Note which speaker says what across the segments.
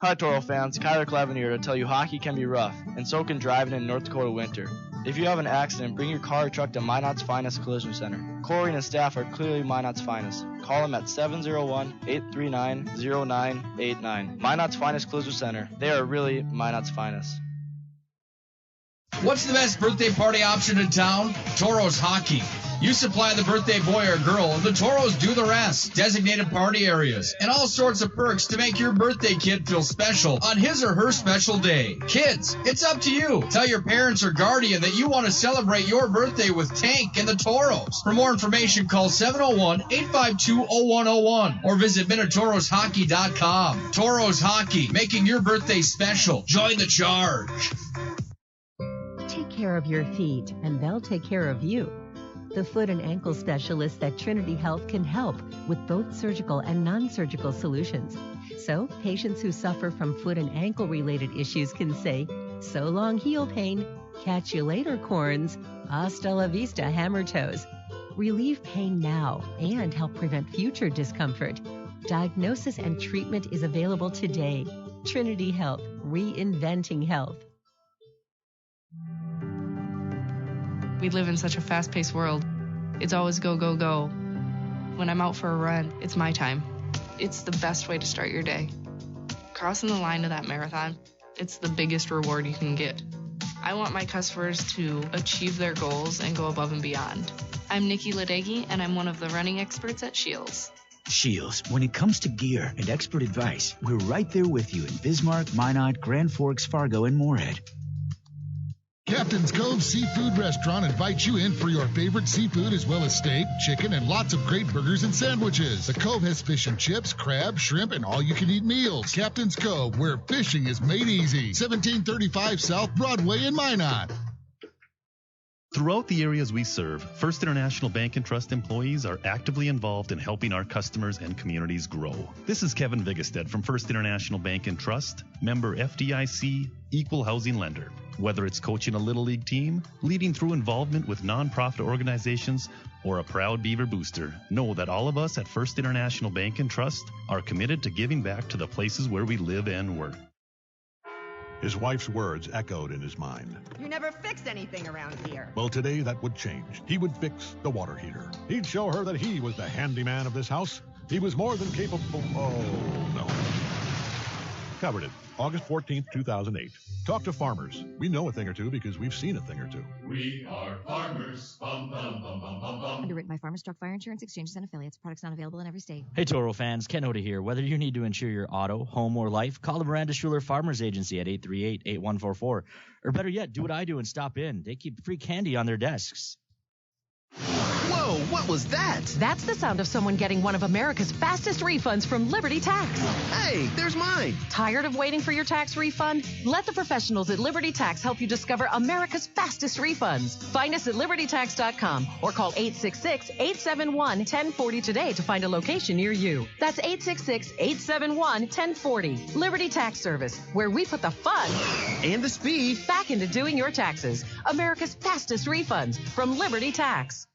Speaker 1: Hi, Toro fans. Kyler Clevin here to tell you hockey can be rough, and so can driving in North Dakota winter. If you have an accident, bring your car or truck to Minot's Finest Collision Center. Corey and his staff are clearly Minot's finest. Call them at 701-839-0989. Minot's Finest Collision Center. They are really Minot's finest.
Speaker 2: What's the best birthday party option in town? Toros Hockey. You supply the birthday boy or girl, and the Toros do the rest. Designated party areas and all sorts of perks to make your birthday kid feel special on his or her special day. Kids, it's up to you. Tell your parents or guardian that you want to celebrate your birthday with Tank and the Toros. For more information, call 701-852-0101 or visit MinotaurosHockey.com. Toros Hockey, making your birthday special. Join the charge.
Speaker 3: Take care of your feet, and they'll take care of you. The foot and ankle specialists at Trinity Health can help with both surgical and non-surgical solutions. So, patients who suffer from foot and ankle-related issues can say, so long heel pain, catch you later corns, hasta la vista hammer toes. Relieve pain now and help prevent future discomfort. Diagnosis and treatment is available today. Trinity Health, reinventing health.
Speaker 4: We live in such a fast-paced world. It's always go, go, go. When I'm out for a run, it's my time. It's the best way to start your day. Crossing the line to that marathon, it's the biggest reward you can get. I want my customers to achieve their goals and go above and beyond. I'm Nikki Ladegi, and I'm one of the running experts at Shields.
Speaker 5: Shields, when it comes to gear and expert advice, we're right there with you in Bismarck, Minot, Grand Forks, Fargo, and Moorhead.
Speaker 6: Captain's Cove Seafood Restaurant invites you in for your favorite seafood as well as steak, chicken, and lots of great burgers and sandwiches. The Cove has fish and chips, crab, shrimp, and all-you-can-eat meals. Captain's Cove, where fishing is made easy. 1735 South Broadway in Minot.
Speaker 7: Throughout the areas we serve, First International Bank and Trust employees are actively involved in helping our customers and communities grow. This is Kevin Vigestead from First International Bank and Trust, member FDIC, equal housing lender. Whether it's coaching a Little League team, leading through involvement with nonprofit organizations, or a proud Beaver booster, know that all of us at First International Bank and Trust are committed to giving back to the places where we live and work.
Speaker 8: His wife's words echoed in his mind.
Speaker 9: You never fix anything around here.
Speaker 8: Well, today that would change. He would fix the water heater. He'd show her that he was the handyman of this house. He was more than capable. Oh, no. Covered it. August 14th, 2008. Talk to farmers. We know a thing or two because we've seen a thing or two.
Speaker 10: We are farmers. Bum, bum, bum, bum, bum, bum.
Speaker 11: Underwritten by Farmers Truck Fire Insurance Exchanges and Affiliates. Products not available in every state.
Speaker 12: Hey, Toro fans. Ken Hoda here. Whether you need to insure your auto, home, or life, call the Miranda Schuler Farmers Agency at 838-8144. Or better yet, do what I do and stop in. They keep free candy on their desks.
Speaker 13: Whoa, what was that?
Speaker 14: That's the sound of someone getting one of America's fastest refunds from Liberty Tax.
Speaker 13: Hey, there's mine.
Speaker 14: Tired of waiting for your tax refund? Let the professionals at Liberty Tax help you discover America's fastest refunds. Find us at libertytax.com or call 866-871-1040 today to find a location near you. That's 866-871-1040. Liberty Tax Service, where we put the fun
Speaker 13: and the speed
Speaker 14: back into doing your taxes. America's fastest refunds from Liberty Tax.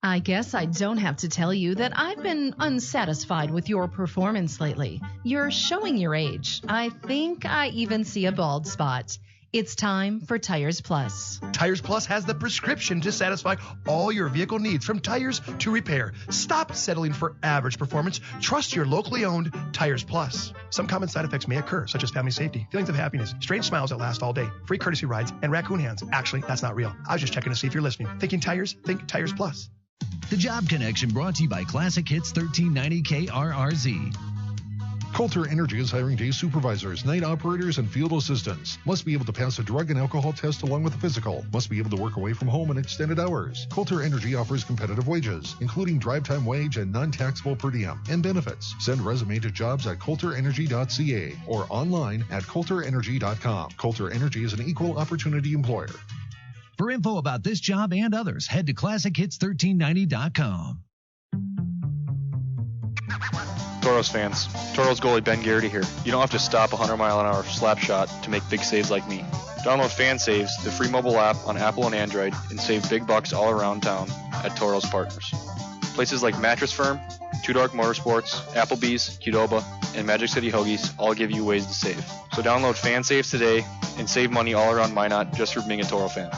Speaker 15: I guess I don't have to tell you that I've been unsatisfied with your performance lately. You're showing your age. I think I even see a bald spot. It's time for Tires Plus.
Speaker 16: Tires Plus has the prescription to satisfy all your vehicle needs, from tires to repair. Stop settling for average performance. Trust your locally owned Tires Plus. Some common side effects may occur, such as family safety, feelings of happiness, strange smiles that last all day, free courtesy rides, and raccoon hands. Actually, that's not real. I was just checking to see if you're listening. Thinking tires? Think Tires Plus.
Speaker 17: The Job Connection brought to you by Classic Hits 1390 KRRZ.
Speaker 6: Coulter Energy is hiring day supervisors, night operators, and field assistants. Must be able to pass a drug and alcohol test along with a physical. Must be able to work away from home in extended hours. Coulter Energy offers competitive wages, including drive time wage and non-taxable per diem, and benefits. Send resume to jobs@coulterenergy.ca or online at coulterenergy.com. Coulter Energy is an equal opportunity employer.
Speaker 17: For info about this job and others, head to ClassicHits1390.com.
Speaker 1: Toros fans, Toros goalie Ben Garrity here. You don't have to stop a 100-mile-an-hour slap shot to make big saves like me. Download Fan Saves, the free mobile app on Apple and Android, and save big bucks all around town at Toros Partners.
Speaker 18: Places like Mattress Firm, Two Dark Motorsports, Applebee's, Qdoba, and Magic City Hoagies all give you ways to save. So download FanSaves today and save money all around Minot just for being a Toro fan.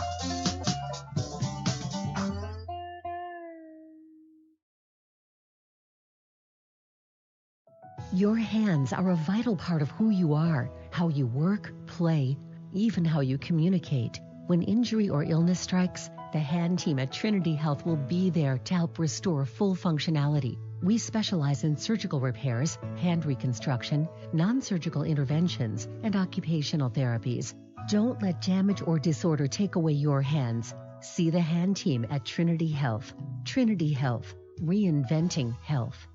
Speaker 3: Your hands are a vital part of who you are, how you work, play, even how you communicate. When injury or illness strikes, the hand team at Trinity Health will be there to help restore full functionality. We specialize in surgical repairs, hand reconstruction, non-surgical interventions, and occupational therapies. Don't let damage or disorder take away your hands. See the hand team at Trinity Health. Trinity Health, reinventing health.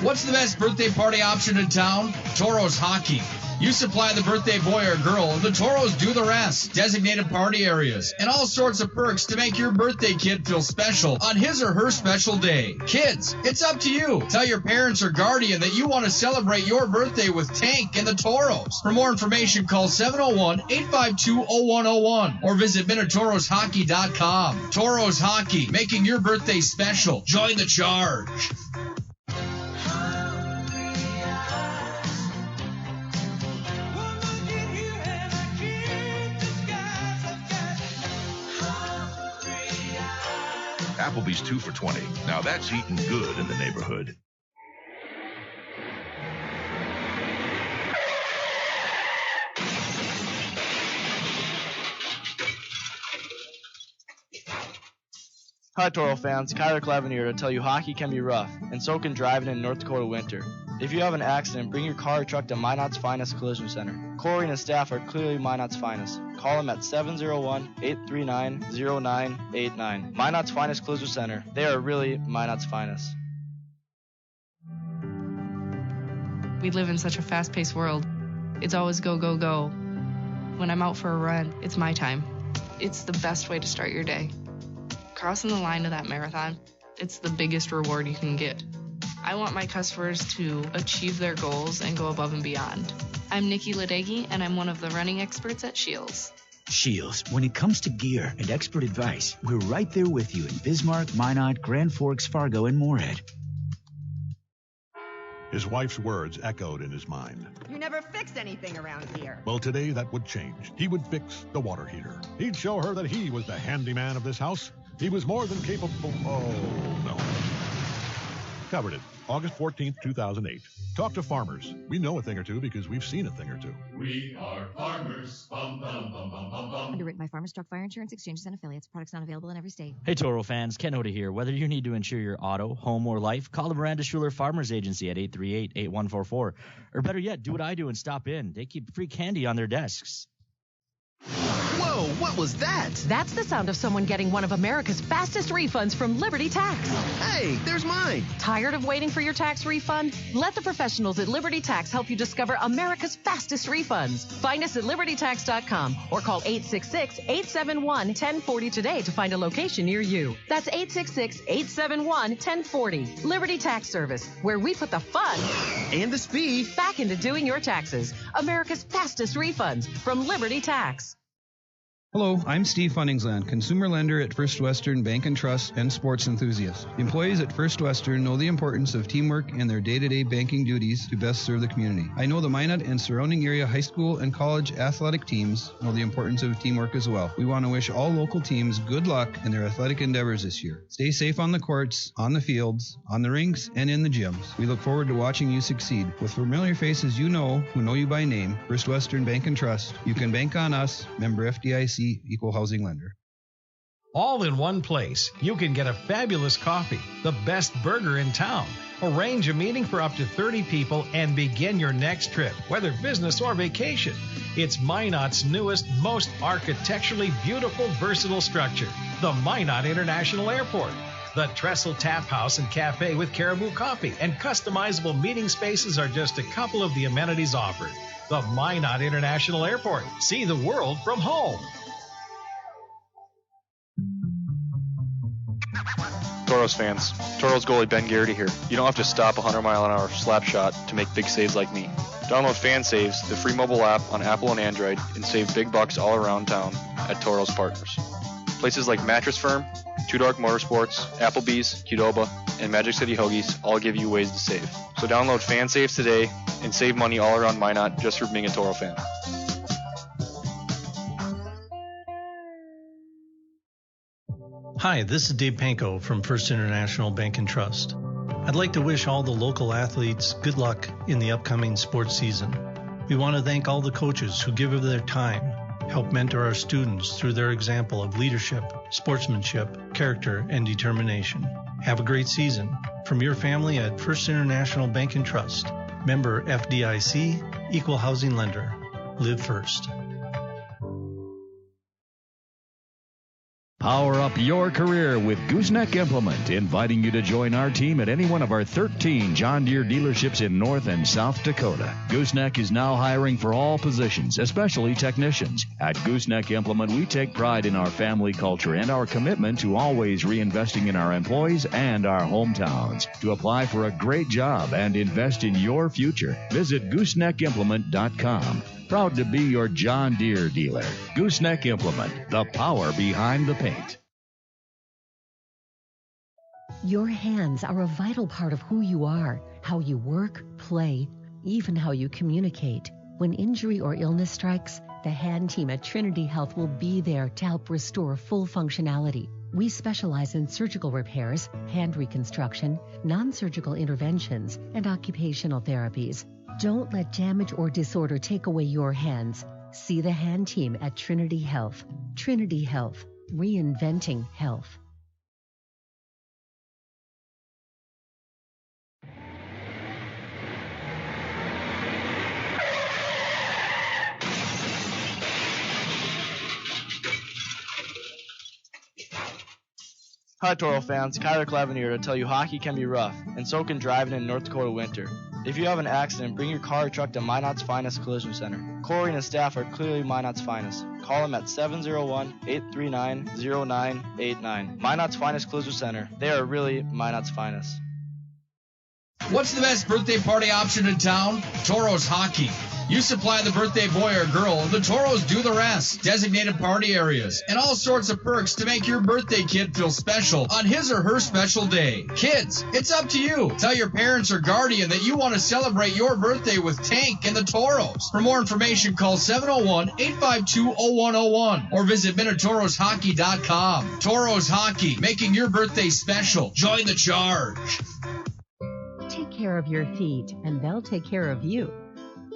Speaker 2: What's the best birthday party option in town? Toros Hockey. You supply the birthday boy or girl, and the Toros do the rest. Designated party areas, and all sorts of perks to make your birthday kid feel special on his or her special day. Kids, it's up to you. Tell your parents or guardian that you want to celebrate your birthday with Tank and the Toros. For more information, call 701-852-0101 or visit MinotaurosHockey.com. Toros Hockey, making your birthday special. Join the charge.
Speaker 19: Applebee's 2 for $20. Now that's eating good in the neighborhood.
Speaker 1: Hi Toro fans, Kyler Clevin here to tell you hockey can be rough, and so can driving in North Dakota winter. If you have an accident, bring your car or truck to Minot's Finest Collision Center. Corey and his staff are clearly Minot's finest. Call them at 701-839-0989. Minot's Finest Collision Center. They are really Minot's finest.
Speaker 4: We live in such a fast-paced world. It's always go, go, go. When I'm out for a run, it's my time. It's the best way to start your day. Crossing the line of that marathon, it's the biggest reward you can get. I want my customers to achieve their goals and go above and beyond. I'm Nikki Ladegi, and I'm one of the running experts at Shields.
Speaker 5: Shields, when it comes to gear and expert advice, we're right there with you in Bismarck, Minot, Grand Forks, Fargo, and Moorhead.
Speaker 8: His wife's words echoed in his mind.
Speaker 9: You never fix anything around here.
Speaker 8: Well, today that would change. He would fix the water heater. He'd show her that he was the handyman of this house. He was more than capable. Oh, no. Covered it. August 14th, 2008. Talk to farmers. We know a thing or two because we've seen a thing or two.
Speaker 10: We are farmers. Bum, bum, bum, bum, bum, bum.
Speaker 11: Underwritten by Farmers Truck Fire Insurance Exchanges and Affiliates. Products not available in every state.
Speaker 12: Hey Toro fans, Ken Hoda here. Whether you need to insure your auto, home, or life, call the Miranda Schuler Farmers Agency at 838-8144. Or better yet, do what I do and stop in. They keep free candy on their desks.
Speaker 13: Whoa, what was that?
Speaker 14: That's the sound of someone getting one of America's fastest refunds from Liberty Tax.
Speaker 13: Hey, there's mine.
Speaker 14: Tired of waiting for your tax refund? Let the professionals at Liberty Tax help you discover America's fastest refunds. Find us at LibertyTax.com or call 866-871-1040 today to find a location near you. That's 866-871-1040. Liberty Tax Service, where we put the fun
Speaker 13: and the speed
Speaker 14: back into doing your taxes. America's fastest refunds from Liberty Tax.
Speaker 20: Hello, I'm Steve Funningsland, consumer lender at First Western Bank and Trust and sports enthusiast. Employees at First Western know the importance of teamwork in their day-to-day banking duties to best serve the community. I know the Minot and surrounding area high school and college athletic teams know the importance of teamwork as well. We want to wish all local teams good luck in their athletic endeavors this year. Stay safe on the courts, on the fields, on the rinks, and in the gyms. We look forward to watching you succeed. With familiar faces you know, who know you by name, First Western Bank and Trust, you can bank on us, member FDIC, equal housing lender.
Speaker 21: All in one place. You can get a fabulous coffee, the best burger in town. Arrange a meeting for up to 30 people and begin your next trip, whether business or vacation. It's Minot's newest, most architecturally beautiful, versatile structure, the Minot International Airport. The Trestle Tap House and Cafe with Caribou Coffee and customizable meeting spaces are just a couple of the amenities offered. The Minot International Airport. See the world from home.
Speaker 18: Toros fans, Toros goalie Ben Garrity here. You don't have to stop 100-mile-an-hour slap shot to make big saves like me. Download FanSaves, the free mobile app on Apple and Android, and save big bucks all around town at Toros Partners. Places like Mattress Firm, Two Dark Motorsports, Applebee's, Qdoba, and Magic City Hoagies all give you ways to save. So download FanSaves today and save money all around Minot just for being a Toro fan.
Speaker 21: Hi, this is Dave Panko from First International Bank and Trust. I'd like to wish all the local athletes good luck in the upcoming sports season. We want to thank all the coaches who give of their time, help mentor our students through their example of leadership, sportsmanship, character, and determination. Have a great season. From your family at First International Bank and Trust. Member FDIC, Equal Housing Lender. Live first.
Speaker 17: Power up your career with Gooseneck Implement, inviting you to join our team at any one of our 13 John Deere dealerships in North and South Dakota. Gooseneck is now hiring for all positions, especially technicians. At Gooseneck Implement, we take pride in our family culture and our commitment to always reinvesting in our employees and our hometowns. To apply for a great job and invest in your future, visit gooseneckimplement.com. Proud to be your John Deere dealer. Gooseneck Implement, the power behind the paint.
Speaker 3: Your hands are a vital part of who you are, how you work, play, even how you communicate. When injury or illness strikes, the hand team at Trinity Health will be there to help restore full functionality. We specialize in surgical repairs, hand reconstruction, non-surgical interventions, and occupational therapies. Don't let damage or disorder take away your hands. See the hand team at Trinity Health. Trinity Health, reinventing health.
Speaker 1: Hi Toro fans, Kyler Clevin here to tell you hockey can be rough, and so can driving in North Dakota winter. If you have an accident, bring your car or truck to Minot's Finest Collision Center. Corey and his staff are clearly Minot's finest. Call them at 701-839-0989. Minot's Finest Collision Center. They are really Minot's finest.
Speaker 2: What's the best birthday party option in town? Toros Hockey. You supply the birthday boy or girl, the Toros do the rest. Designated party areas and all sorts of perks to make your birthday kid feel special on his or her special day. Kids, it's up to you. Tell your parents or guardian that you want to celebrate your birthday with Tank and the Toros. For more information, call 701-852-0101 or visit MinotaurosHockey.com. Toros Hockey, making your birthday special. Join the charge.
Speaker 3: Take care of your feet, and they'll take care of you.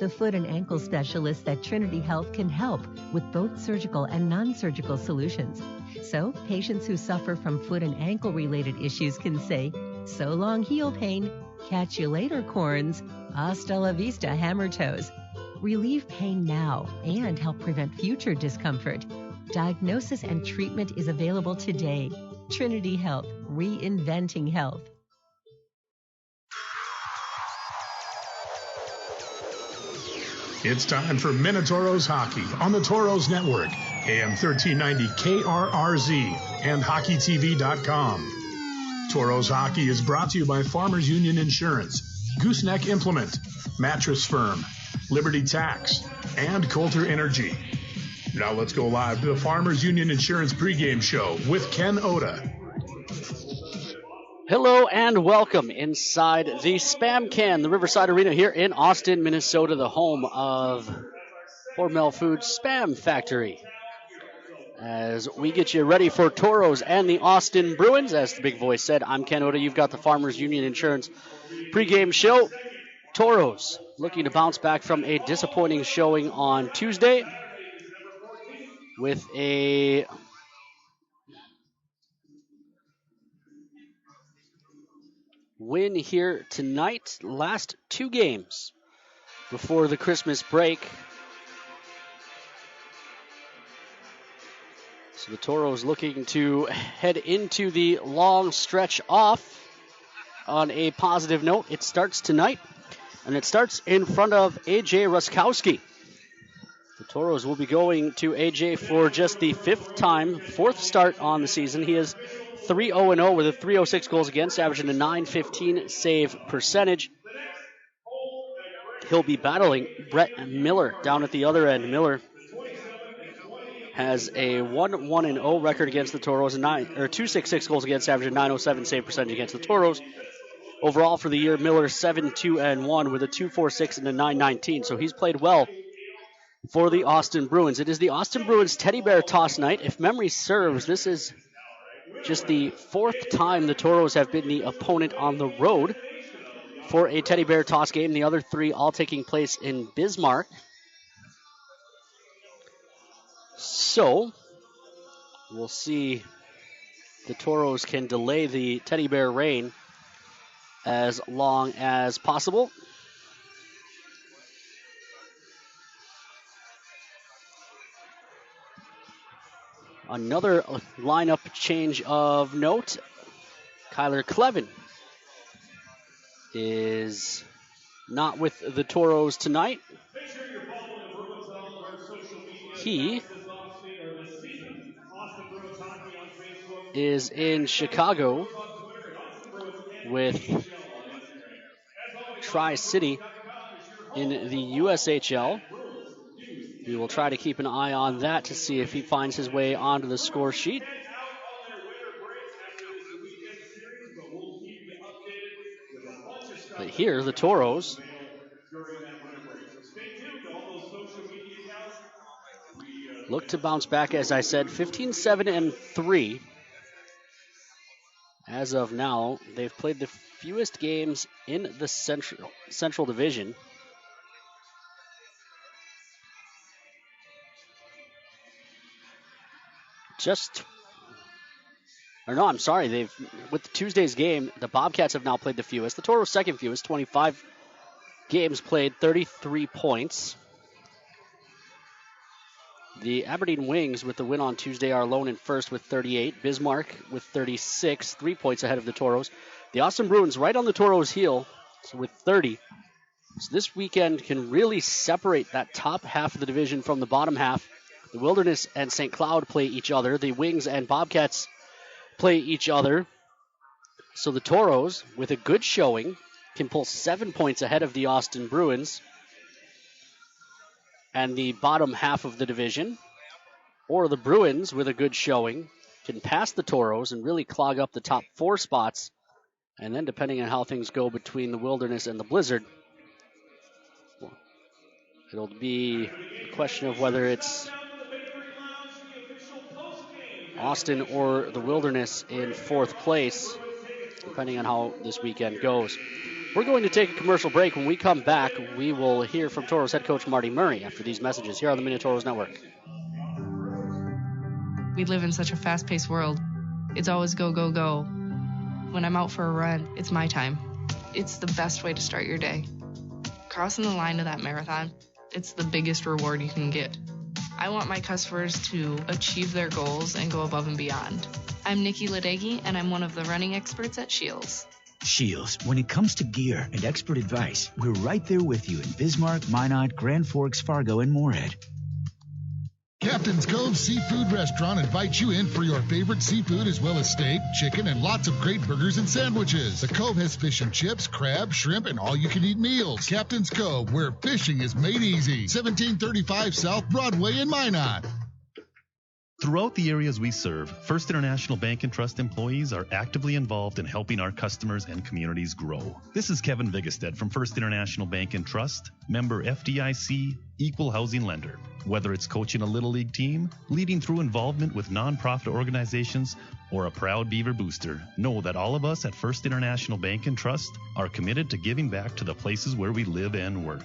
Speaker 3: The foot and ankle specialists at Trinity Health can help with both surgical and non-surgical solutions. So, patients who suffer from foot and ankle-related issues can say, "So long, heel pain. Catch you later, corns. Hasta la vista, hammer toes." Relieve pain now and help prevent future discomfort. Diagnosis and treatment is available today. Trinity Health, reinventing health.
Speaker 7: It's time for Minotauros Hockey on the Toros Network, AM 1390 KRRZ, and HockeyTV.com. Toros Hockey is brought to you by Farmers Union Insurance, Gooseneck Implement, Mattress Firm, Liberty Tax, and Coulter Energy. Now let's go live to the Farmers Union Insurance pregame show with Ken Oda.
Speaker 22: Hello and welcome inside the Spam Can, the Riverside Arena here in Austin, Minnesota, the home of Hormel Foods Spam Factory. As we get you ready for Toros and the Austin Bruins, as the big voice said, I'm Ken Oda. You've got the Farmers Union Insurance pregame show. Toros looking to bounce back from a disappointing showing on Tuesday with a win here tonight. Last two games before the Christmas break. So the Toros looking to head into the long stretch off on a positive note. It starts tonight, and it starts in front of A.J. Ruskowski. The Toros will be going to A.J. for just the fourth start on the season. He is 3-0-0 with a 306 goals against, averaging a .915 save percentage. He'll be battling Brett Miller down at the other end. Miller has a 1-1-0 record against the Toros and 2.66 goals against average and 907 save percentage against the Toros. Overall for the year, Miller 7-2-1 with a 2.46 and a 9.19. So he's played well for the Austin Bruins. It is the Austin Bruins Teddy Bear Toss night. If memory serves, this is just the fourth time the Toros have been the opponent on the road for a Teddy Bear Toss game. The other three all taking place in Bismarck. So we'll see the Toros can delay the Teddy Bear reign as long as possible. Another lineup change of note. Kyler Clevin is not with the Toros tonight. He is in Chicago with Tri-City in the USHL. We will try to keep an eye on that to see if he finds his way onto the score sheet. But here, the Toros look to bounce back, as I said, 15-7-3. As of now, they've played the fewest games in the Central Division. With Tuesday's game, the Bobcats have now played the fewest. The Toros second fewest, 25 games played, 33 points. The Aberdeen Wings, with the win on Tuesday, are alone in first with 38. Bismarck with 36, 3 points ahead of the Toros. The Austin Bruins right on the Toros' heel with 30. So this weekend can really separate that top half of the division from the bottom half. The Wilderness and St. Cloud play each other. The Wings and Bobcats play each other. So the Toros, with a good showing, can pull 7 points ahead of the Austin Bruins and the bottom half of the division. Or the Bruins, with a good showing, can pass the Toros and really clog up the top 4 spots. And then depending on how things go between the Wilderness and the Blizzard, it'll be a question of whether it's Austin or the Wilderness in 4th place, depending on how this weekend goes. We're going to take a commercial break. When we come back, we will hear from Toros head coach Marty Murray after these messages here on the Minotauros Network.
Speaker 4: We live in such a fast-paced world. It's always go, go, go. When I'm out for a run, it's my time. It's the best way to start your day. Crossing the line of that marathon, it's the biggest reward you can get. I want my customers to achieve their goals and go above and beyond. I'm Nikki Ladegi, and I'm one of the running experts at Shields.
Speaker 5: Shields, when it comes to gear and expert advice, we're right there with you in Bismarck, Minot, Grand Forks, Fargo, and Moorhead.
Speaker 15: Captain's Cove Seafood Restaurant invites you in for your favorite seafood as well as steak, chicken, and lots of great burgers and sandwiches. The Cove has fish and chips, crab, shrimp, and all-you-can-eat meals. Captain's Cove, where fishing is made easy. 1735 South Broadway in Minot.
Speaker 16: Throughout the areas we serve, First International Bank and Trust employees are actively involved in helping our customers and communities grow. This is Kevin Vigestead from First International Bank and Trust, member FDIC, equal housing lender. Whether it's coaching a Little League team, leading through involvement with nonprofit organizations, or a proud Beaver booster, know that all of us at First International Bank and Trust are committed to giving back to the places where we live and work.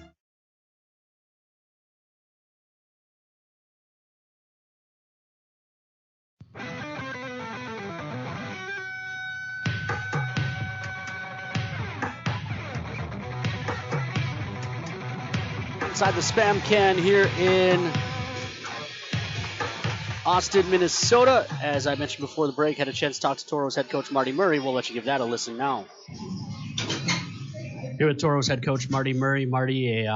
Speaker 22: Inside the Spam Can here in Austin, Minnesota. As I mentioned before the break, had a chance to talk to Toros head coach Marty Murray. We'll let you give that a listen now. Here with Toros head coach Marty Murray. Marty,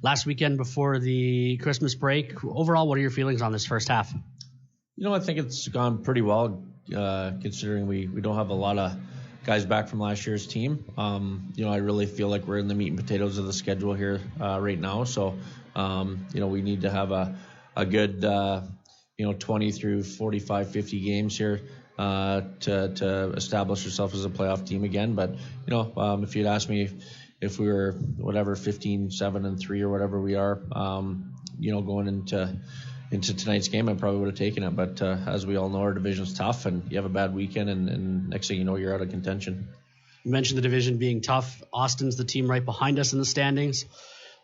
Speaker 22: last weekend before the Christmas break, overall, what are your feelings on this first half?
Speaker 23: I think it's gone pretty well, considering we don't have a lot of guys back from last year's team. I really feel like we're in the meat and potatoes of the schedule here right now. So, we need to have a good 20 through 45, 50 games here to establish yourself as a playoff team again. But, if you'd asked me if we were 15-7-3 or whatever we are, going into tonight's game, I probably would have taken it. But as we all know, our division's tough, and you have a bad weekend, and next thing you know, you're out of contention.
Speaker 22: You mentioned the division being tough. Austin's the team right behind us in the standings.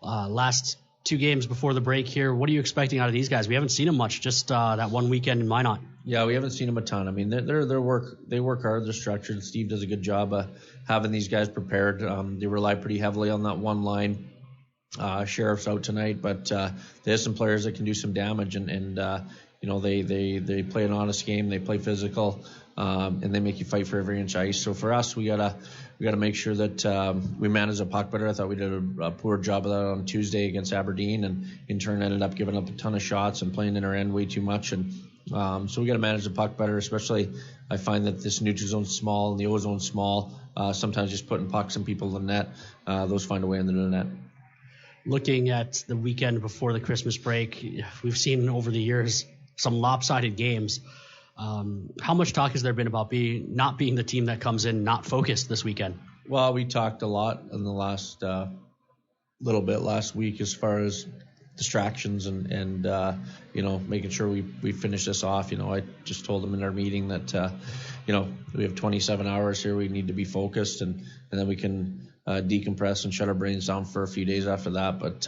Speaker 22: Last 2 games before the break here, what are you expecting out of these guys? We haven't seen them much, just that one weekend in Minot.
Speaker 23: Yeah, we haven't seen them a ton. I mean, they work hard. They're structured. Steve does a good job of having these guys prepared. They rely pretty heavily on that one line. Sheriff's out tonight, but they have some players that can do some damage, and they play an honest game. They play physical, and they make you fight for every inch of ice. So for us, we gotta make sure that we manage the puck better. I thought we did a poor job of that on Tuesday against Aberdeen, and in turn ended up giving up a ton of shots and playing in our end way too much. And so we got to manage the puck better. Especially, I find that this neutral zone's small and the O zone's small. Sometimes just putting pucks in people in the net, those find a way into the net.
Speaker 22: Looking at the weekend before the Christmas break, we've seen over the years some lopsided games. How much talk has there been about not being the team that comes in not focused this weekend?
Speaker 23: Well, we talked a lot in the last little bit last week as far as distractions and making sure we finish this off. I just told them in our meeting that we have 27 hours here. We need to be focused, and then we can decompress and shut our brains down for a few days after that. But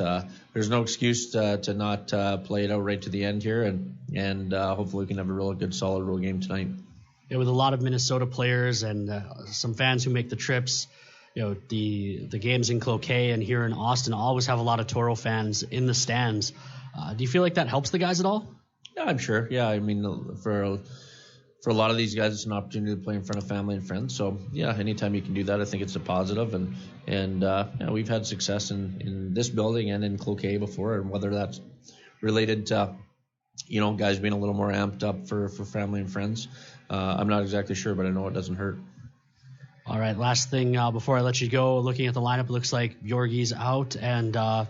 Speaker 23: there's no excuse to not play it out right to the end here, and hopefully we can have a real good, solid road game tonight.
Speaker 22: Yeah, with a lot of Minnesota players and some fans who make the trips, the games in Cloquet and here in Austin always have a lot of Toro fans in the stands. Do you feel like that helps the guys at all?
Speaker 23: Yeah, I'm sure. Yeah, I mean, for a lot of these guys, it's an opportunity to play in front of family and friends. So, yeah, anytime you can do that, I think it's a positive. And we've had success in this building and in Cloquet before, and whether that's related to, guys being a little more amped up for family and friends, I'm not exactly sure, but I know it doesn't hurt.
Speaker 22: All right, last thing before I let you go, looking at the lineup, it looks like Bjorgi's out and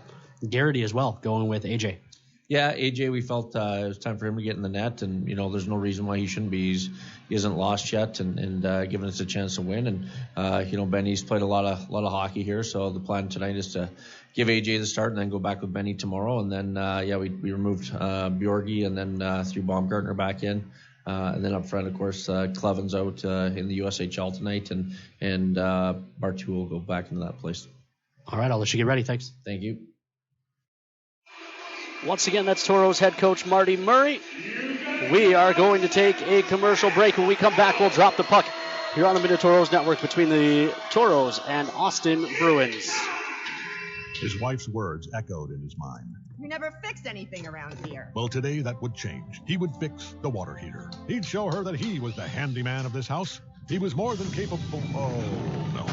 Speaker 22: Garrity as well, going with AJ.
Speaker 23: Yeah, AJ, we felt it was time for him to get in the net, and there's no reason why he shouldn't be. He hasn't lost yet, and giving us a chance to win. And Benny's played a lot of hockey here, so the plan tonight is to give AJ the start and then go back with Benny tomorrow. And then we removed Bjorgi and then threw Baumgartner back in, and then up front, of course, Cleven's out in the USHL tonight, and Bartu will go back into that place.
Speaker 22: All right, I'll let you get ready. Thanks.
Speaker 23: Thank you.
Speaker 22: Once again, that's Toros head coach Marty Murray. We are going to take a commercial break. When we come back, we'll drop the puck here on the Minotauros Network between the Toros and Austin Bruins.
Speaker 8: His wife's words echoed in his mind.
Speaker 6: You never fixed anything around here.
Speaker 8: Well, today that would change. He would fix the water heater. He'd show her that he was the handyman of this house. He was more than capable. Oh, no.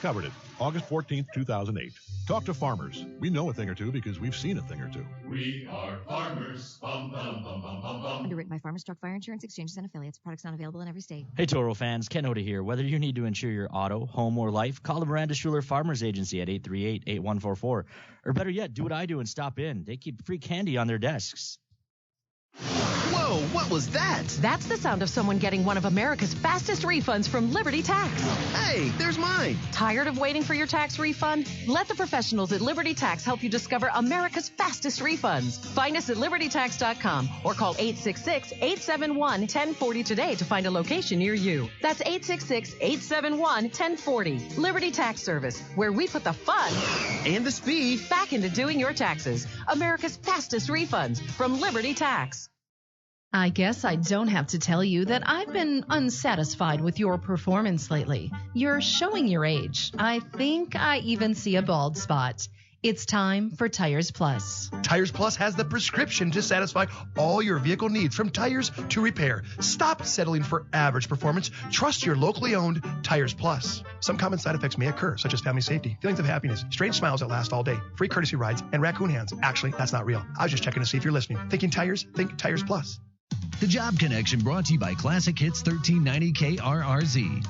Speaker 8: Covered it. August 14th, 2008. Talk to farmers. We know a thing or two because we've seen a thing or two.
Speaker 10: We are farmers. Bum, bum, bum, bum, bum, bum.
Speaker 11: Underwritten by Farmers Truck Fire Insurance Exchanges and Affiliates. Products not available in every state.
Speaker 12: Hey, Toro fans. Ken Oda here. Whether you need to insure your auto, home, or life, call the Miranda Schuler Farmers Agency at 838-8144. Or better yet, do what I do and stop in. They keep free candy on their desks.
Speaker 13: Whoa, what was that?
Speaker 14: That's the sound of someone getting one of America's fastest refunds from Liberty Tax.
Speaker 13: Hey, there's mine.
Speaker 14: Tired of waiting for your tax refund? Let the professionals at Liberty Tax help you discover America's fastest refunds. Find us at libertytax.com or call 866-871-1040 today to find a location near you. That's 866-871-1040. Liberty Tax Service, where we put the fun
Speaker 13: and the speed
Speaker 14: back into doing your taxes. America's fastest refunds from Liberty Tax.
Speaker 9: I guess I don't have to tell you that I've been unsatisfied with your performance lately. You're showing your age. I think I even see a bald spot. It's time for Tires Plus.
Speaker 19: Tires Plus has the prescription to satisfy all your vehicle needs, from tires to repair. Stop settling for average performance. Trust your locally owned Tires Plus. Some common side effects may occur, such as family safety, feelings of happiness, strange smiles that last all day, free courtesy rides, and raccoon hands. Actually, that's not real. I was just checking to see if you're listening. Thinking tires? Think Tires Plus.
Speaker 24: The Job Connection brought to you by Classic Hits 1390 KRRZ.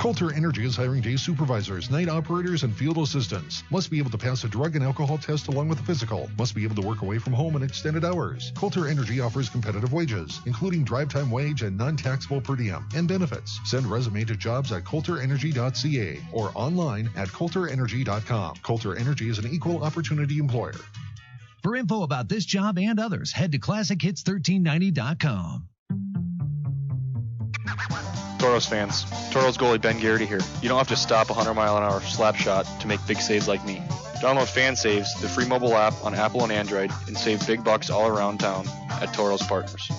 Speaker 15: Coulter Energy is hiring day supervisors, night operators, and field assistants. Must be able to pass a drug and alcohol test along with a physical. Must be able to work away from home in extended hours. Coulter Energy offers competitive wages, including drive time wage and non-taxable per diem, and benefits. Send resume to jobs@coulterenergy.ca or online at coulterenergy.com. Coulter Energy is an equal opportunity employer.
Speaker 18: For info about this job and others, head to ClassicHits1390.com.
Speaker 20: Toros fans, Toros goalie Ben Garrity here. You don't have to stop a 100-mile-an-hour slap shot to make big saves like me. Download Fan Saves, the free mobile app on Apple and Android, and save big bucks all around town at Toros Partners.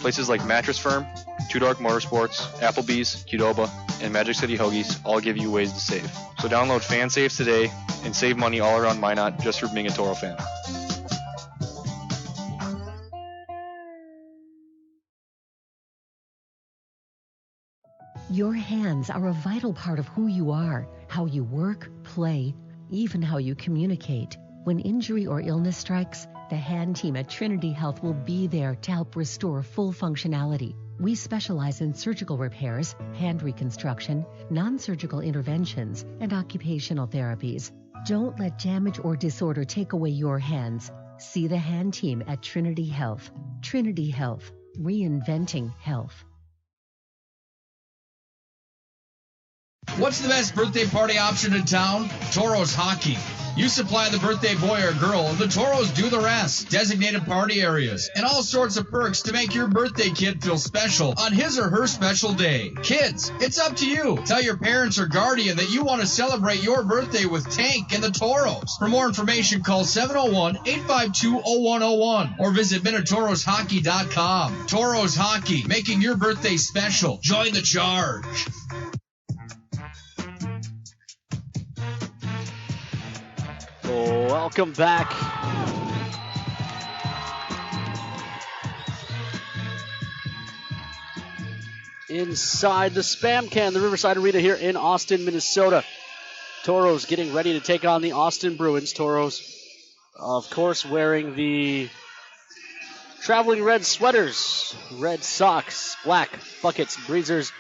Speaker 20: Places like Mattress Firm, Two Dark Motorsports, Applebee's, Qdoba, and Magic City Hoagies all give you ways to save. So download Fan Saves today and save money all around Minot just for being a Toro fan.
Speaker 3: Your hands are a vital part of who you are, how you work, play, even how you communicate. When injury or illness strikes, the hand team at Trinity Health will be there to help restore full functionality. We specialize in surgical repairs, hand reconstruction, non-surgical interventions, and occupational therapies. Don't let damage or disorder take away your hands. See the hand team at Trinity Health. Trinity Health, reinventing health.
Speaker 2: What's the best birthday party option in town? Toros Hockey. You supply the birthday boy or girl, and the Toros do the rest. Designated party areas and all sorts of perks to make your birthday kid feel special on his or her special day. Kids, it's up to you. Tell your parents or guardian that you want to celebrate your birthday with Tank and the Toros. For more information, call 701-852-0101 or visit MinotaurosHockey.com. Toros Hockey, making your birthday special. Join the charge.
Speaker 22: Welcome back. Inside the Spam Can, the Riverside Arena here in Austin, Minnesota. Toros getting ready to take on the Austin Bruins. Toros, of course, wearing the traveling red sweaters, red socks, black buckets, breezers,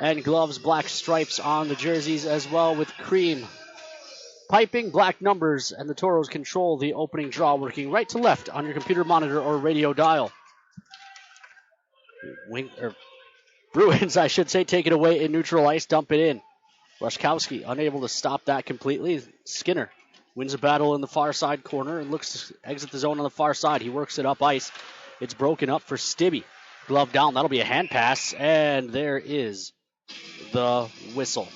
Speaker 22: and gloves, black stripes on the jerseys as well with cream piping, black numbers, and the Toros control the opening draw, working right to left on your computer monitor or radio dial. Bruins, I should say, take it away in neutral ice, dump it in. Ruszkowski unable to stop that completely. Skinner wins a battle in the far side corner and looks to exit the zone on the far side. He works it up ice. It's broken up for Stibbe. Glove down. That'll be a hand pass, and there is the whistle.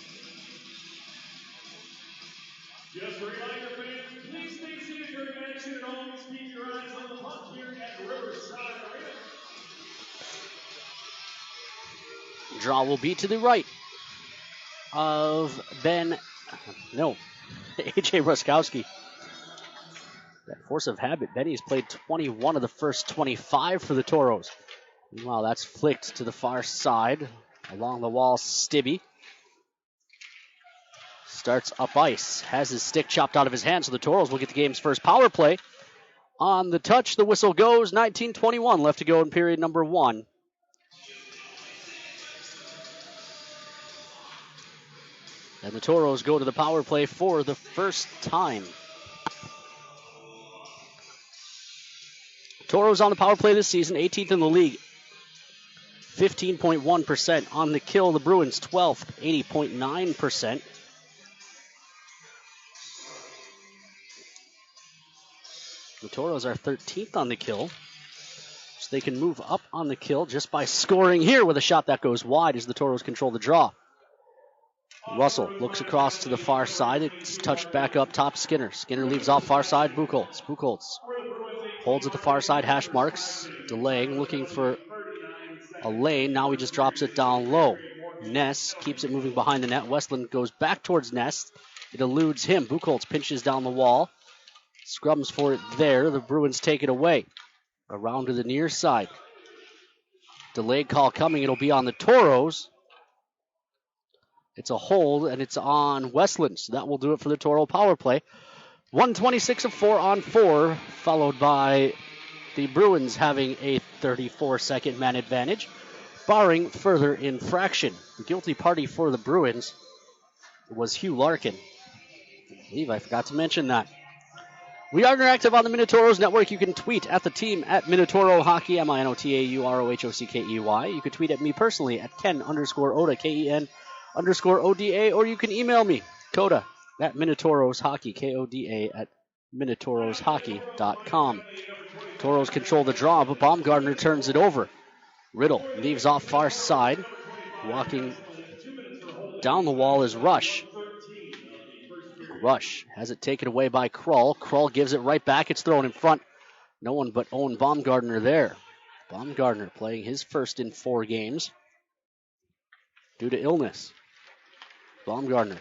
Speaker 10: Just a reminder, fans, please stay seated during action and always keep your eyes on the puck here at the Riverside Arena.
Speaker 22: Draw will be to the right of AJ Ruszkowski. That force of habit. Benny's played 21 of the first 25 for the Toros. Meanwhile, that's flicked to the far side. Along the wall, Stibbe starts up ice, has his stick chopped out of his hand, so the Toros will get the game's first power play. On the touch, the whistle goes. 19:21 left to go in period number 1. And the Toros go to the power play for the first time. Toros on the power play this season, 18th in the league. 15.1% on the kill. The Bruins 12th, 80.9%. The Toros are 13th on the kill, so they can move up on the kill just by scoring here with a shot that goes wide as the Toros control the draw. Russell looks across to the far side. It's touched back up top. Skinner leaves off far side. Buchholz holds at the far side. Hash marks. Delaying, looking for a lane. Now he just drops it down low. Ness keeps it moving behind the net. Westland goes back towards Ness. It eludes him. Buchholz pinches down the wall. Scrums for it there. The Bruins take it away. Around to the near side. Delayed call coming. It'll be on the Toros. It's a hold, and it's on Westland. So that will do it for the Toro power play. 1:26 of 4 on 4, followed by the Bruins having a 34-second man advantage, barring further infraction. The guilty party for the Bruins was Hugh Larkin. I believe I forgot to mention that. We are interactive on the Minotauros Network. You can tweet at the team at Minotoro Hockey, MINOTAUROHOCKEY. You can tweet at me personally at Ken_Oda, KEN_ODA, or you can email me, Coda, at Minotauros Hockey, KODA, at MinotaurosHockey.com. Toros control the draw, but Baumgartner turns it over. Riddle leaves off far side. Walking down the wall is Rush. Rush has it taken away by Krull. Krull gives it right back. It's thrown in front. No one but Owen Baumgartner there. Baumgartner playing his first in 4 games due to illness. Baumgartner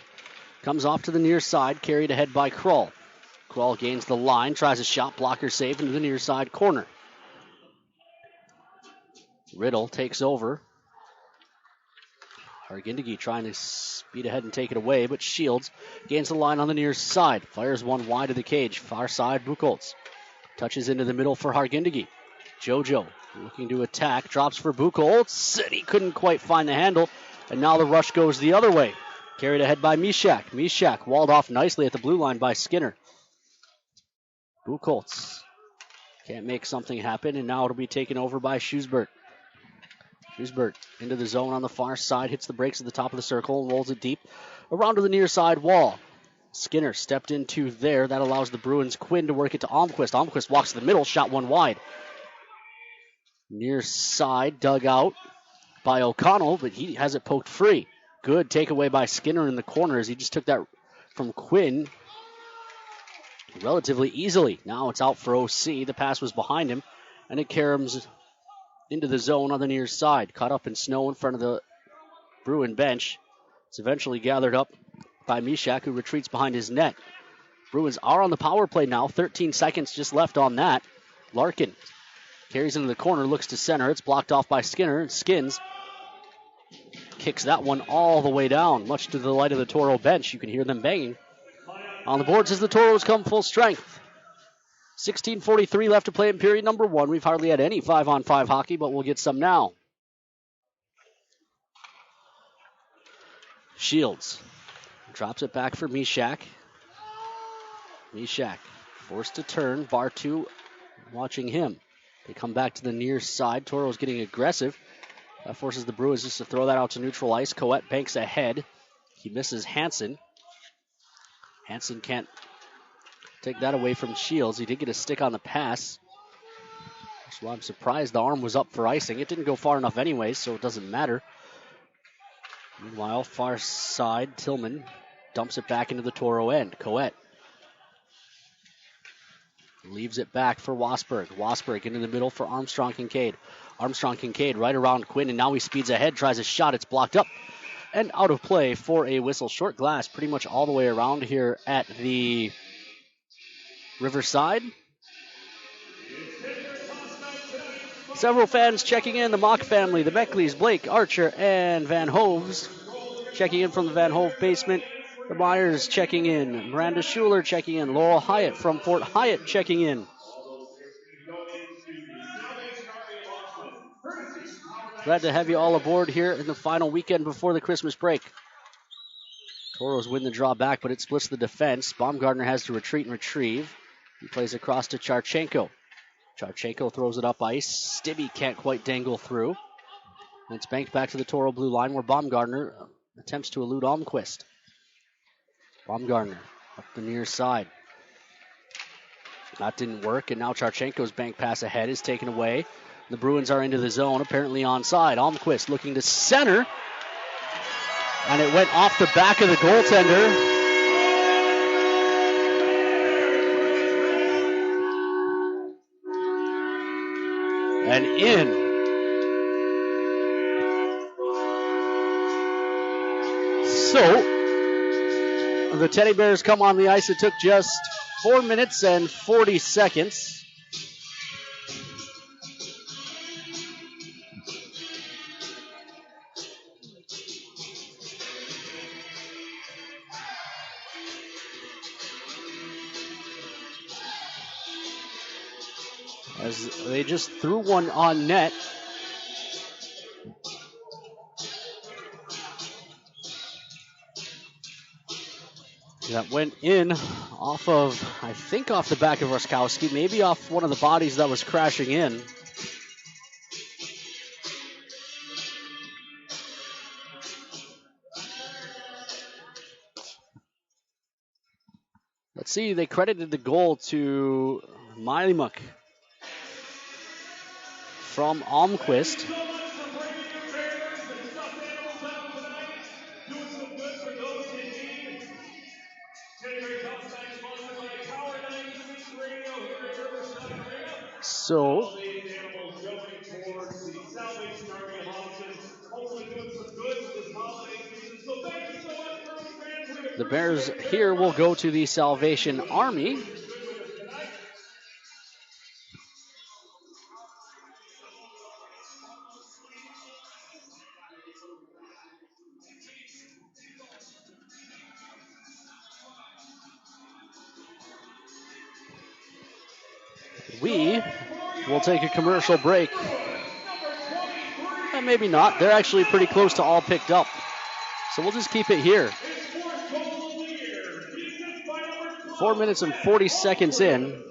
Speaker 22: comes off to the near side, carried ahead by Krull. Krull gains the line, tries a shot, blocker save into the near side corner. Riddle takes over. Hargindegi trying to speed ahead and take it away, but Shields gains the line on the near side. Fires one wide of the cage. Far side, Buchholz. Touches into the middle for Hargindegi. Jojo looking to attack. Drops for Buchholz. And he couldn't quite find the handle. And now the rush goes the other way. Carried ahead by Mishak. Mishak walled off nicely at the blue line by Skinner. Buchholz can't make something happen, and now it'll be taken over by Schussbert. Schussbert into the zone on the far side, hits the brakes at the top of the circle and rolls it deep around to the near side wall. Skinner stepped into there. That allows the Bruins' Quinn to work it to Almquist. Almquist walks to the middle, shot one wide. Near side, dug out by O'Connell, but he has it poked free. Good takeaway by Skinner in the corner as he just took that from Quinn relatively easily. Now it's out for OC. The pass was behind him, and it caroms into the zone on the near side. Caught up in snow in front of the Bruin bench. It's eventually gathered up by Mishak, who retreats behind his net. Bruins are on the power play now. 13 seconds just left on that. Larkin carries into the corner, looks to center. It's blocked off by Skinner. Skins kicks that one all the way down, much to the delight of the Toro bench. You can hear them banging on the boards as the Toros come full strength. 16:43 left to play in period number 1. We've hardly had any 5-on-5 hockey, but we'll get some now. Shields drops it back for Mishak. Mishak forced to turn. Bar 2 watching him. They come back to the near side. Toro's getting aggressive. That forces the Bruins just to throw that out to neutral ice. Coet banks ahead. He misses Hansen. Hansen can't take that away from Shields. He did get a stick on the pass. That's why I'm surprised the arm was up for icing. It didn't go far enough anyway, so it doesn't matter. Meanwhile, far side, Tillman dumps it back into the Toro end. Coet leaves it back for Wasberg. Wasberg into the middle for Armstrong Kincaid. Armstrong Kincaid right around Quinn, and now he speeds ahead, tries a shot. It's blocked up and out of play for a whistle. Short glass pretty much all the way around here at the Riverside. Several fans checking in. The Mock family, the Beckleys, Blake, Archer, and Van Hoves checking in from the Van Hove basement. The Myers checking in. Miranda Schuler checking in. Laurel Hyatt from Fort Hyatt checking in. Glad to have you all aboard here in the final weekend before the Christmas break. Toros win the draw back, but it splits the defense. Baumgartner has to retreat and retrieve. He plays across to Charchenko. Charchenko throws it up ice. Stibbe can't quite dangle through. And it's banked back to the Toro blue line where Baumgartner attempts to elude Almquist. Baumgartner up the near side. That didn't work, and now Charchenko's bank pass ahead is taken away. The Bruins are into the zone, apparently onside. Almquist looking to center. And it went off the back of the goaltender. And in. So, the Teddy Bears come on the ice. It took just 4 minutes and 40 seconds. As they just threw one on net. That went in off of, I think, off the back of Ruskowski, maybe off one of the bodies that was crashing in. Let's see, they credited the goal to Mailimuk from Almquist. So, the Bears here will go to the Salvation Army. We will take a commercial break. Maybe not. They're actually pretty close to all picked up. So we'll just keep it here. 4 minutes and 40 seconds in.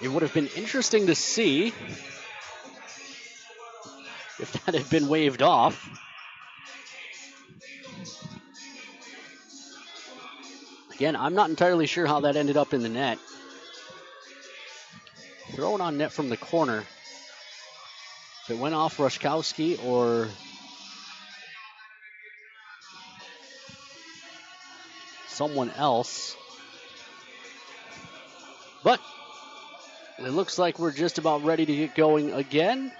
Speaker 22: It would have been interesting to see if that had been waved off. Again, I'm not entirely sure how that ended up in the net. Thrown on net from the corner. If it went off Ruskowski or someone else. But it looks like we're just about ready to get going again.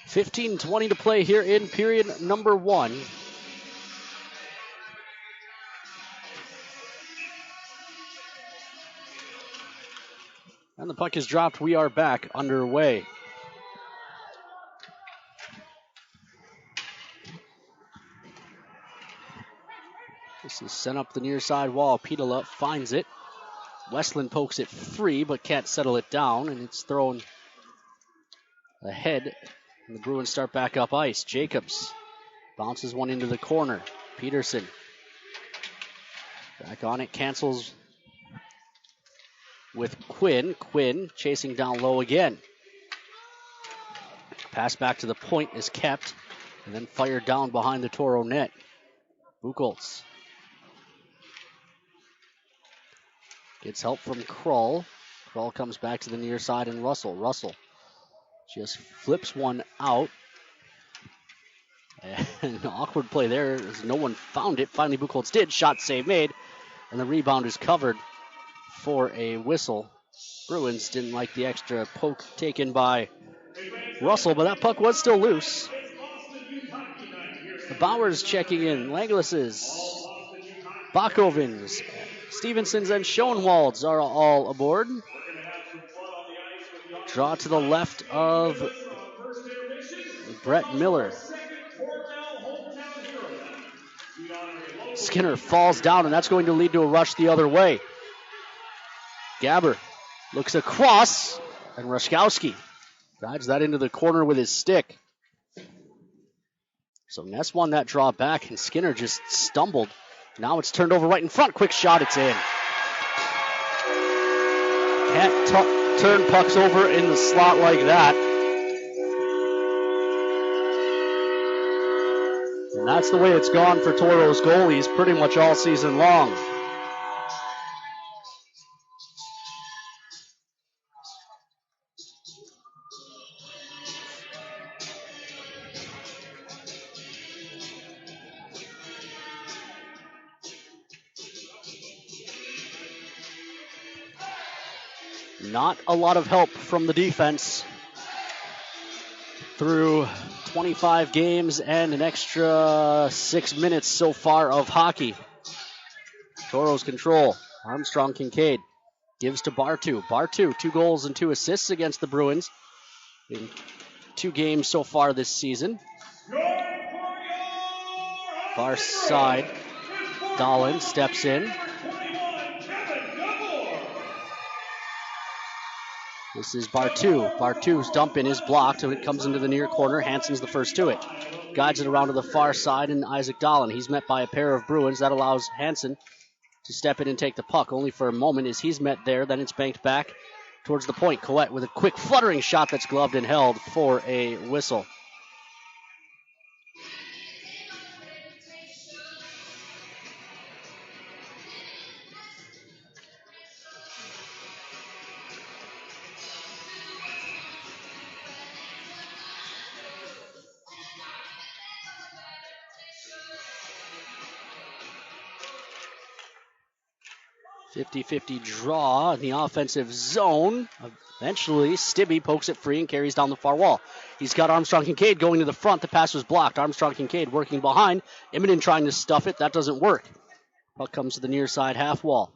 Speaker 22: $15:20 to play here in period number 1. And the puck is dropped. We are back underway. This is sent up the near side wall. Pitola finds it. Westland pokes it free, but can't settle it down, and it's thrown ahead. And the Bruins start back up ice. Jacobs bounces one into the corner. Peterson back on it, cancels with Quinn. Quinn chasing down low again. Pass back to the point is kept, and then fired down behind the Toro net. Buchholz gets help from Krull. Krull comes back to the near side, and Russell just flips one out. And an awkward play there as no one found it. Finally, Buchholz did. Shot save made. And the rebound is covered for a whistle. Bruins didn't like the extra poke taken by Russell, but that puck was still loose. The Bowers checking in. Langlis's, Bachovens, Stevensons, and Schoenwalds are all aboard. Draw to the left of Brett Miller. Skinner falls down, and that's going to lead to a rush the other way. Gabber looks across, and Ruskowski drives that into the corner with his stick. So Ness won that draw back, and Skinner just stumbled. Now it's turned over right in front. Quick shot, it's in. Can't turn pucks over in the slot like that. And that's the way it's gone for Toro's goalies pretty much all season long. Not a lot of help from the defense through 25 games and an extra 6 minutes so far of hockey. Toros control. Armstrong Kincaid gives to Bartu. Bartu, 2 goals and 2 assists against the Bruins in 2 games so far this season. Far side, Dolan steps in. This is Bartu. Bartu's dump in is blocked, and it comes into the near corner. Hansen's the first to it. Guides it around to the far side, and Isaac Dolan. He's met by a pair of Bruins. That allows Hansen to step in and take the puck. Only for a moment as he's met there. Then it's banked back towards the point. Collette with a quick fluttering shot that's gloved and held for a whistle. .50-50 draw in the offensive zone. Eventually, Stibbe pokes it free and carries down the far wall. He's got Armstrong Kincaid going to the front. The pass was blocked. Armstrong Kincaid working behind. Immonen trying to stuff it. That doesn't work. Puck comes to the near side half wall.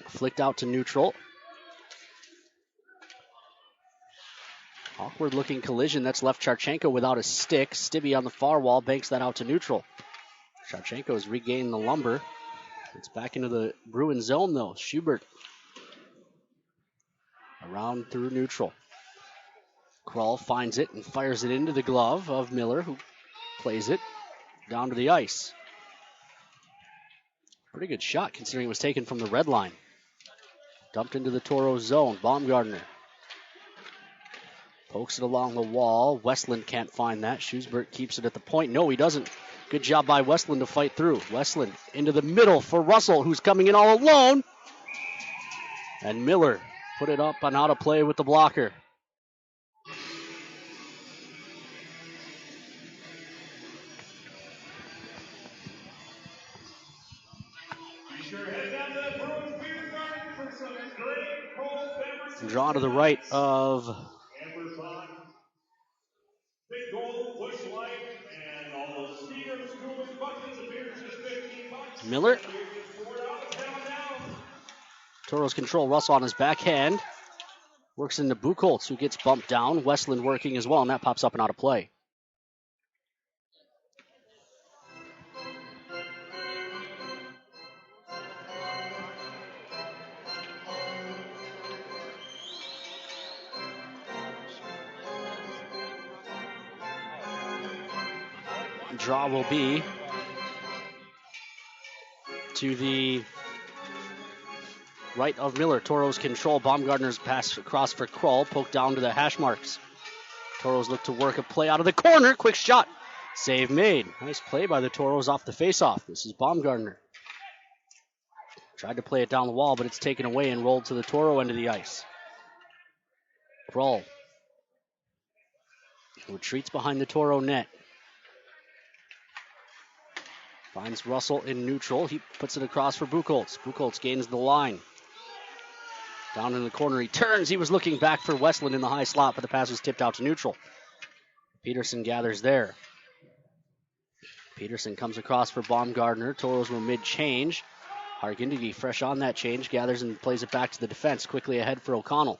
Speaker 22: Flicked out to neutral. Awkward looking collision. That's left Charchenko without a stick. Stibbe on the far wall banks that out to neutral. Charchenko has regained the lumber. It's back into the Bruin zone, though. Schubert around through neutral. Krull finds it and fires it into the glove of Miller, who plays it down to the ice. Pretty good shot, considering it was taken from the red line. Dumped into the Toro zone. Baumgartner pokes it along the wall. Westland can't find that. Schubert keeps it at the point. No, he doesn't. Good job by Westland to fight through. Westland into the middle for Russell, who's coming in all alone. And Miller put it up and out of play with the blocker. Draw to the right of Miller. Toros control. Russell on his backhand. Works into Buchholz, who gets bumped down. Westland working as well, and that pops up and out of play. Draw will be to the right of Miller. Toros control. Baumgartner's pass across for Krull. Poked down to the hash marks. Toros look to work a play out of the corner. Quick shot. Save made. Nice play by the Toros off the faceoff. This is Baumgartner. Tried to play it down the wall, but it's taken away and rolled to the Toro end of the ice. Krull retreats behind the Toro net. Finds Russell in neutral. He puts it across for Buchholz. Buchholz gains the line. Down in the corner, he turns. He was looking back for Westland in the high slot, but the pass was tipped out to neutral. Peterson gathers there. Peterson comes across for Baumgartner. Toros were mid-change. Hargindegi, fresh on that change, gathers and plays it back to the defense. Quickly ahead for O'Connell.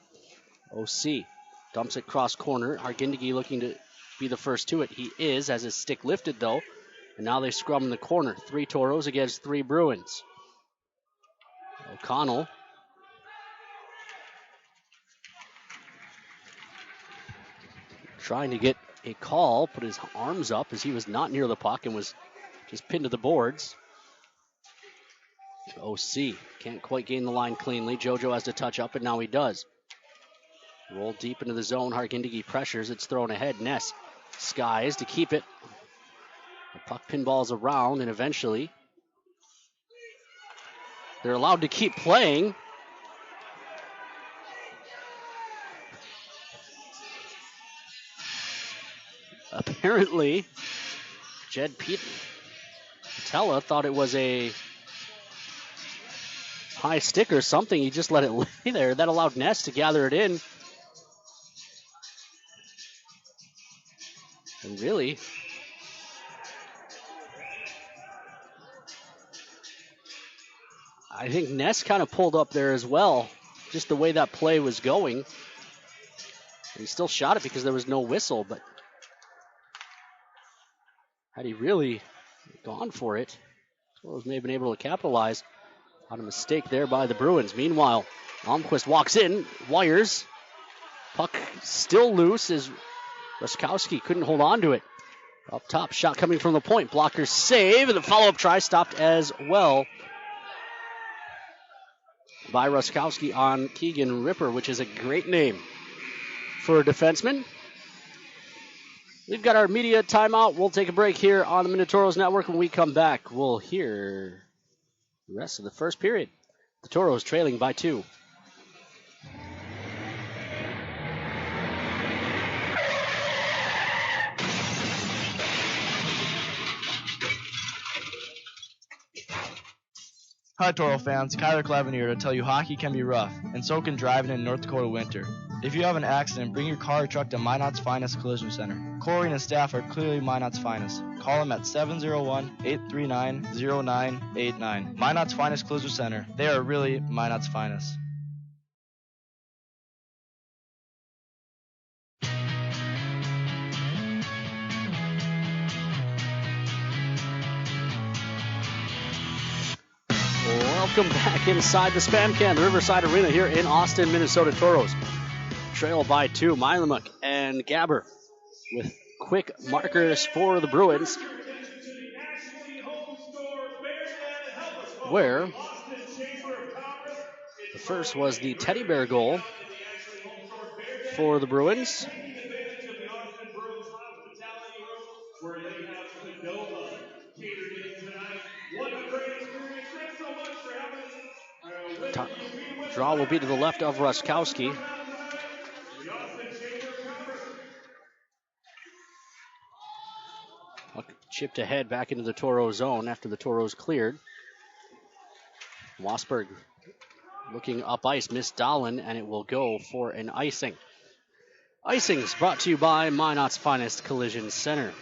Speaker 22: OC dumps it cross corner. Hargindegi looking to be the first to it. He is, as his stick lifted, though. And now they scrum in the corner. 3 Toros against 3 Bruins. O'Connell trying to get a call, put his arms up as he was not near the puck and was just pinned to the boards. OC can't quite gain the line cleanly. JoJo has to touch up, and now he does. Roll deep into the zone. Hargindegi pressures. It's thrown ahead. Ness skies to keep it. The puck pinballs around, and eventually they're allowed to keep playing. Apparently, Jed Patella thought it was a high stick or something. He just let it lay there. That allowed Ness to gather it in. And really, I think Ness kind of pulled up there as well, just the way that play was going. He still shot it because there was no whistle, but had he really gone for it, Toros may have been able to capitalize on a mistake there by the Bruins. Meanwhile, Almquist walks in, wires. Puck still loose as Ruskowski couldn't hold on to it. Up top, shot coming from the point. Blocker save, and the follow-up try stopped as well by Ruskowski on Keegan Ripper, which is a great name for a defenseman. We've got our media timeout. We'll take a break here on the Minotauros Network. When we come back, we'll hear the rest of the first period. The Toros trailing by 2.
Speaker 1: Hi Toro fans, Kyler Clevin here to tell you hockey can be rough, and so can driving in North Dakota winter. If you have an accident, bring your car or truck to Minot's Finest Collision Center. Corey and his staff are clearly Minot's Finest. Call them at 701-839-0989. Minot's Finest Collision Center. They are really Minot's Finest.
Speaker 22: Welcome back inside the Spam Can, the Riverside Arena here in Austin, Minnesota. Toros trail by 2. Mylamuk and Gabber with quick markers for the Bruins, where the first was the teddy bear goal for the Bruins.
Speaker 10: Where they have Sedova catered in tonight. What a great experience. Thanks so much for having us.
Speaker 22: Draw will be to the left of Ruskowski. Chipped ahead back into the Toro zone after the Toros cleared. Wasberg looking up ice, missed Dahlin, and it will go for an icing. Icing's brought to you by Minot's Finest Collision Center.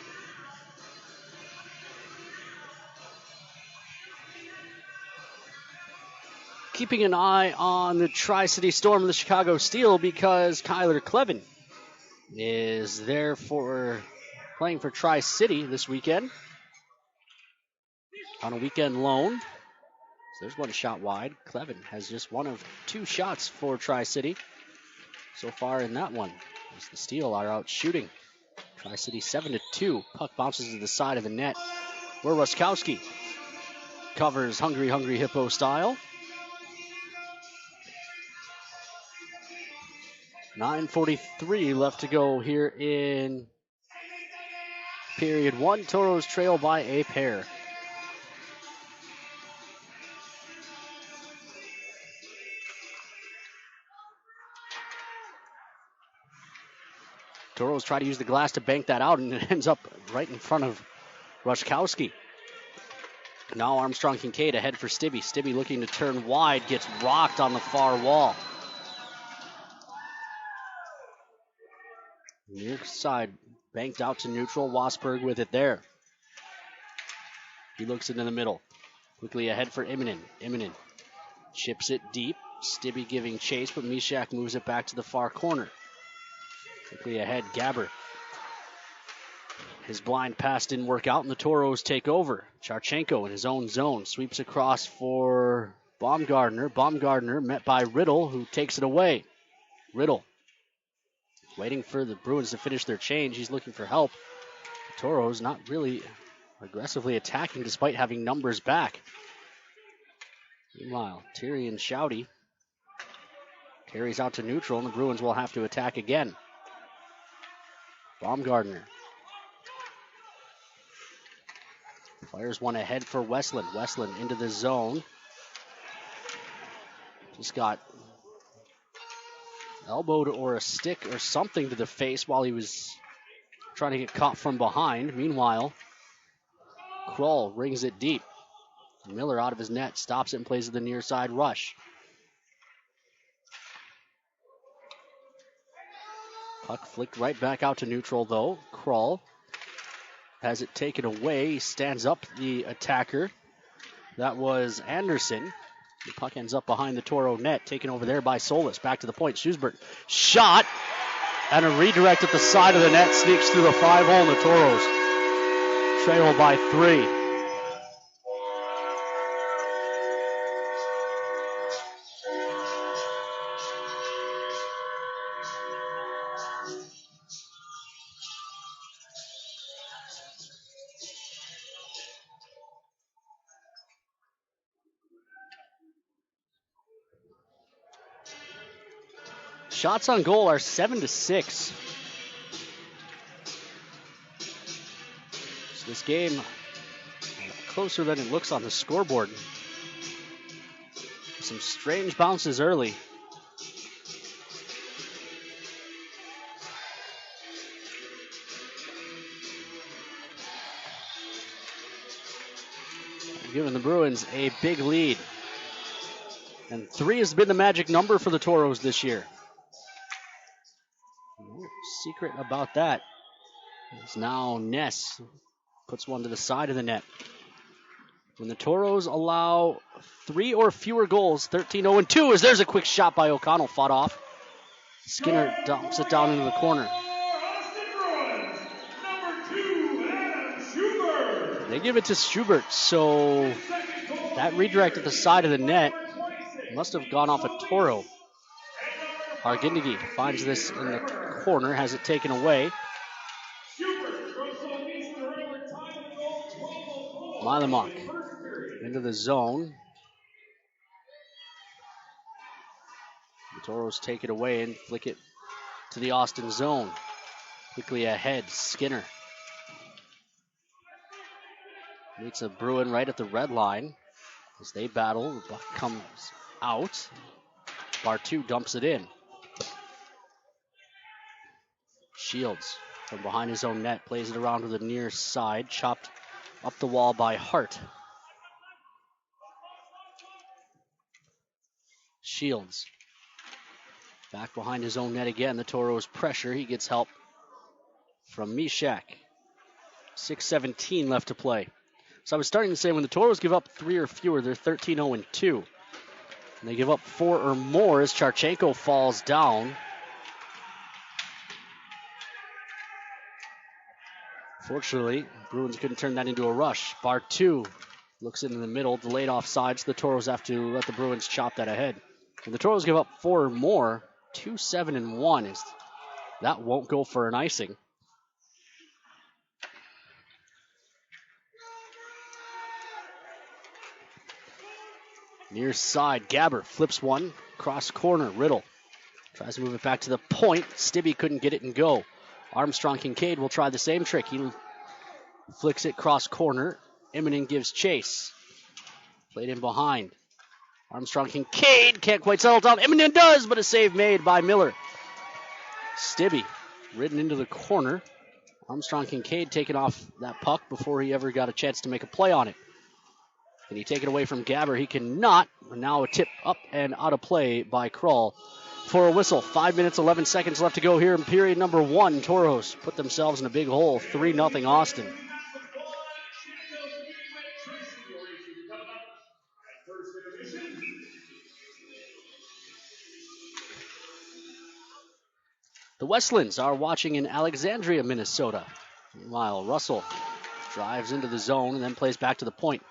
Speaker 22: Keeping an eye on the Tri-City Storm and the Chicago Steel because Kyler Clevin is there for playing for Tri-City this weekend on a weekend loan. So there's one shot wide. Clevin has just one of 2 shots for Tri-City so far in that one, as the Steel are out shooting. Tri-City 7-2. Puck bounces to the side of the net, where Ruskowski covers Hungry Hippo style. 9:43 left to go here in period 1. Toros trail by a pair. Toros try to use the glass to bank that out, and it ends up right in front of Ruskowski. Now Armstrong Kincaid ahead for Stibbe. Stibbe looking to turn wide, gets rocked on the far wall. Near side, banked out to neutral. Wasberg with it there. He looks into the middle. Quickly ahead for Immonen. Immonen chips it deep. Stibbe giving chase, but Mishak moves it back to the far corner. Quickly ahead, Gabber. His blind pass didn't work out, and the Toros take over. Charchenko in his own zone sweeps across for Baumgartner. Baumgartner met by Riddle, who takes it away. Riddle waiting for the Bruins to finish their change. He's looking for help. The Toros not really aggressively attacking despite having numbers back. Meanwhile, Tyrion Shouty carries out to neutral, and the Bruins will have to attack again. Baumgartner fires one ahead for Westland. Westland into the zone. Just got elbowed or a stick or something to the face while he was trying to get caught from behind. Meanwhile, Kroll rings it deep. Miller out of his net, stops it and plays to the near side rush. Puck flicked right back out to neutral, though. Krull has it taken away. He stands up the attacker. That was Anderson. The puck ends up behind the Toro net, taken over there by Solis. Back to the point. Schussberg shot, and a redirect at the side of the net sneaks through the 5-hole, and the Toros trail by 3. Shots on goal are 7-6. So this game closer than it looks on the scoreboard. Some strange bounces early. Giving the Bruins a big lead. And 3 has been the magic number for the Toros this year. No secret about that. It's now Ness puts one to the side of the net. When the Toros allow 3 or fewer goals, 13-0-2, as there's a quick shot by O'Connell, fought off. Skinner dumps it down into the corner. They give it to Schubert, so that redirect at the side of the net must have gone off a Toro. Argindegi finds this in the corner, has it taken away. Milamok into the zone. The Toros take it away and flick it to the Austin zone. Quickly ahead, Skinner meets a Bruin right at the red line. As they battle, the puck comes out. Bartu dumps it in. Shields from behind his own net plays it around to the near side, chopped up the wall by Hart. Shields back behind his own net again. The Toros pressure. He gets help from Mishak. 6:17 left to play. So I was starting to say when the Toros give up 3 or fewer, they're 13-0-2. And they give up 4 or more as Charchenko falls down. Fortunately, Bruins couldn't turn that into a rush. Bartu looks into the middle, delayed offside, so the Toros have to let the Bruins chop that ahead. If the Toros give up 4 or more, 2-7-1. That won't go for an icing. Near side, Gabber flips one, cross corner, Riddle tries to move it back to the point. Stibbe couldn't get it and go. Armstrong Kincaid will try the same trick. He flicks it cross corner. Immonen gives chase. Played in behind. Armstrong Kincaid can't quite settle down. Immonen does, but a save made by Miller. Stibbe ridden into the corner. Armstrong Kincaid taking off that puck before he ever got a chance to make a play on it. Can he take it away from Gabber? He cannot. Now a tip up and out of play by Krull for a whistle. 5 minutes, 11 seconds left to go here in period number 1. Toros put themselves in a big hole. 3-0 Austin. The Westlands are watching in Alexandria, Minnesota. Meanwhile, Russell drives into the zone and then plays back to the point.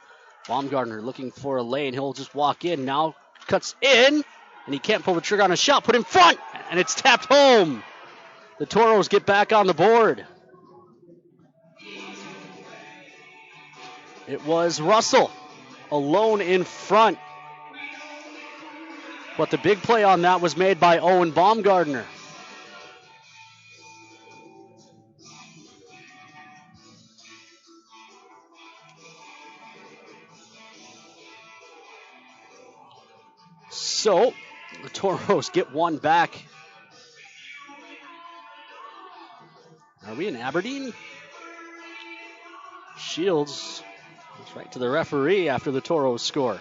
Speaker 22: Baumgartner looking for a lane. He'll just walk in. Now cuts in, and he can't pull the trigger on a shot. Put in front, and it's tapped home. The Toros get back on the board. It was Russell alone in front. But the big play on that was made by Owen Baumgartner. So, the Toros get one back. Are we in Aberdeen? Shields It's right to the referee after the Toros score.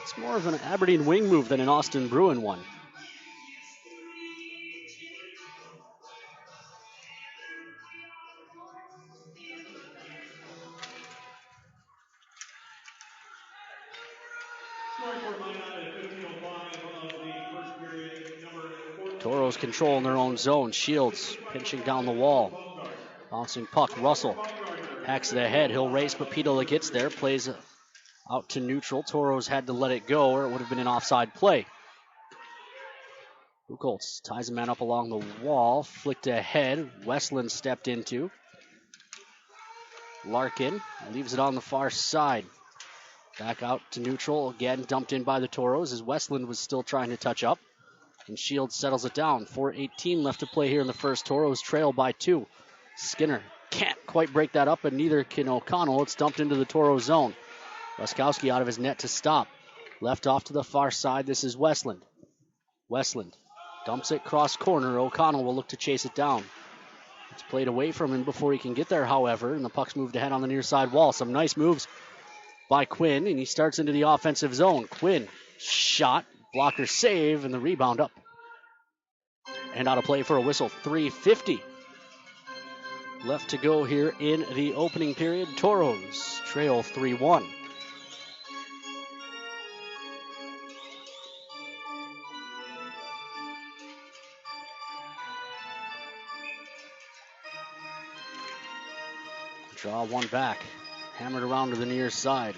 Speaker 22: It's more of an Aberdeen wing move than an Austin Bruin one. Toros control in their own zone. Shields pinching down the wall. Bouncing puck. Russell hacks it ahead. He'll race, but Pitola gets there. Plays out to neutral. Toros had to let it go, or it would have been an offside play. Buchholz ties a man up along the wall. Flicked ahead. Westland stepped into. Larkin leaves it on the far side. Back out to neutral. Again, dumped in by the Toros as Westland was still trying to touch up. And Shields settles it down. 4:18 left to play here in the first. Toros trail by 2. Skinner can't quite break that up, and neither can O'Connell. It's dumped into the Toro zone. Ruskowski out of his net to stop. Left off to the far side. This is Westland. Westland dumps it cross corner. O'Connell will look to chase it down. It's played away from him before he can get there, however, and the puck's moved ahead on the near side wall. Some nice moves by Quinn, and he starts into the offensive zone. Quinn, shot, blocker save, and the rebound up. And out of play for a whistle. 3:50 left to go here in the opening period. Toros trail 3-1. Draw one back. Hammered around to the near side.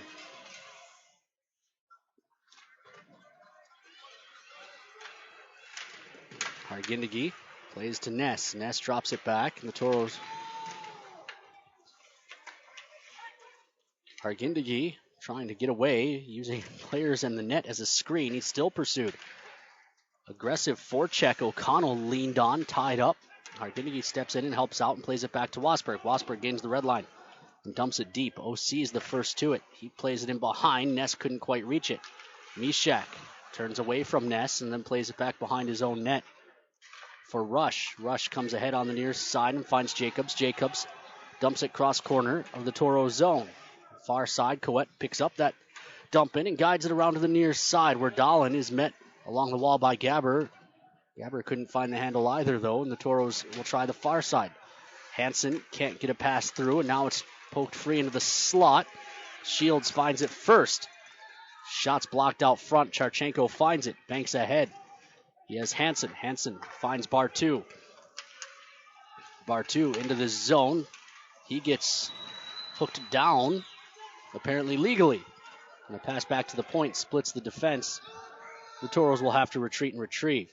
Speaker 22: Hargindegi plays to Ness. Ness drops it back, and the Toros. Hargindegi trying to get away, using players in the net as a screen. He's still pursued. Aggressive forecheck. O'Connell leaned on, tied up. Hargindegi steps in and helps out and plays it back to Wasberg. Wasberg gains the red line and dumps it deep. OC is the first to it. He plays it in behind. Ness couldn't quite reach it. Mishak turns away from Ness and then plays it back behind his own net for Rush. Rush comes ahead on the near side and finds Jacobs. Jacobs dumps it cross corner of the Toro zone. Far side, Coet picks up that dump in and guides it around to the near side where Dahlin is met along the wall by Gabber. Gabber couldn't find the handle either, though, and the Toros will try the far side. Hansen can't get a pass through, and now it's poked free into the slot. Shields finds it first. Shots blocked out front. Charchenko finds it, banks ahead. He has Hansen. Hansen finds Bartu. Bartu into the zone. He gets hooked down, apparently legally. And a pass back to the point splits the defense. The Toros will have to retreat and retrieve.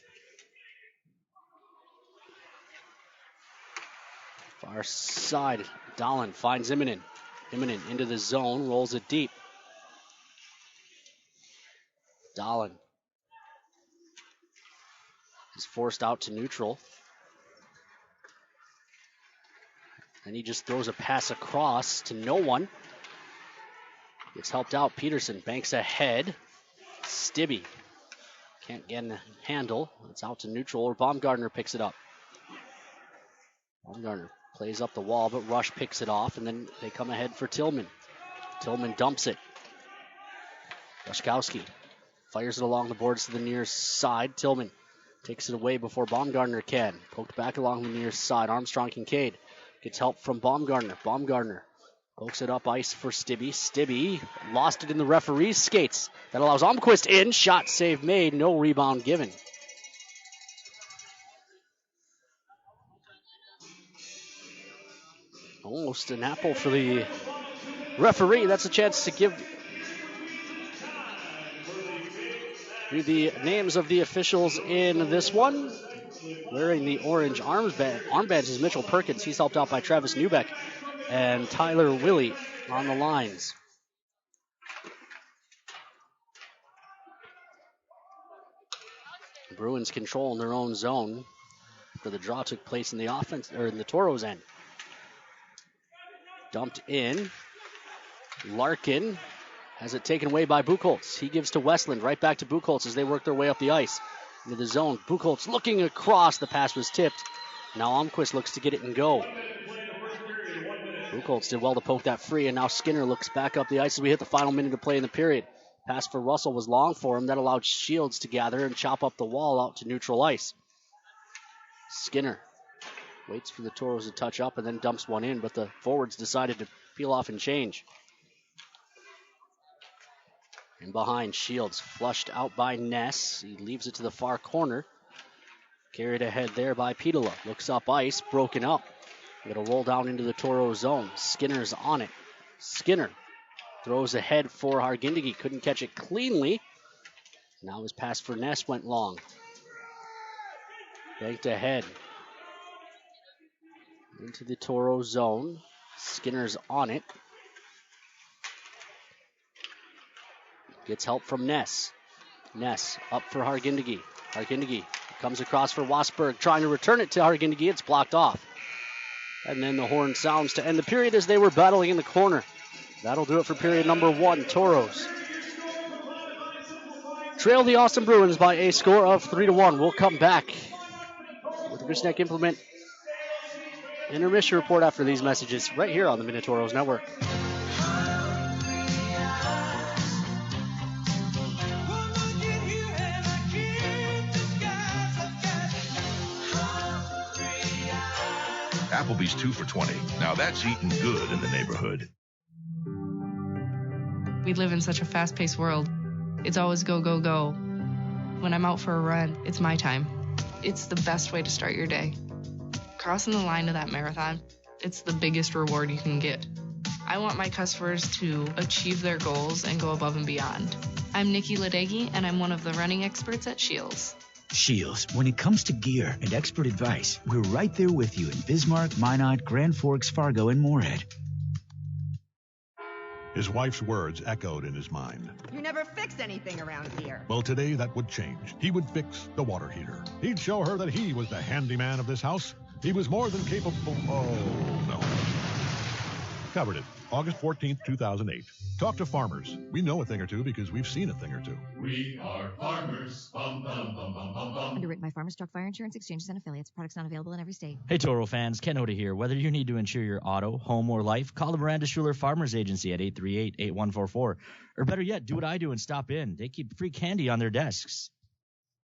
Speaker 22: Far side, Dahlin finds Immonen. Immonen into the zone, rolls it deep. Dahlin is forced out to neutral. And he just throws a pass across to no one. Gets helped out. Peterson banks ahead. Stibbe can't get a handle. It's out to neutral, or Baumgartner picks it up. Baumgartner plays up the wall, but Rush picks it off, and then they come ahead for Tillman. Tillman dumps it. Ruskowski fires it along the boards to the near side. Tillman takes it away before Baumgartner can. Poked back along the near side. Armstrong Kincaid gets help from Baumgartner. Baumgartner pokes it up ice for Stibbe. Stibbe lost it in the referee's skates. That allows Almquist in. Shot save made. No rebound given. Almost an apple for the referee. That's a chance to give you the names of the officials in this one. Wearing the orange armbands is Mitchell Perkins. He's helped out by Travis Newbeck and Tyler Willie on the lines. Bruins control in their own zone, where the draw took place in the offense or in the Toros end. Dumped in. Larkin has it taken away by Buchholz. He gives to Westland, right back to Buchholz as they work their way up the ice into the zone. Buchholz looking across. The pass was tipped. Now Almquist looks to get it and go. Buchholz did well to poke that free, and now Skinner looks back up the ice as we hit the final minute of play in the period. Pass for Russell was long for him. That allowed Shields to gather and chop up the wall out to neutral ice. Skinner waits for the Toros to touch up and then dumps one in, but the forwards decided to peel off and change. And behind, Shields flushed out by Ness. He leaves it to the far corner. Carried ahead there by Pitola. Looks up ice, broken up. It'll roll down into the Toro zone. Skinner's on it. Skinner throws ahead for Hargindegi. Couldn't catch it cleanly. Now his pass for Ness went long. Banked ahead. Into the Toro zone. Skinner's on it. Gets help from Ness. Ness up for Hargindegi. Hargindegi comes across for Wasberg, trying to return it to Hargindegi. It's blocked off. And then the horn sounds to end the period as they were battling in the corner. That'll do it for period number 1. Toros trail the Austin Bruins by a score of 3-1. We'll come back with the Gooseneck Implement intermission report after these messages right here on the Minotauros Network.
Speaker 10: Applebee's 2 for $20. Now that's eating good in the neighborhood.
Speaker 4: We live in such a fast-paced world. It's always go, go, go. When I'm out for a run, it's my time. It's the best way to start your day. Crossing the line of that marathon, it's the biggest reward you can get. I want my customers to achieve their goals and go above and beyond. I'm Nikki Ladegi, and I'm one of the running experts at Shields.
Speaker 5: Shields, when it comes to gear and expert advice, we're right there with you in Bismarck, Minot, Grand Forks, Fargo, and Moorhead.
Speaker 8: His wife's words echoed in his mind.
Speaker 6: You never fix anything around here.
Speaker 8: Well, today that would change. He would fix the water heater. He'd show her that he was the handyman of this house. He was more than capable. Oh, no. Covered it. August 14th, 2008. Talk to farmers. We know a thing or two because we've seen a thing or two.
Speaker 10: We are farmers. Bum, bum, bum, bum, bum, bum.
Speaker 11: Underwritten by Farmers Truck Fire Insurance Exchanges and Affiliates. Products not available in every state.
Speaker 12: Hey, Toro fans, Ken Hoda here. Whether you need to insure your auto, home, or life, call the Miranda Schuler Farmers Agency at 838-8144. Or better yet, do what I do and stop in. They keep free candy on their desks.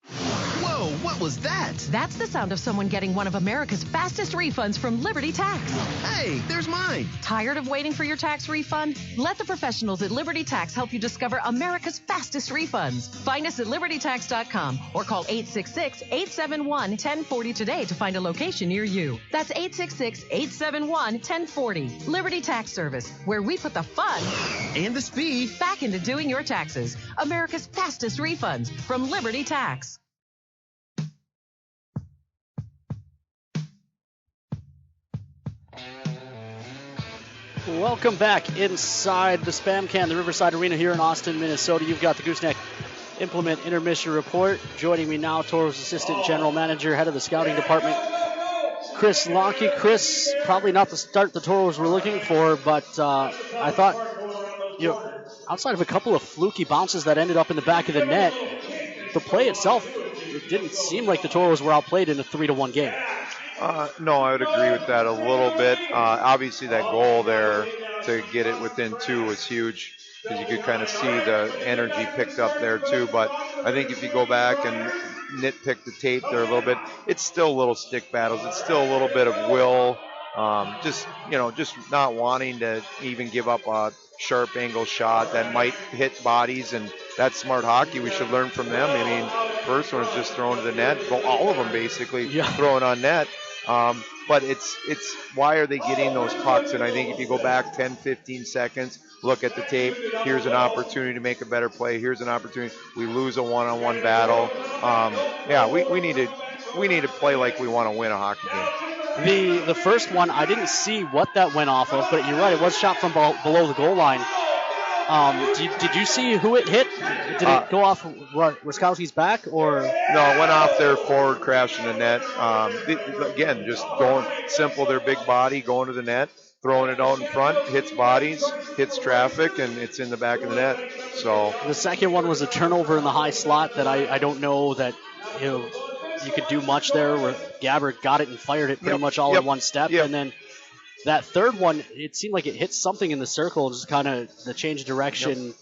Speaker 13: Whoa, what was that?
Speaker 14: That's the sound of someone getting one of America's fastest refunds from Liberty Tax.
Speaker 13: Hey, there's mine.
Speaker 14: Tired of waiting for your tax refund? Let the professionals at Liberty Tax help you discover America's fastest refunds. Find us at libertytax.com or call 866-871-1040 today to find a location near you. That's 866-871-1040. Liberty Tax Service, where we put the fun
Speaker 13: and the speed
Speaker 14: back into doing your taxes. America's fastest refunds from Liberty Tax.
Speaker 22: Welcome back inside the Spam Can, the Riverside Arena here in Austin, Minnesota. You've got the Gooseneck Implement Intermission Report. Joining me now, Toros Assistant General Manager, Head of the Scouting Department, Chris Lonke. Chris, probably not the start the Toros were looking for, but I thought, outside of a couple of fluky bounces that ended up in the back of the net, the play itself, it didn't seem like the Toros were outplayed in a 3-1 game.
Speaker 7: No, I would agree with that a little bit. Obviously, that goal there to get it within 2 was huge because you could kind of see the energy picked up there too. But I think if you go back and nitpick the tape there a little bit, it's still little stick battles. It's still a little bit of will, just not wanting to even give up a sharp angle shot that might hit bodies, and that's smart hockey. We should learn from them. I mean, first one is just thrown to the net. All of them basically throwing on net. But it's why are they getting those pucks? And I think if you go back 10, 15 seconds, look at the tape, here's an opportunity to make a better play. Here's an opportunity. We lose a one-on-one battle. We need to play like we want to win a hockey game.
Speaker 22: The first one, I didn't see what that went off of, but you're right, it was shot from below the goal line. Did you see who it hit? Did it go off Wiskowski's back, or?
Speaker 7: No, it went off their forward, crashing the net. Again, just going simple, their big body, going to the net, throwing it out in front, hits bodies, hits traffic, and it's in the back of the net. So
Speaker 22: the second one was a turnover in the high slot that I don't know that you could do much there, where Gabbard got it and fired it pretty much all in one step, and then That third one, it seemed like it hit something in the circle, just kind of the change of direction.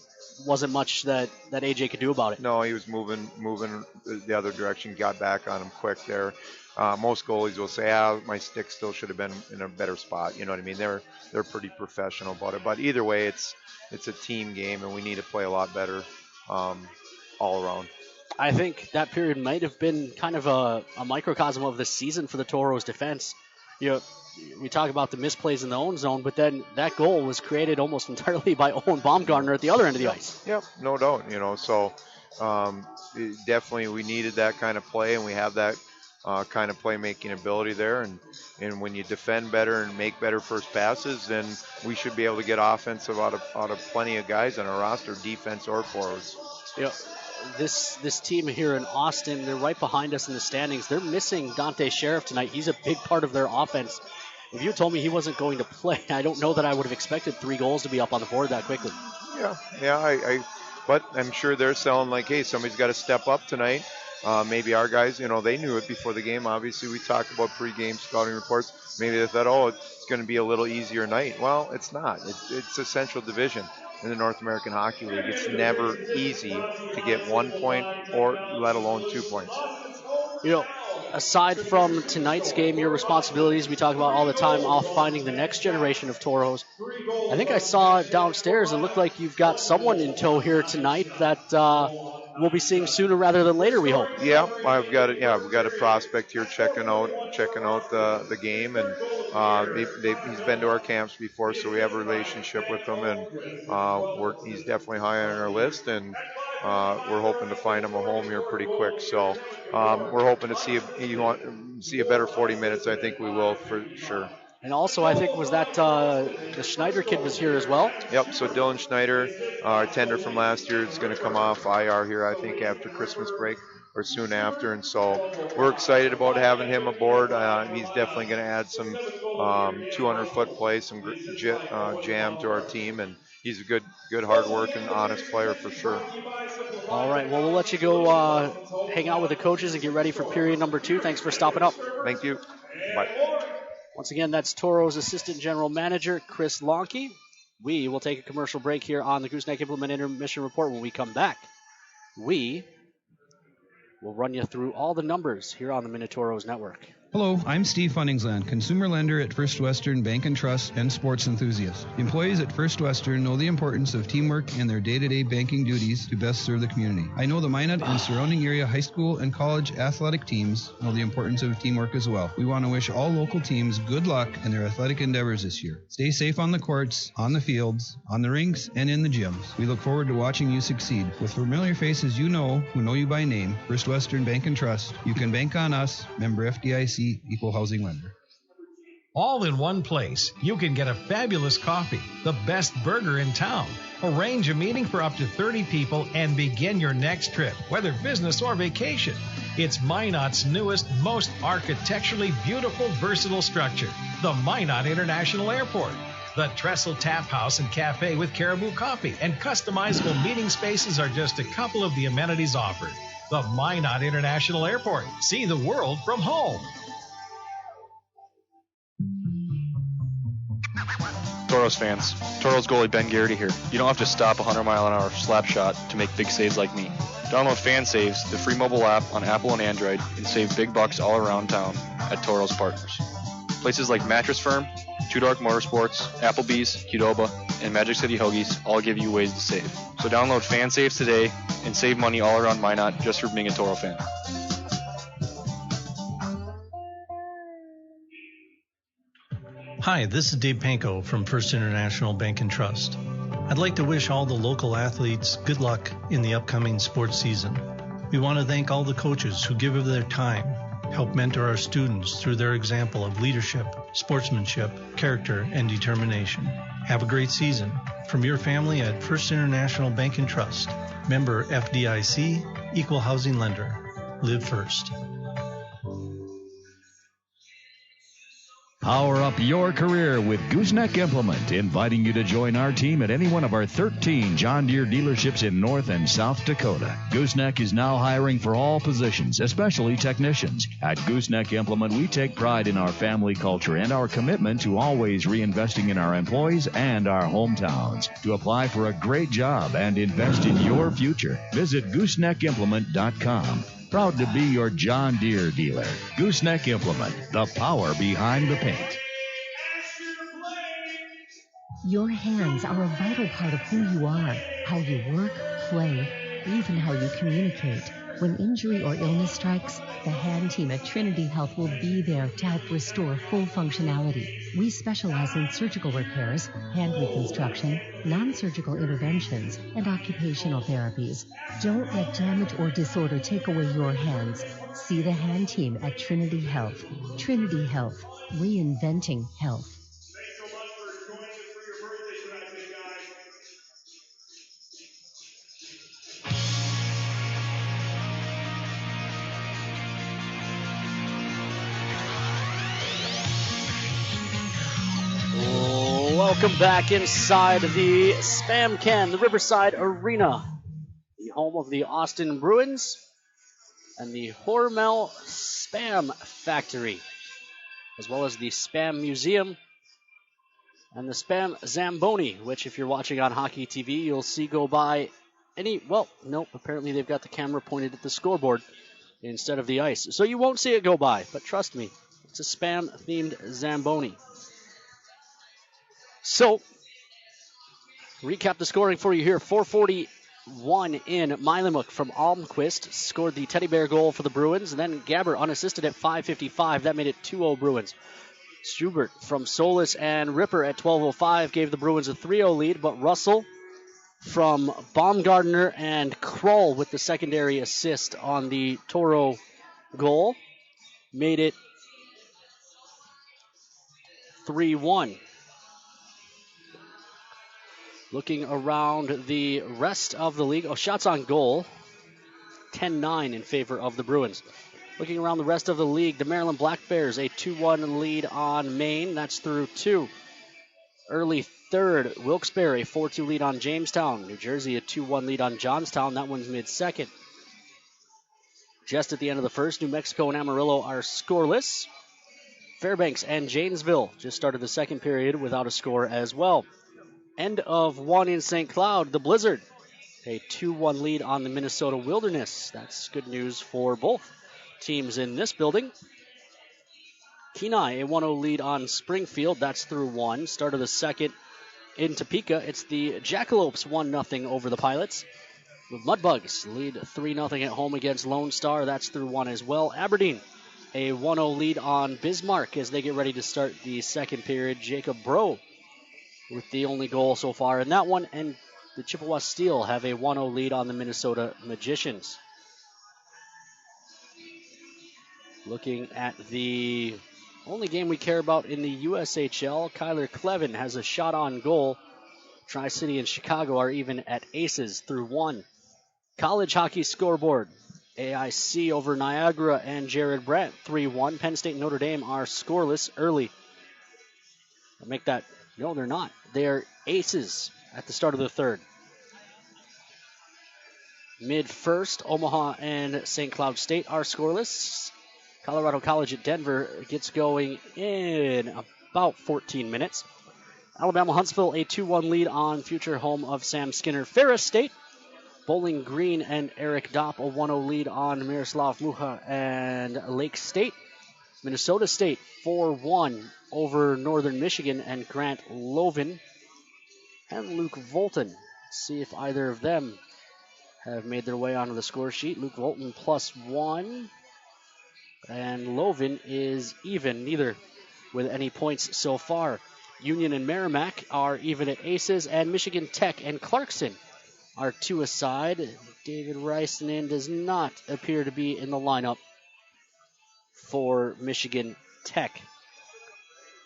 Speaker 22: Wasn't much that AJ could do about it.
Speaker 7: No, he was moving the other direction, got back on him quick there. Most goalies will say, my stick still should have been in a better spot. You know what I mean? They're pretty professional about it. But either way, it's a team game, and we need to play a lot better all around.
Speaker 22: I think that period might have been kind of a microcosm of the season for the Toros defense. We talk about the misplays in the own zone, but then that goal was created almost entirely by Owen Baumgartner at the other end of the ice.
Speaker 7: Yep, no doubt. So definitely we needed that kind of play, and we have that kind of playmaking ability there. And when you defend better and make better first passes, then we should be able to get offensive out of plenty of guys on our roster, defense or forwards.
Speaker 22: This team here in Austin, they're right behind us in the standings. They're missing Dante Sheriff tonight. He's a big part of their offense. If you told me he wasn't going to play, I don't know that I would have expected 3 goals to be up on the board that quickly.
Speaker 7: Yeah. But I'm sure they're selling like, hey, somebody's got to step up tonight. Maybe our guys, they knew it before the game. Obviously, we talked about pregame scouting reports. Maybe they thought, it's going to be a little easier night. Well, it's not. It's a Central Division in the North American Hockey League. It's never easy to get 1 point or let alone 2 points.
Speaker 22: Aside from tonight's game, your responsibilities, we talk about all the time, off finding the next generation of Toros. I think I saw downstairs, it looked like you've got someone in tow here tonight that we'll be seeing sooner rather than later, we hope.
Speaker 7: Yeah, we've got a prospect here checking out the game, and he's been to our camps before, so we have a relationship with him, and he's definitely high on our list, and we're hoping to find him a home here pretty quick. So we're hoping to see a better 40 minutes. I think we will for sure.
Speaker 22: And also, I think was that the Schneider kid was here as well.
Speaker 7: Yep. So Dylan Schneider, our tender from last year, is going to come off IR here, I think, after Christmas break or soon after. And so we're excited about having him aboard. He's definitely going to add some 200-foot play, some jam to our team, and he's a good, hard-working, honest player for sure.
Speaker 22: All right. Well, we'll let you go hang out with the coaches and get ready for period number 2. Thanks for stopping up.
Speaker 7: Thank you. Bye.
Speaker 22: Once again, that's Toros Assistant General Manager Chris Lonke. We will take a commercial break here on the Gooseneck Implement Intermission Report. When we come back, we will run you through all the numbers here on the Minotauros Network.
Speaker 16: Hello, I'm Steve Funningsland, consumer lender at First Western Bank and Trust and sports enthusiast. Employees at First Western know the importance of teamwork in their day-to-day banking duties to best serve the community. I know the Minot and surrounding area high school and college athletic teams know the importance of teamwork as well. We want to wish all local teams good luck in their athletic endeavors this year. Stay safe on the courts, on the fields, on the rinks, and in the gyms. We look forward to watching you succeed. With familiar faces you know, who know you by name, First Western Bank and Trust, you can bank on us, member FDIC, equal housing lender.
Speaker 17: All in one place, you can get a fabulous coffee, the best burger in town, arrange a meeting for up to 30 people, and begin your next trip, whether business or vacation. It's Minot's newest, most architecturally beautiful, versatile structure, the Minot International Airport. The Trestle Tap House and Cafe with Caribou Coffee and customizable meeting spaces are just a couple of the amenities offered. The Minot International Airport. See the world from home.
Speaker 20: Toros fans, Toros goalie Ben Garrity here. You don't have to stop 100-mile-an-hour slap shot to make big saves like me. Download Fan Saves, the free mobile app on Apple and Android, and save big bucks all around town at Toros Partners. Places like Mattress Firm, Two Dark Motorsports, Applebee's, Qdoba, and Magic City Hoagies all give you ways to save. So download Fan Saves today and save money all around Minot just for being a Toro fan.
Speaker 21: Hi, this is Dave Panko from First International Bank and Trust. I'd like to wish all the local athletes good luck in the upcoming sports season. We want to thank all the coaches who give of their time, help mentor our students through their example of leadership, sportsmanship, character, and determination. Have a great season. From your family at First International Bank and Trust. Member FDIC, equal housing lender. Live first.
Speaker 9: Power up your career with Gooseneck Implement, inviting you to join our team at any one of our 13 John Deere dealerships in North and South Dakota. Gooseneck is now hiring for all positions, especially technicians. At Gooseneck Implement, we take pride in our family culture and our commitment to always reinvesting in our employees and our hometowns. To apply for a great job and invest in your future, visit gooseneckimplement.com. Proud to be your John Deere dealer. Gooseneck Implement, the power behind the paint.
Speaker 3: Your hands are a vital part of who you are, how you work, play, even how you communicate. When injury or illness strikes, the hand team at Trinity Health will be there to help restore full functionality. We specialize in surgical repairs, hand reconstruction, non-surgical interventions, and occupational therapies. Don't let damage or disorder take away your hands. See the hand team at Trinity Health. Trinity Health, reinventing health.
Speaker 22: Welcome back inside the Spam Can, the Riverside Arena, the home of the Austin Bruins and the Hormel Spam Factory, as well as the Spam Museum and the Spam Zamboni, which if you're watching on Hockey TV, you'll see go by apparently they've got the camera pointed at the scoreboard instead of the ice. So you won't see it go by, but trust me, it's a Spam-themed Zamboni. So, recap the scoring for you here. 4:41 in. Mylimuk from Almquist scored the teddy bear goal for the Bruins. And then Gabber unassisted at 5:55. That made it 2-0 Bruins. Schubert from Solis and Ripper at 12:05 gave the Bruins a 3-0 lead. But Russell from Baumgartner and Kroll with the secondary assist on the Toro goal made it 3-1. Looking around the rest of the league. Shots on goal. 10-9 in favor of the Bruins. Looking around the rest of the league, the Maryland Black Bears, a 2-1 lead on Maine. That's through 2. Early third, Wilkes-Barre, a 4-2 lead on Jamestown. New Jersey, a 2-1 lead on Johnstown. That one's mid-second. Just at the end of the first, New Mexico and Amarillo are scoreless. Fairbanks and Janesville just started the second period without a score as well. End of one in St. Cloud, the Blizzard, a 2-1 lead on the Minnesota Wilderness. That's good news for both teams in this building. Kenai, a 1-0 lead on Springfield. That's through 1. Start of the second in Topeka. It's the Jackalopes 1-0 over the Pilots. The Mudbugs lead 3-0 at home against Lone Star. That's through 1 as well. Aberdeen, a 1-0 lead on Bismarck as they get ready to start the second period. Jacob Bro with the only goal so far in that one. And the Chippewa Steel have a 1-0 lead on the Minnesota Magicians. Looking at the only game we care about in the USHL, Kyler Clevin has a shot on goal. Tri-City and Chicago are even at aces through 1. College hockey scoreboard. AIC over Niagara and Jared Brandt 3-1. Penn State and Notre Dame are scoreless early. No, they're not. They're aces at the start of the third. Mid-first, Omaha and St. Cloud State are scoreless. Colorado College at Denver gets going in about 14 minutes. Alabama Huntsville, a 2-1 lead on future home of Sam Skinner, Ferris State. Bowling Green and Eric Dopp, a 1-0 lead on Miroslav Mucha and Lake State. Minnesota State, 4-1 over Northern Michigan and Grant Lovin and Luke Volton. See if either of them have made their way onto the score sheet. Luke Volton +1, and Lovin is even, neither with any points so far. Union and Merrimack are even at aces, and Michigan Tech and Clarkson are 2 aside. David Reisanen does not appear to be in the lineup for Michigan Tech.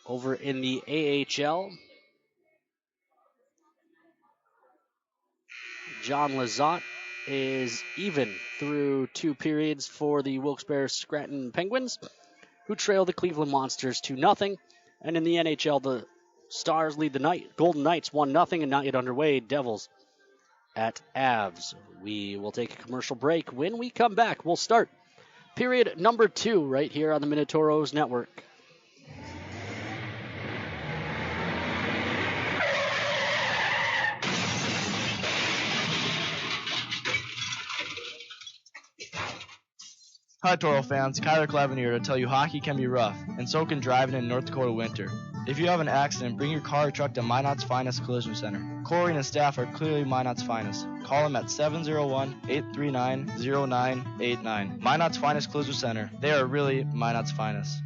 Speaker 22: Over in the AHL, John Lazat is even through 2 periods for the Wilkes-Barre Scranton Penguins, who trail the Cleveland Monsters 2-0. And in the NHL, the Stars lead the Golden Knights 1-0 and not yet underway. Devils at Avs. We will take a commercial break. When we come back, we'll start period number 2 right here on the Minotauros Network.
Speaker 1: Hi Toro fans, Kyler Clevin here to tell you hockey can be rough, and so can driving in North Dakota winter. If you have an accident, bring your car or truck to Minot's Finest Collision Center. Corey and his staff are clearly Minot's finest. Call them at 701-839-0989. Minot's Finest Collision Center. They are really Minot's finest.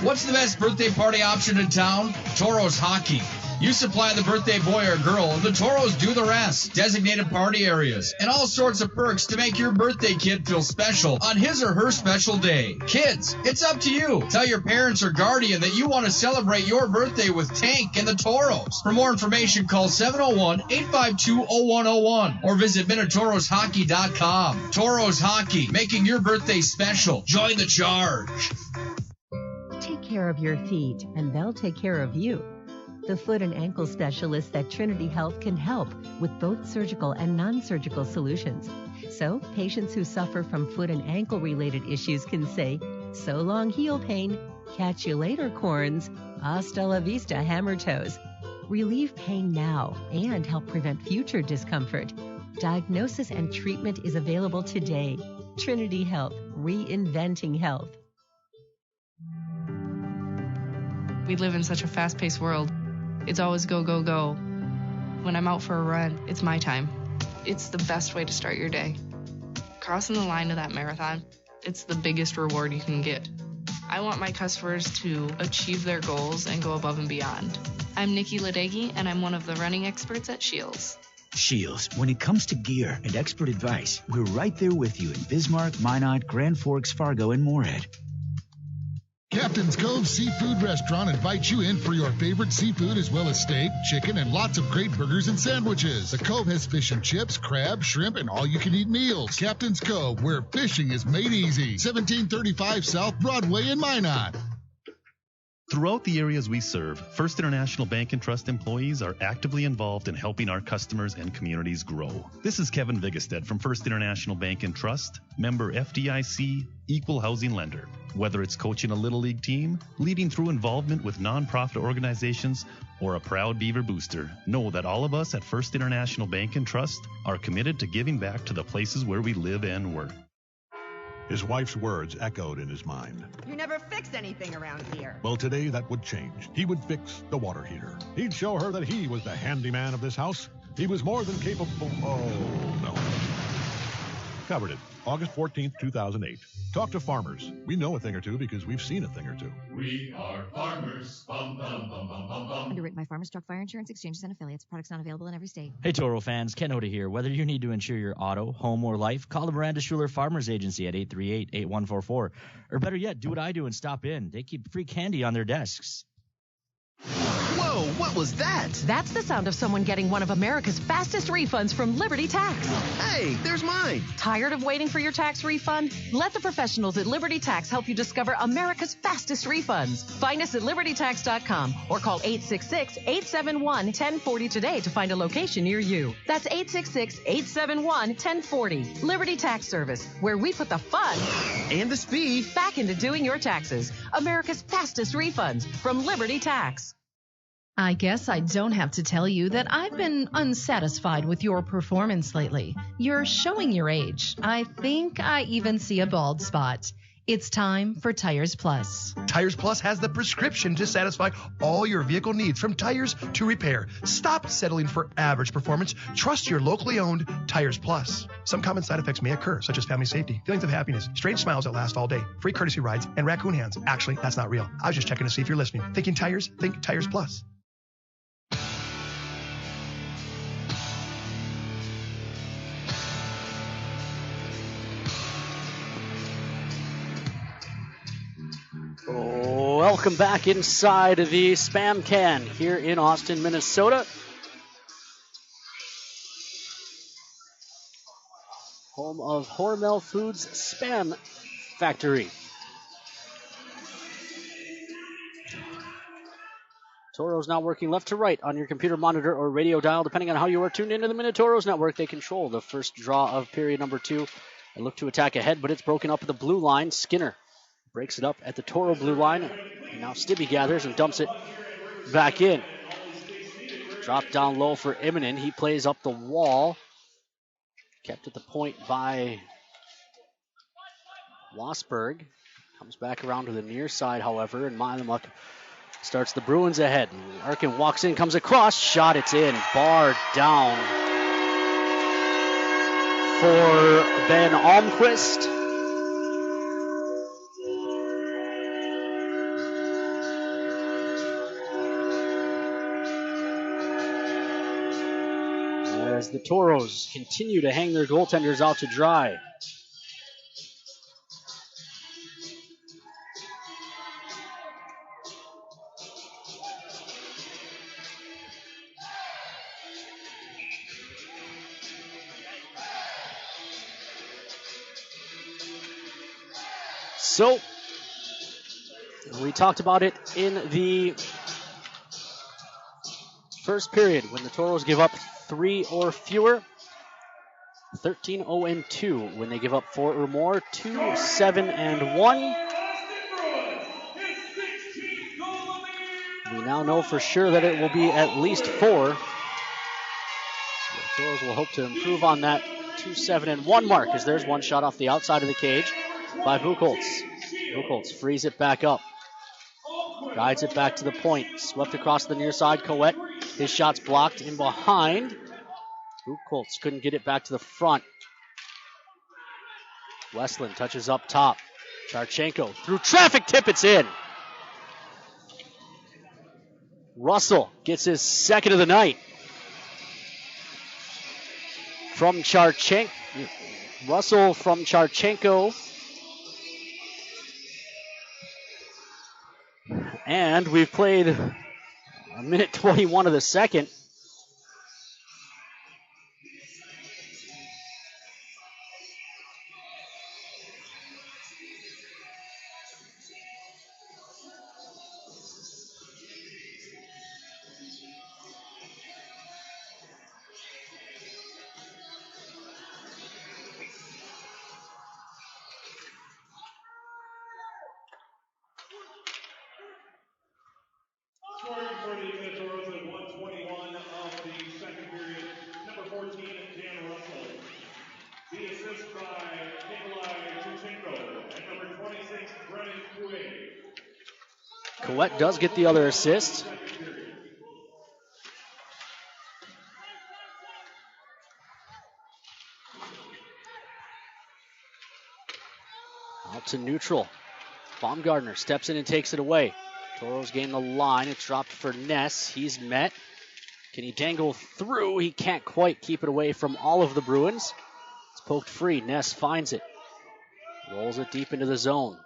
Speaker 2: What's the best birthday party option in town? Toros Hockey. You supply the birthday boy or girl, and the Toros do the rest. Designated party areas and all sorts of perks to make your birthday kid feel special on his or her special day. Kids, it's up to you. Tell your parents or guardian that you want to celebrate your birthday with Tank and the Toros. For more information, call 701-852-0101 or visit MinotaurosHockey.com. Toros Hockey, making your birthday special. Join the charge.
Speaker 3: Take care of your feet, and they'll take care of you. The foot and ankle specialists at Trinity Health can help with both surgical and non-surgical solutions. So, patients who suffer from foot and ankle related issues can say, so long heel pain, catch you later corns, hasta la vista hammer toes. Relieve pain now and help prevent future discomfort. Diagnosis and treatment is available today. Trinity Health, reinventing health.
Speaker 4: We live in such a fast-paced world. It's always go, go, go. When I'm out for a run, it's my time. It's the best way to start your day. Crossing the line of that marathon, it's the biggest reward you can get. I want my customers to achieve their goals and go above and beyond. I'm Nikki Ladegi, and I'm one of the running experts at Shields.
Speaker 5: Shields, when it comes to gear and expert advice, we're right there with you in Bismarck, Minot, Grand Forks, Fargo, and Moorhead.
Speaker 15: Captain's Cove Seafood Restaurant invites you in for your favorite seafood as well as steak, chicken, and lots of great burgers and sandwiches. The Cove has fish and chips, crab, shrimp, and all-you-can-eat meals. Captain's Cove, where fishing is made easy. 1735 South Broadway in Minot.
Speaker 19: Throughout the areas we serve, First International Bank and Trust employees are actively involved in helping our customers and communities grow. This is Kevin Vigestead from First International Bank and Trust, member FDIC, equal housing lender. Whether it's coaching a Little League team, leading through involvement with nonprofit organizations, or a proud Beaver booster, know that all of us at First International Bank and Trust are committed to giving back to the places where we live and work.
Speaker 8: His wife's words echoed in his mind.
Speaker 6: You never fix anything around here.
Speaker 8: Well, today that would change. He would fix the water heater. He'd show her that he was the handyman of this house. He was more than capable. Oh, no. Covered it. August 14th, 2008. Talk to farmers. We know a thing or two because we've seen a thing or two.
Speaker 10: We are farmers. Bum, bum, bum, bum, bum, bum.
Speaker 11: Underwritten by Farmers Truck Fire Insurance Exchanges and Affiliates. Products not available in every state.
Speaker 12: Hey Toro fans, Ken Oda here. Whether you need to insure your auto, home, or life, call the Miranda Schuler Farmers Agency at 838-8144. Or better yet, do what I do and stop in. They keep free candy on their desks.
Speaker 13: Whoa, what was that?
Speaker 14: That's the sound of someone getting one of America's fastest refunds from Liberty Tax.
Speaker 13: Hey, there's mine.
Speaker 14: Tired of waiting for your tax refund? Let the professionals at Liberty Tax help you discover America's fastest refunds. Find us at libertytax.com or call 866-871-1040 today to find a location near you. That's 866-871-1040. Liberty Tax Service, where we put the fun
Speaker 13: and the speed
Speaker 14: back into doing your taxes. America's fastest refunds from Liberty Tax.
Speaker 23: I guess I don't have to tell you that I've been unsatisfied with your performance lately. You're showing your age. I think I even see a bald spot. It's time for Tires Plus.
Speaker 24: Tires Plus has the prescription to satisfy all your vehicle needs, from tires to repair. Stop settling for average performance. Trust your locally owned Tires Plus. Some common side effects may occur, such as family safety, feelings of happiness, strange smiles that last all day, free courtesy rides, and raccoon hands. Actually, that's not real. I was just checking to see if you're listening. Thinking tires? Think Tires Plus.
Speaker 22: Welcome back inside the Spam Can here in Austin, Minnesota. Home of Hormel Foods Spam Factory. Toros now working left to right on your computer monitor or radio dial, depending on how you are tuned into the Minotauros network. They control the first draw of period number 2 and look to attack ahead, but it's broken up at the blue line. Skinner breaks it up at the Toro blue line, and now Stibbe gathers and dumps it back in. Drop down low for Immonen. He plays up the wall. Kept at the point by Wasberg. Comes back around to the near side, however, and Milamuk starts the Bruins ahead. Arkin walks in, comes across, shot, it's in. Bar down for Ben Almquist. As the Toros continue to hang their goaltenders out to dry. So, we talked about it in the first period when the Toros give up 3 or fewer. 13-0-2 when they give up 4 or more. 2-7-1. We now know for sure that it will be at least 4. The Toros will hope to improve on that 2-7-1 mark, as there's one shot off the outside of the cage by Buchholz. Buchholz frees it back up. Guides it back to the point. Swept across the near side. Coet. His shot's blocked in behind. Buchholz couldn't get it back to the front. Westland touches up top. Charchenko through traffic tip, it's in. Russell gets his second of the night. From Charchenko. Russell from Charchenko. And we've played a minute 21 of the second.
Speaker 10: Scoring for the Minotauros at 1:21 of the second period, number 14, Dan Russell. The assist by Nikolai Chuchenko and number 26, Brennan Coué.
Speaker 22: Coet does get the other assist. Out to neutral. Baumgartner steps in and takes it away. Toros gain the line. It's dropped for Ness. He's met. Can he dangle through? He can't quite keep it away from all of the Bruins. It's poked free. Ness finds it. Rolls it deep into the zone.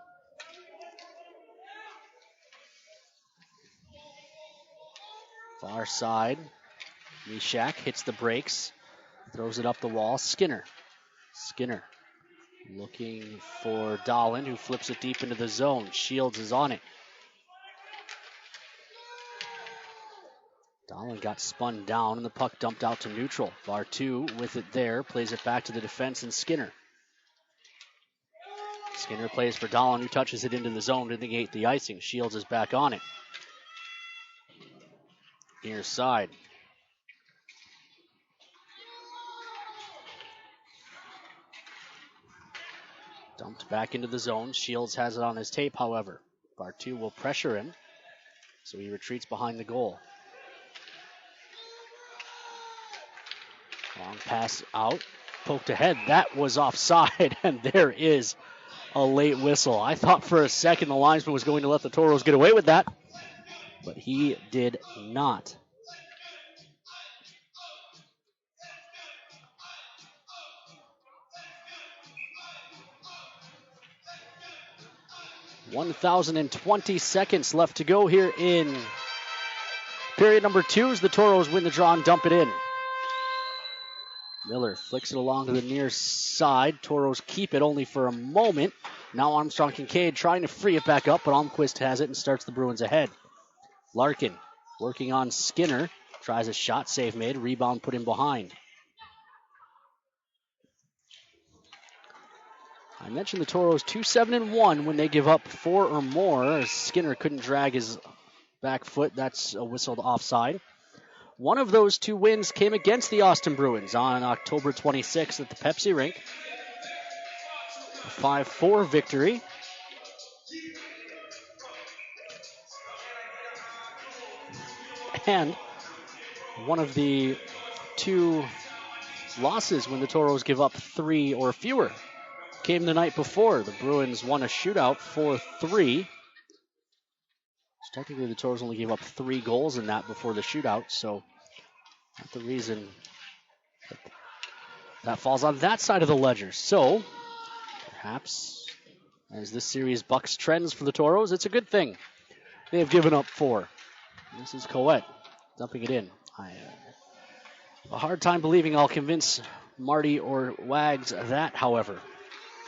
Speaker 22: Far side. Mishak hits the brakes. Throws it up the wall. Skinner. Skinner looking for Dahlin, who flips it deep into the zone. Shields is on it. Dahlin got spun down, and the puck dumped out to neutral. Bartu with it there, plays it back to the defense, and Skinner. Skinner plays for Dahlin, who touches it into the zone to negate the icing. Shields is back on it. Near side. Dumped back into the zone. Shields has it on his tape, however. Bartu will pressure him, so he retreats behind the goal. Long pass out, poked ahead. That was offside, and there is a late whistle. I thought for a second the linesman was going to let the Toros get away with that, but he did not. .1,020 seconds left to go here in period number 2 as the Toros win the draw and dump it in. Miller flicks it along to the near side. Toros keep it only for a moment. Now Armstrong Kincaid trying to free it back up, but Almquist has it and starts the Bruins ahead. Larkin Working on Skinner. Tries a shot, save made. Rebound put in behind. I mentioned the Toros 2-7-1 when they give up 4 or more. Skinner couldn't drag his back foot. That's a whistled offside. One of those 2 wins came against the Austin Bruins on October 26th at the Pepsi Rink. A 5-4 victory. And one of the 2 losses when the Toros give up 3 or fewer came the night before. The Bruins won a shootout 4-3. Technically, the Toros only gave up 3 goals in that before the shootout, so not the reason that falls on that side of the ledger. So, perhaps, as this series bucks trends for the Toros, it's a good thing. They have given up 4. This is Coet dumping it in. I have a hard time believing I'll convince Marty or Wags that, however.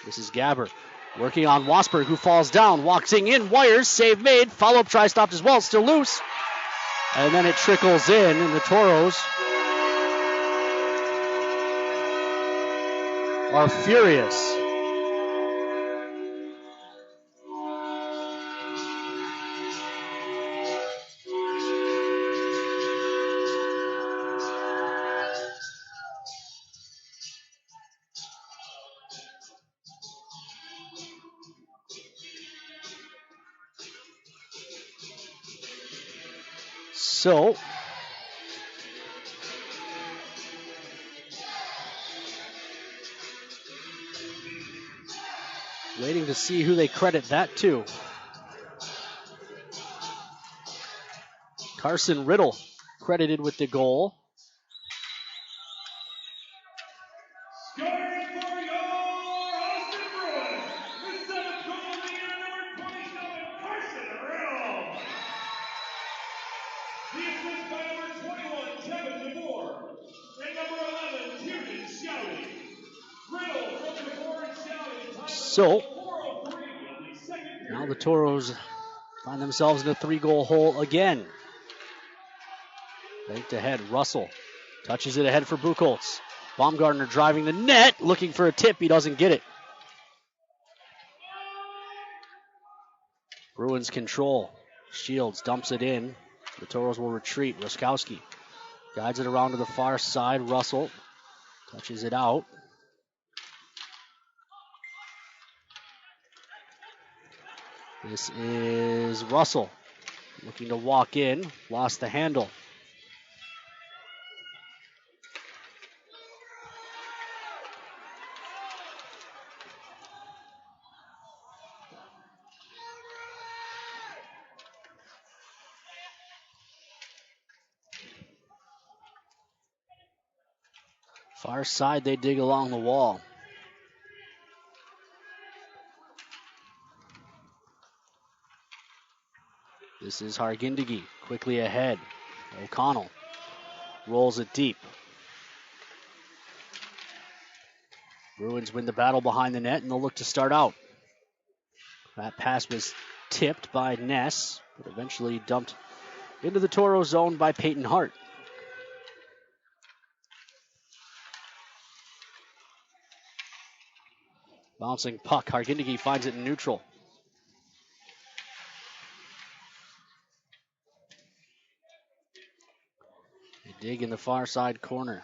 Speaker 22: This is Gabber working on Wasberg, who falls down, walking in, wires, save made, follow-up try stopped as well, still loose. And then it trickles in, and the Toros are furious. So, waiting to see who they credit that to. Carson Riddle credited with the goal. So, now the Toros find themselves in a 3-goal hole again. Banked ahead, Russell touches it ahead for Buchholz. Baumgartner driving the net, looking for a tip. He doesn't get it. Bruins control. Shields dumps it in. The Toros will retreat. Ruskowski guides it around to the far side. Russell touches it out. This is Russell looking to walk in. Lost the handle. Far side, they dig along the wall. This is Hargindegi, quickly ahead. O'Connell rolls it deep. Bruins win the battle behind the net, and they'll look to start out. That pass was tipped by Ness, but eventually dumped into the Toro zone by Peyton Hart. Bouncing puck, Hargindegi finds it in neutral. They dig in the far side corner.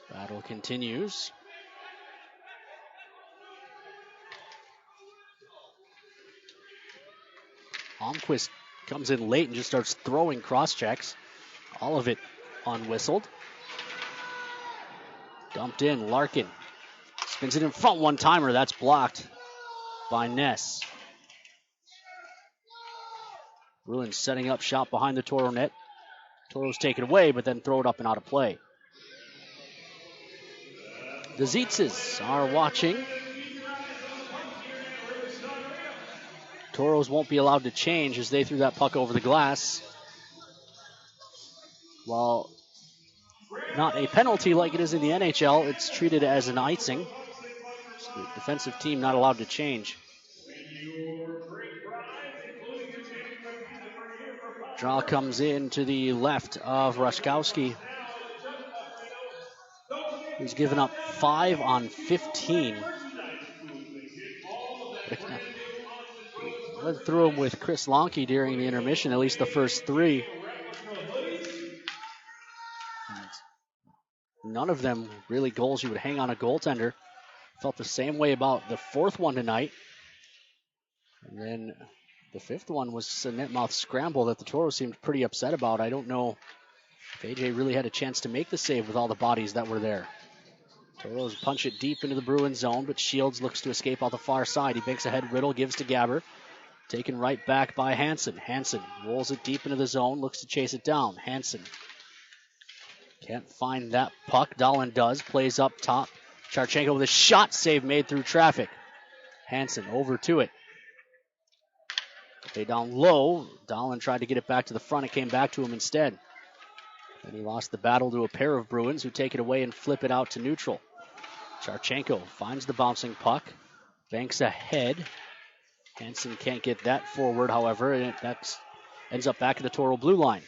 Speaker 22: Battle continues. Almquist comes in late and just starts throwing cross checks. All of it unwhistled. Dumped in, Larkin. Spins it in front, one-timer. That's blocked by Ness. Bruins setting up shop behind the Toro net. Toros take it away, but then throw it up and out of play. The Zietzes are watching. Toros won't be allowed to change as they threw that puck over the glass. While not a penalty like it is in the NHL, it's treated as an icing. So the defensive team not allowed to change. Draw comes in to the left of Rushkowski. He's given up 5 on 15. Went through him with Chris Lonke during the intermission, at least the first 3. None of them really goals you would hang on a goaltender. Felt the same way about the 4th one tonight. And then the 5th one was a net mouth scramble that the Toros seemed pretty upset about. I don't know if AJ really had a chance to make the save with all the bodies that were there. Toros punch it deep into the Bruins zone, but Shields looks to escape out the far side. He banks ahead. Riddle gives to Gabber. Taken right back by Hansen. Hansen rolls it deep into the zone, looks to chase it down. Hansen can't find that puck. Dahlin does. Plays up top. Charchenko with a shot save made through traffic. Hansen over to it. Okay, down low. Dahlin tried to get it back to the front. It came back to him instead. And he lost the battle to a pair of Bruins who take it away and flip it out to neutral. Charchenko finds the bouncing puck. Banks ahead. Hansen can't get that forward, however, and that ends up back at the Toro blue line.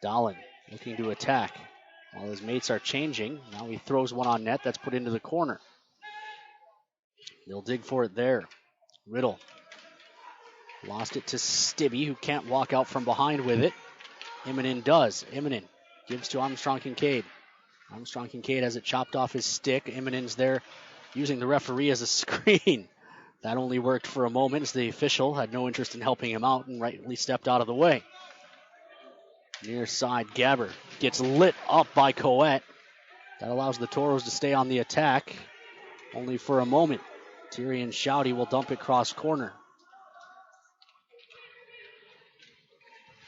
Speaker 22: Dahlin looking to attack while his mates are changing. Now he throws one on net. That's put into the corner. They'll dig for it there. Riddle lost it to Stibbe, who can't walk out from behind with it. Immonen does. Immonen gives to Armstrong Kincaid. Armstrong Kincaid has it chopped off his stick. Immonen's there using the referee as a screen. That only worked for a moment as the official had no interest in helping him out and rightly stepped out of the way. Near side, Gabber gets lit up by Coet. That allows the Toros to stay on the attack, only for a moment. Tyrion Shouty will dump it cross corner.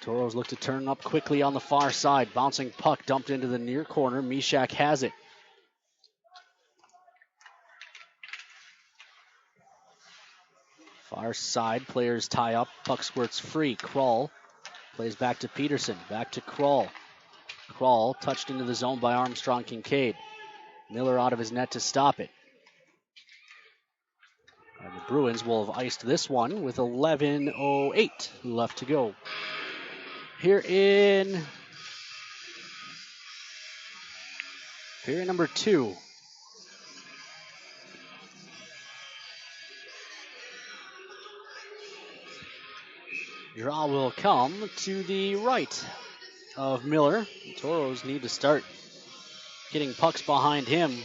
Speaker 22: Toros look to turn up quickly on the far side. Bouncing puck dumped into the near corner. Mishak has it. Far side, players tie up. Puck squirts free. Krull plays back to Peterson. Back to Krull. Krull touched into the zone by Armstrong Kincaid. Miller out of his net to stop it. And the Bruins will have iced this one with 11:08 left to go. Here in period number 2. Draw will come to the right of Miller. The Toros need to start getting pucks behind him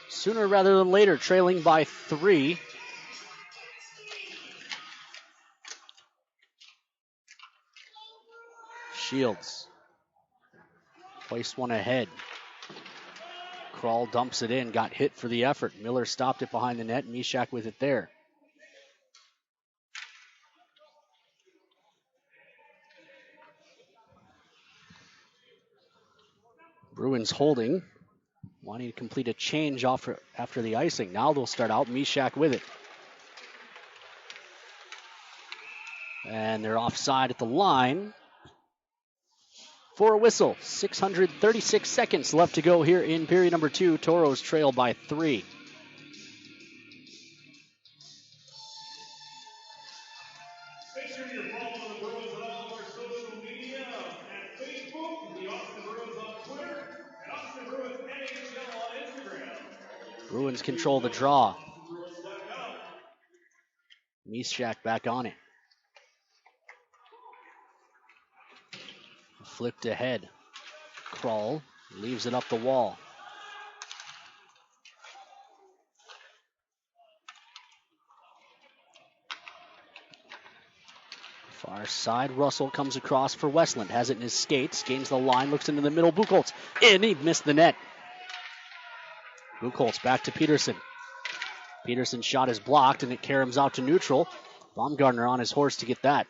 Speaker 22: sooner rather than later, trailing by 3. Shields placed one ahead. Krull dumps it in, got hit for the effort. Miller stopped it behind the net. Mishak with it there. Bruins holding, wanting to complete a change after the icing. Now they'll start out. Mishak with it. And they're offside at the line for a whistle. 636 seconds left to go here in period number 2. Toros trail by 3.
Speaker 10: Make sure you're following the Bruins on all of our social media at Facebook, the Austin Bruins on Twitter, and Austin Bruins NHL on Instagram.
Speaker 22: Bruins control the draw. Mishak back on it. Flipped ahead. Krull leaves it up the wall. Far side, Russell comes across for Westland. Has it in his skates, gains the line, looks into the middle. Buchholz in, he missed the net. Buchholz back to Peterson. Peterson's shot is blocked and it caroms out to neutral. Baumgartner on his horse to get that.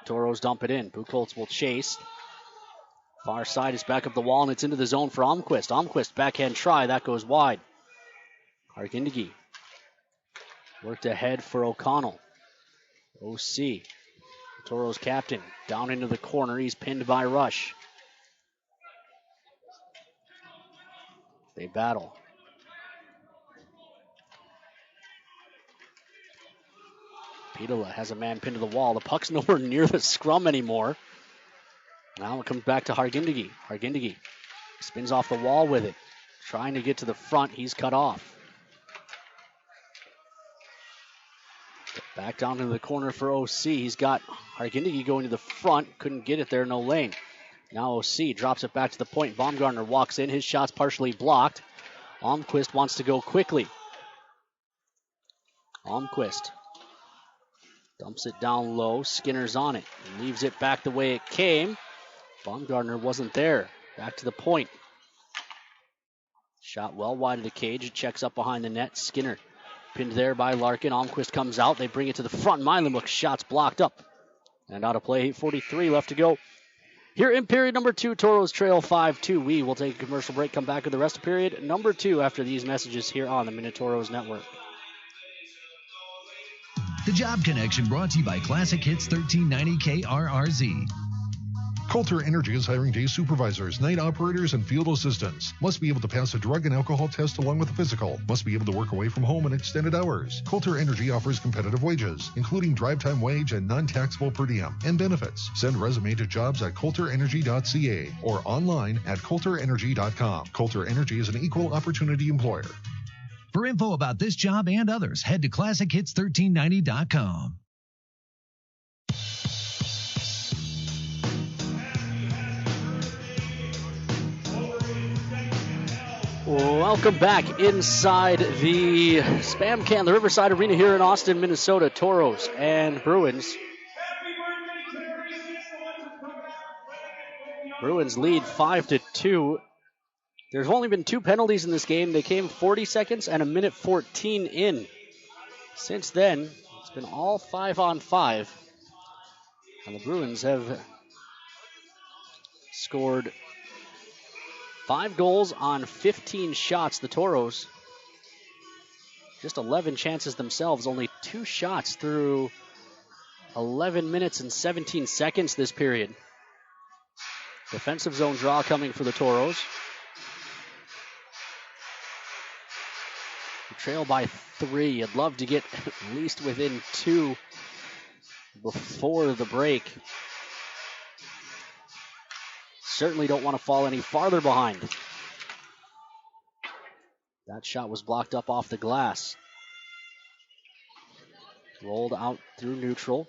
Speaker 22: Toros dump it in. Buchholz will chase. Far side is back up the wall and it's into the zone for Almquist. Almquist backhand try, that goes wide. Hargindegi worked ahead for O'Connell. OC, Toros captain, down into the corner. He's pinned by Rush. They battle. Pitola has a man pinned to the wall. The puck's nowhere near the scrum anymore. Now it comes back to Hargindegi. Hargindegi spins off the wall with it. Trying to get to the front. He's cut off. Back down to the corner for OC. He's got Hargindegi going to the front. Couldn't get it there. No lane. Now OC drops it back to the point. Baumgartner walks in. His shot's partially blocked. Almquist wants to go quickly. Almquist dumps it down low. Skinner's on it. Leaves it back the way it came. Baumgartner wasn't there. Back to the point. Shot well wide of the cage. It checks up behind the net. Skinner pinned there by Larkin. Almquist comes out. They bring it to the front. Milenbrook shot's blocked up. And out of play. 8:43 left to go. Here in period number 2, Toros trail 5-2. We will take a commercial break, come back with the rest of period number 2 after these messages here on the Minotauros Network.
Speaker 7: The Job Connection brought to you by Classic Hits 1390 KRRZ.
Speaker 8: Coulter Energy is hiring day supervisors, night operators, and field assistants. Must be able to pass a drug and alcohol test along with a physical. Must be able to work away from home in extended hours. Coulter Energy offers competitive wages, including drive time wage and non-taxable per diem, and benefits. Send resume to jobs@coulterenergy.ca or online at coulterenergy.com. Coulter Energy is an equal opportunity employer.
Speaker 7: For info about this job and others, head to ClassicHits1390.com.
Speaker 22: Welcome back inside the Spam Can, the Riverside Arena here in Austin, Minnesota. Toros and Bruins. Bruins lead 5-2. There's only been 2 penalties in this game. They came 40 seconds and a minute 14 in. Since then, it's been all 5-on-5. And the Bruins have scored 5 goals on 15 shots. The Toros, just 11 chances themselves. Only 2 shots through 11 minutes and 17 seconds this period. Defensive zone draw coming for the Toros. The trail by 3. You'd love to get at least within 2 before the break. Certainly don't want to fall any farther behind. That shot was blocked up off the glass. Rolled out through neutral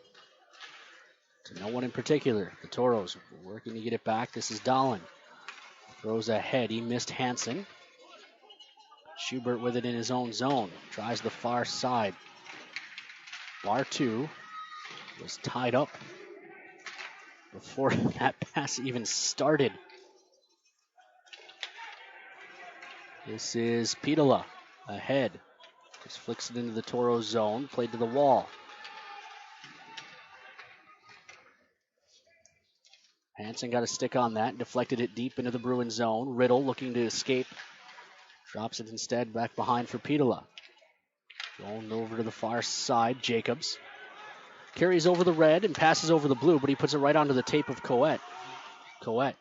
Speaker 22: to no one in particular. The Toros working to get it back. This is Dahlin. Throws ahead. He missed Hansen. Schubert with it in his own zone. Tries the far side. Bar 2 was tied up before that pass even started. This is Pitola ahead. Just flicks it into the Toro zone. Played to the wall. Hansen got a stick on that. Deflected it deep into the Bruin zone. Riddle looking to escape. Drops it instead back behind for Pitola. Going over to the far side. Jacobs carries over the red and passes over the blue, but he puts it right onto the tape of Coet. Coet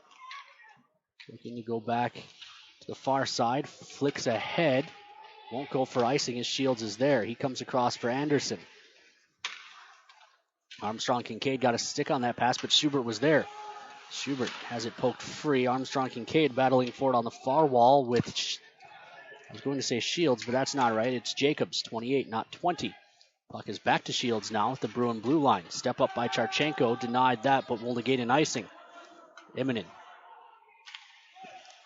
Speaker 22: looking to go back to the far side. Flicks ahead. Won't go for icing as Shields is there. He comes across for Anderson. Armstrong Kincaid got a stick on that pass, but Schubert was there. Schubert has it poked free. Armstrong Kincaid battling for it on the far wall with, I was going to say Shields, but that's not right. It's Jacobs, 28, not 20. Puck is back to Shields now at the Bruin blue line. Step up by Charchenko, denied that, but will negate an icing. Immonen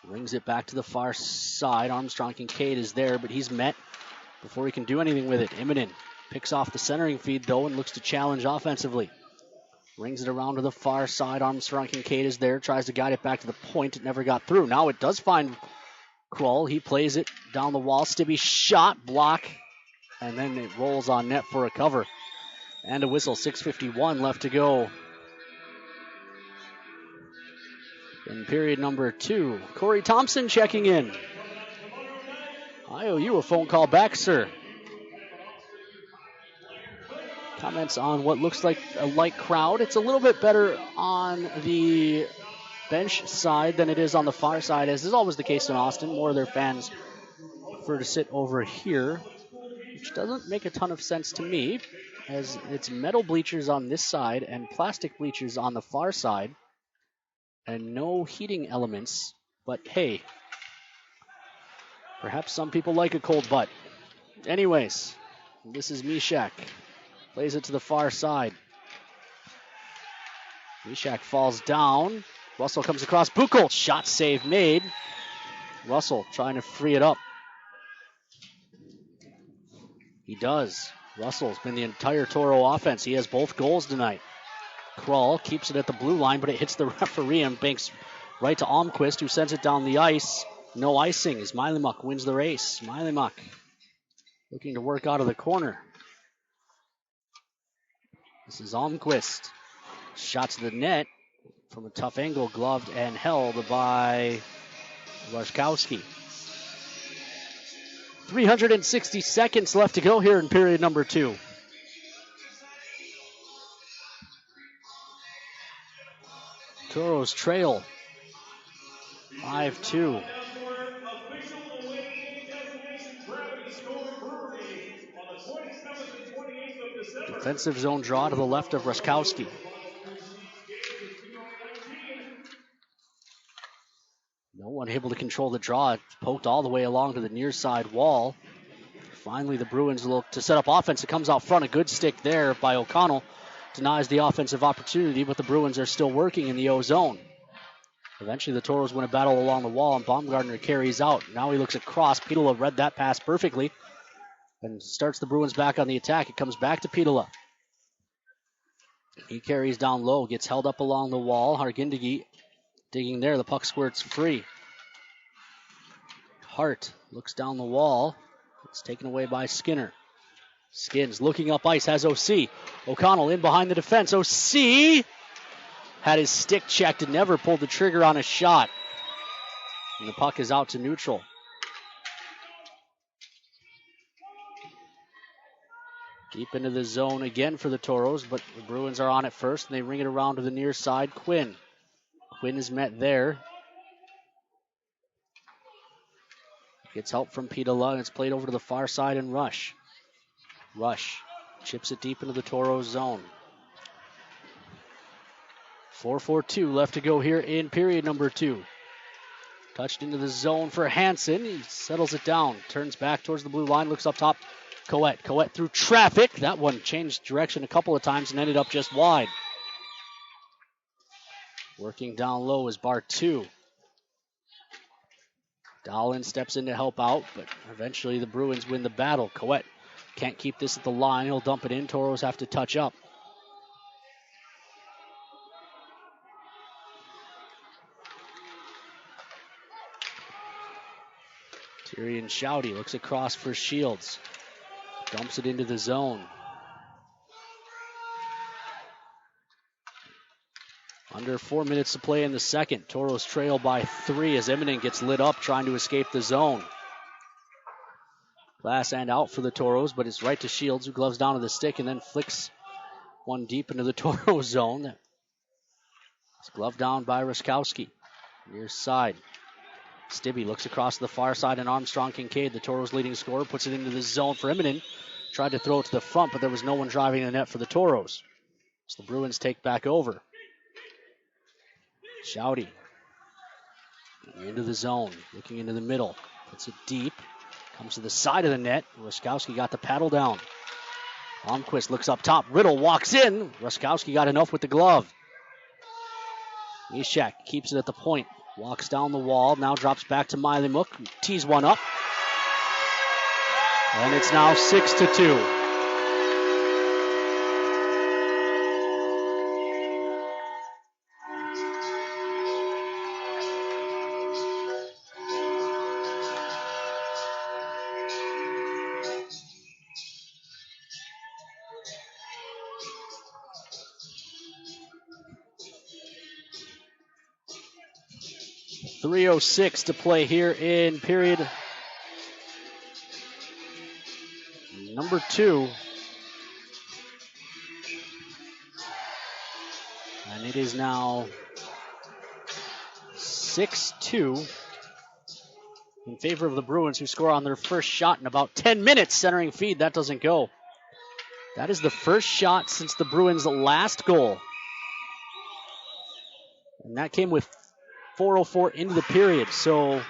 Speaker 22: brings it back to the far side. Armstrong Kincaid is there, but he's met before he can do anything with it. Immonen picks off the centering feed, though, and looks to challenge offensively. Brings it around to the far side. Armstrong Kincaid is there, tries to guide it back to the point. It never got through. Now it does find Kroll. He plays it down the wall. Stibbe shot, block, and then it rolls on net for a cover. And a whistle. 6:51 left to go in period number 2. Corey Thompson checking in. I owe you a phone call back, sir. Comments on what looks like a light crowd. It's a little bit better on the bench side than it is on the far side, as is always the case in Austin. More of their fans prefer to sit over here, which doesn't make a ton of sense to me. as it's metal bleachers on this side and plastic bleachers on the far side, and no heating elements. But hey, perhaps some people like a cold butt. Anyways, this is Mishak. Plays it to the far side. Mishak falls down. Russell comes across. Buchholz, shot save made. Russell trying to free it up. He does. Russell's been the entire Toro offense. He has both goals tonight. Krull keeps it at the blue line, but it hits the referee and banks right to Almquist, who sends it down the ice. No icing as Milimuk wins the race. Milimuk looking to work out of the corner. This is Almquist. Shot to the net from a tough angle, gloved and held by Warzkowski. 360 seconds left to go here in period number 2. Toros trail 5-2. Defensive zone draw to the left of Warzkowski. No one able to control the draw. It's poked all the way along to the near side wall. Finally, the Bruins look to set up offense. It comes out front. A good stick there by O'Connell. Denies the offensive opportunity, but the Bruins are still working in the O zone. Eventually, the Toros win a battle along the wall, and Baumgartner carries out. Now he looks across. Pitola read that pass perfectly and starts the Bruins back on the attack. It comes back to Pitola. He carries down low, gets held up along the wall. Hargindegi digging there. The puck squirts free. Hart looks down the wall. It's taken away by Skinner. Skins looking up ice, has OC. O'Connell in behind the defense. OC had his stick checked and never pulled the trigger on a shot. And the puck is out to neutral. Deep into the zone again for the Toros, but the Bruins are on it first, and they ring it around to the near side. Quinn is met there. Gets help from Pitola, and it's played over to the far side and Rush. Rush chips it deep into the Toros zone. 4:42 left to go here in period number 2. Touched into the zone for Hansen. He settles it down, turns back towards the blue line, looks up top. Coet through traffic. That one changed direction a couple of times and ended up just wide. Working down low is Bartu. Dahlin steps in to help out, but eventually the Bruins win the battle. Coet can't keep this at the line. He'll dump it in. Toros have to touch up. Tyrion Shouty looks across for Shields. Dumps it into the zone. Under 4 minutes to play in the second. Toros trail by 3 as Eminem gets lit up trying to escape the zone. Glass and out for the Toros, but it's right to Shields, who gloves down to the stick and then flicks one deep into the Toro zone. It's gloved down by Warzkowski. Near side. Stibbe looks across the far side, and Armstrong Kincaid, the Toros' leading scorer, puts it into the zone for Eminem. Tried to throw it to the front, but there was no one driving the net for the Toros. So the Bruins take back over. Shouty into the zone, looking into the middle. Puts it deep. Comes to the side of the net. Warzkowski got the paddle down. Almquist looks up top. Riddle walks in. Warzkowski got enough with the glove. Ishak keeps it at the point. Walks down the wall. Now drops back to Milimuk. Tees one up. And it's now 6-2. .306 to play here in period number 2. And it is now 6-2 in favor of the Bruins, who score on their first shot in about 10 minutes. Centering feed, that doesn't go. That is the first shot since the Bruins' last goal. And that came with 4:04 into the period. So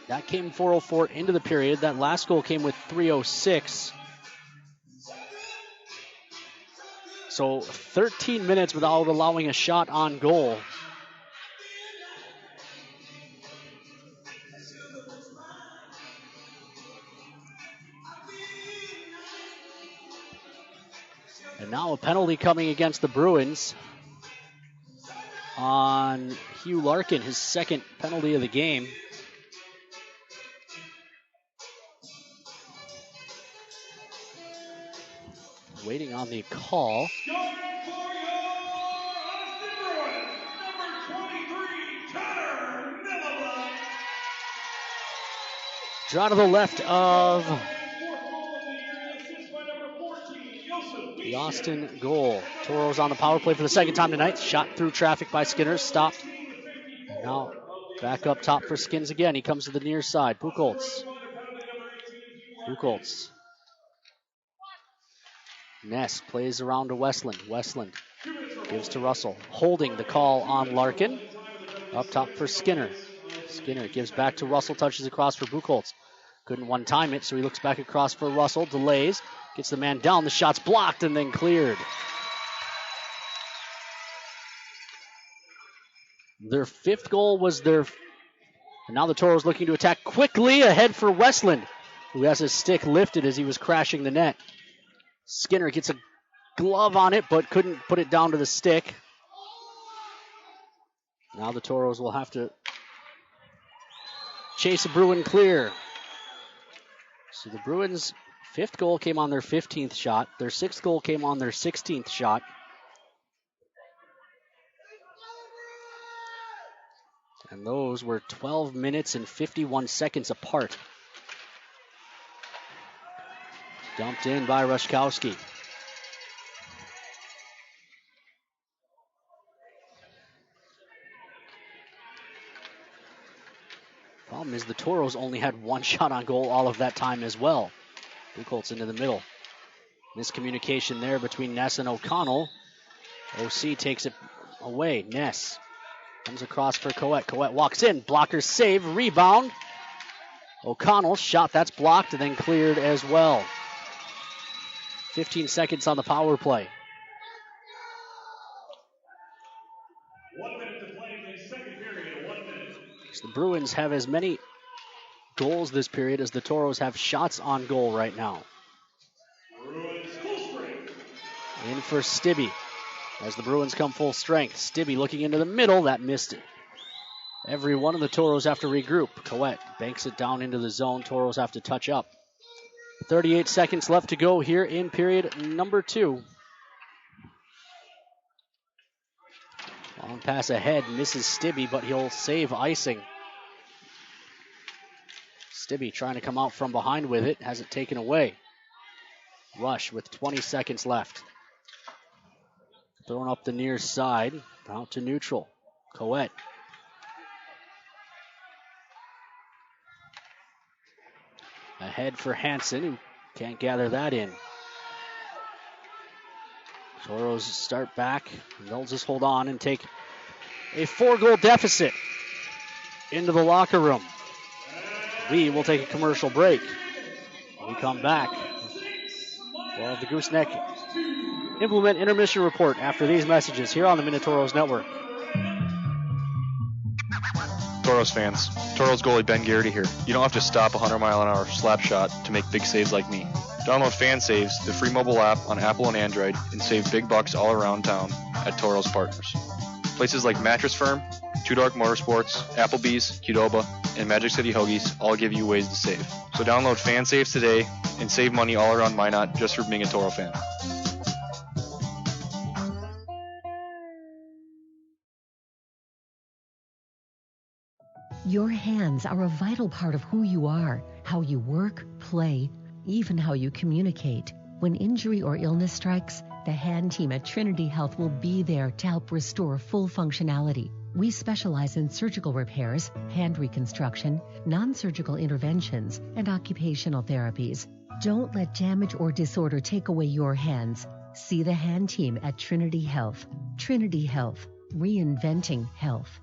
Speaker 22: that came 4:04 into the period. That last goal came with 3:06. So 13 minutes without allowing a shot on goal. And now a penalty coming against the Bruins on Hugh Larkin, his second penalty of the game. Waiting on the call. Draw to the left of the Austin goal. Toros on the power play for the second time tonight. Shot through traffic by Skinner. Stopped. And now back up top for Skins again. He comes to the near side. Buchholz. Ness plays around to Westland. Westland gives to Russell. Holding the call on Larkin. Up top for Skinner. Skinner gives back to Russell. Touches across for Buchholz. Couldn't one-time it, so he looks back across for Russell. Delays. Gets the man down. The shot's blocked and then cleared. Their fifth goal was their... And now the Toros looking to attack quickly ahead for Westland, who has his stick lifted as he was crashing the net. Skinner gets a glove on it, but couldn't put it down to the stick. Now the Toros will have to chase a Bruin clear. So the Bruins' fifth goal came on their 15th shot. Their sixth goal came on their 16th shot. And those were 12 minutes and 51 seconds apart. Dumped in by Rushkowski. Problem is the Toros only had one shot on goal all of that time as well. Buchholz into the middle. Miscommunication there between Ness and O'Connell. OC takes it away. Ness comes across for Coet. Coet walks in. Blocker save. Rebound. O'Connell shot. That's blocked and then cleared as well. 15 seconds on the power play.
Speaker 10: 1 minute to play in the second period. 1 minute.
Speaker 22: So the Bruins have as many goals this period as the Toros have shots on goal right now. In for Stibbe as the Bruins come full strength. Stibbe looking into the middle. That missed it. Every one of the Toros have to regroup. Coet banks it down into the zone. Toros have to touch up. 38 seconds left to go here in period number 2. Long pass ahead. Misses Stibbe, but he'll save icing. Stibbe trying to come out from behind with it. Has it taken away. Rush with 20 seconds left. Thrown up the near side. Out to neutral. Coet. Ahead for Hansen, who can't gather that in. Toros start back. They'll just hold on and take a 4-goal deficit into the locker room. We will take a commercial break. When we come back, we'll have the Gooseneck Implement Intermission Report after these messages here on the Minotauros Network.
Speaker 16: Toros fans, Toros goalie Ben Garrity here. You don't have to stop a 100-mile-an-hour slap shot to make big saves like me. Download Fan Saves, the free mobile app on Apple and Android, and save big bucks all around town at Toros Partners. Places like Mattress Firm, Two Dark Motorsports, Applebee's, Qdoba, and Magic City Hoagies all give you ways to save. So download Fan Saves today and save money all around Minot just for being a Toro fan.
Speaker 3: Your hands are a vital part of who you are, how you work, play, even how you communicate. When injury or illness strikes, the hand team at Trinity Health will be there to help restore full functionality. We specialize in surgical repairs, hand reconstruction, non-surgical interventions, and occupational therapies. Don't let damage or disorder take away your hands. See the hand team at Trinity Health. Trinity Health, reinventing health.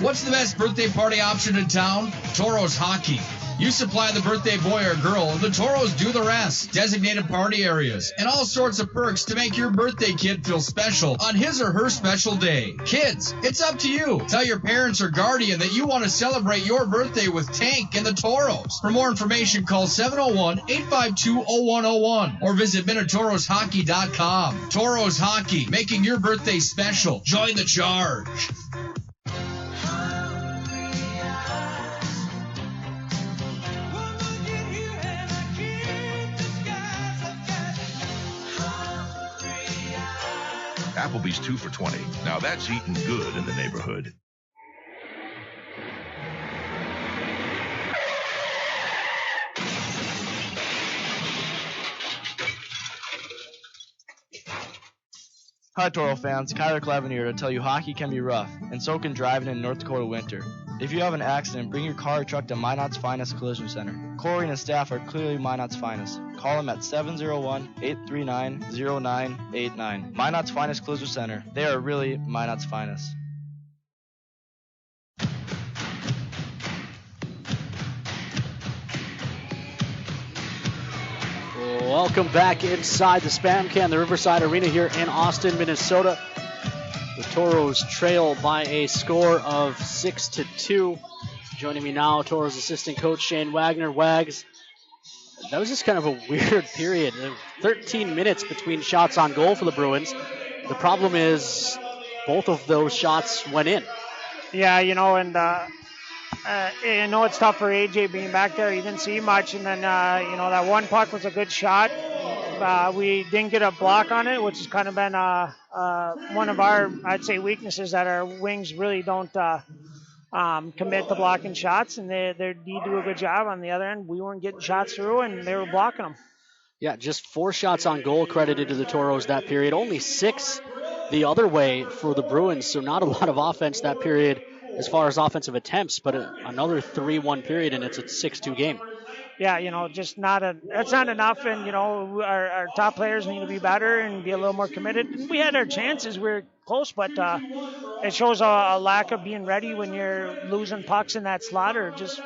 Speaker 2: What's the best birthday party option in town? Toros Hockey. You supply the birthday boy or girl, and the Toros do the rest. Designated party areas and all sorts of perks to make your birthday kid feel special on his or her special day. Kids, it's up to you. Tell your parents or guardian that you want to celebrate your birthday with Tank and the Toros. For more information, call 701-852-0101 or visit MinotaurosHockey.com. Toros Hockey, making your birthday special. Join the charge.
Speaker 17: Applebee's 2 for $20. Now that's eating good in the neighborhood.
Speaker 1: Hi, Toro fans. Kyler Clevin here to tell you hockey can be rough, and so can driving in North Dakota winter. If you have an accident, bring your car or truck to Minot's Finest Collision Center. Corey and his staff are clearly Minot's finest. Call them at 701-839-0989. Minot's Finest Collision Center. They are really Minot's finest.
Speaker 22: Welcome back inside the Spam Can, the Riverside Arena here in Austin, Minnesota. The Toros trail by a score of 6-2. Joining me now, Toros assistant coach Shane Wagner. Wags, that was just kind of a weird period. 13 minutes between shots on goal for the Bruins. The problem is both of those shots went in.
Speaker 18: Yeah, and I know it's tough for AJ being back there. He didn't see much, and then that one puck was a good shot. We didn't get a block on it, which has kind of been one of our, I'd say, weaknesses, that our wings really don't commit to blocking shots, and they do a good job on the other end. We weren't getting shots through, and they were blocking them.
Speaker 22: Yeah, just 4 shots on goal credited to the Toros that period. Only 6 the other way for the Bruins, so not a lot of offense that period as far as offensive attempts, but another 3-1 period, and it's a 6-2 game.
Speaker 18: Yeah, just that's not enough, and, our top players need to be better and be a little more committed. We had our chances. We were close, but it shows a lack of being ready when you're losing pucks in that slot, or just,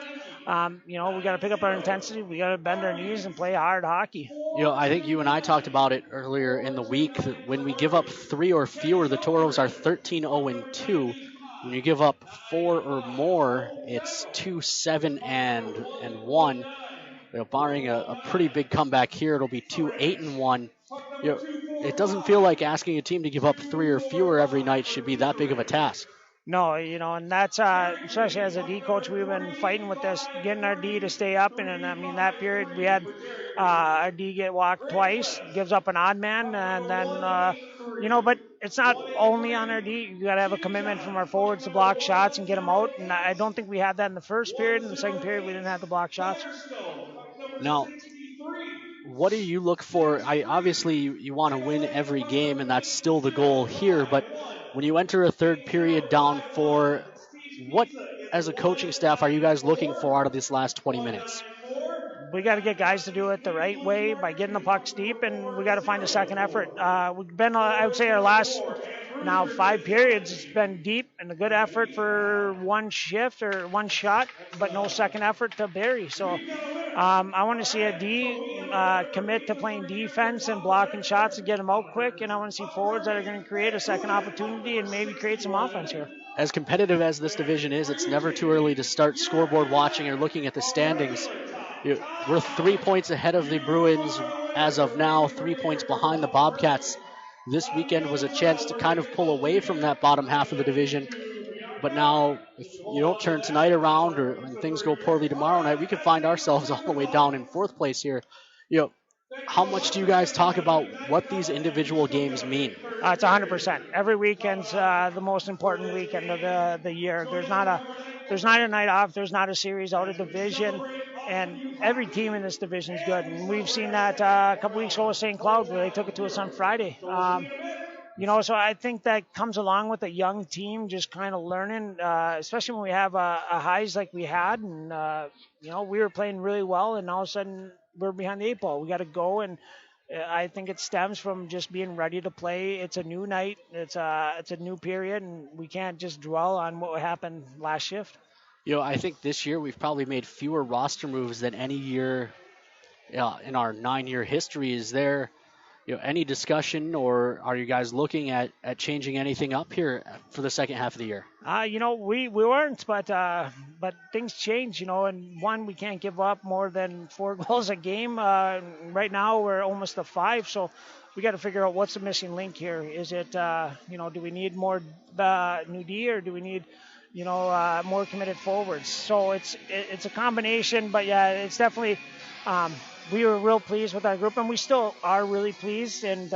Speaker 18: we got to pick up our intensity. We got to bend our knees and play hard hockey.
Speaker 22: I think you and I talked about it earlier in the week, that when we give up 3 or fewer, the Toros are 13-0-2. When you give up 4 or more, it's 2-7-1. Barring a pretty big comeback here, it'll be 2-8-1. It doesn't feel like asking a team to give up 3 or fewer every night should be that big of a task.
Speaker 18: No, and that's, especially as a D coach, we've been fighting with this, getting our D to stay up. And that period we had our D get walked twice, gives up an odd man. And then, but it's not only on our D. You got to have a commitment from our forwards to block shots and get them out. And I don't think we had that in the first period. In the second period, we didn't have to block shots.
Speaker 22: Now, what do you look for? Obviously, you want to win every game, and that's still the goal here. But when you enter a third period down 4, what, as a coaching staff, are you guys looking for out of this last 20 minutes?
Speaker 18: We got to get guys to do it the right way by getting the pucks deep, and we got to find a second effort. We've been, I would say, our last 5 periods, it's been deep and a good effort for one shift or one shot, but no second effort to bury. So I want to see a D commit to playing defense and blocking shots to get them out quick, and I want to see forwards that are going to create a second opportunity and maybe create some offense here.
Speaker 22: As competitive as this division is, it's never too early to start scoreboard watching or looking at the standings. We're 3 points ahead of the Bruins as of now, 3 points behind the Bobcats. This weekend was a chance to kind of pull away from that bottom half of the division. But now, if you don't turn tonight around or things go poorly tomorrow night, we could find ourselves all the way down in 4th place here. How much do you guys talk about what these individual games mean?
Speaker 18: It's 100%. Every weekend's the most important weekend of the year. There's not a night off. There's not a series out of division. And every team in this division is good. And we've seen that a couple weeks ago with St. Cloud, where they took it to us on Friday. So I think that comes along with a young team just kind of learning, especially when we have a highs like we had. And, we were playing really well, and all of a sudden we're behind the 8 ball. We got to go, and I think it stems from just being ready to play. It's a new night. It's a new period, and we can't just dwell on what happened last shift.
Speaker 22: I think this year we've probably made fewer roster moves than any year in our 9-year history. Is there any discussion, or are you guys looking at changing anything up here for the second half of the year?
Speaker 18: We weren't, but things change, and one, we can't give up more than 4 goals a game. Right now we're almost to 5, so we got to figure out what's the missing link here. Is it, do we need more new D, or do we need, more committed forwards? So it's a combination, but yeah, it's definitely, we were real pleased with our group, and we still are really pleased, and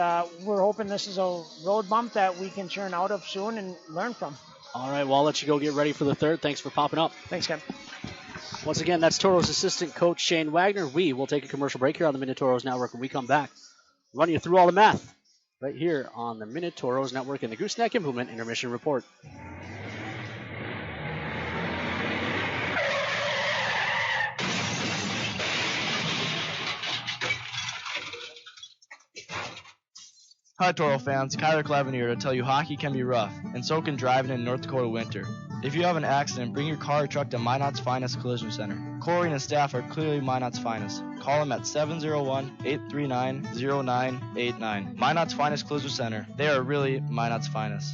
Speaker 18: we're hoping this is a road bump that we can churn out of soon and learn from.
Speaker 22: All right, well, I'll let you go get ready for the third. Thanks for popping up.
Speaker 18: Thanks, Ken.
Speaker 22: Once again, that's Toros assistant coach Shane Wagner. We will take a commercial break here on the Minotauros Network. When we come back, run you through all the math right here on the Minotauros Network in the Gooseneck Implement Intermission Report.
Speaker 1: Hi Toro fans, Kyler Clevin here to tell you hockey can be rough, and so can driving in North Dakota winter. If you have an accident, bring your car or truck to Minot's Finest Collision Center. Corey and his staff are clearly Minot's finest. Call them at 701-839-0989. Minot's Finest Collision Center. They are really Minot's finest.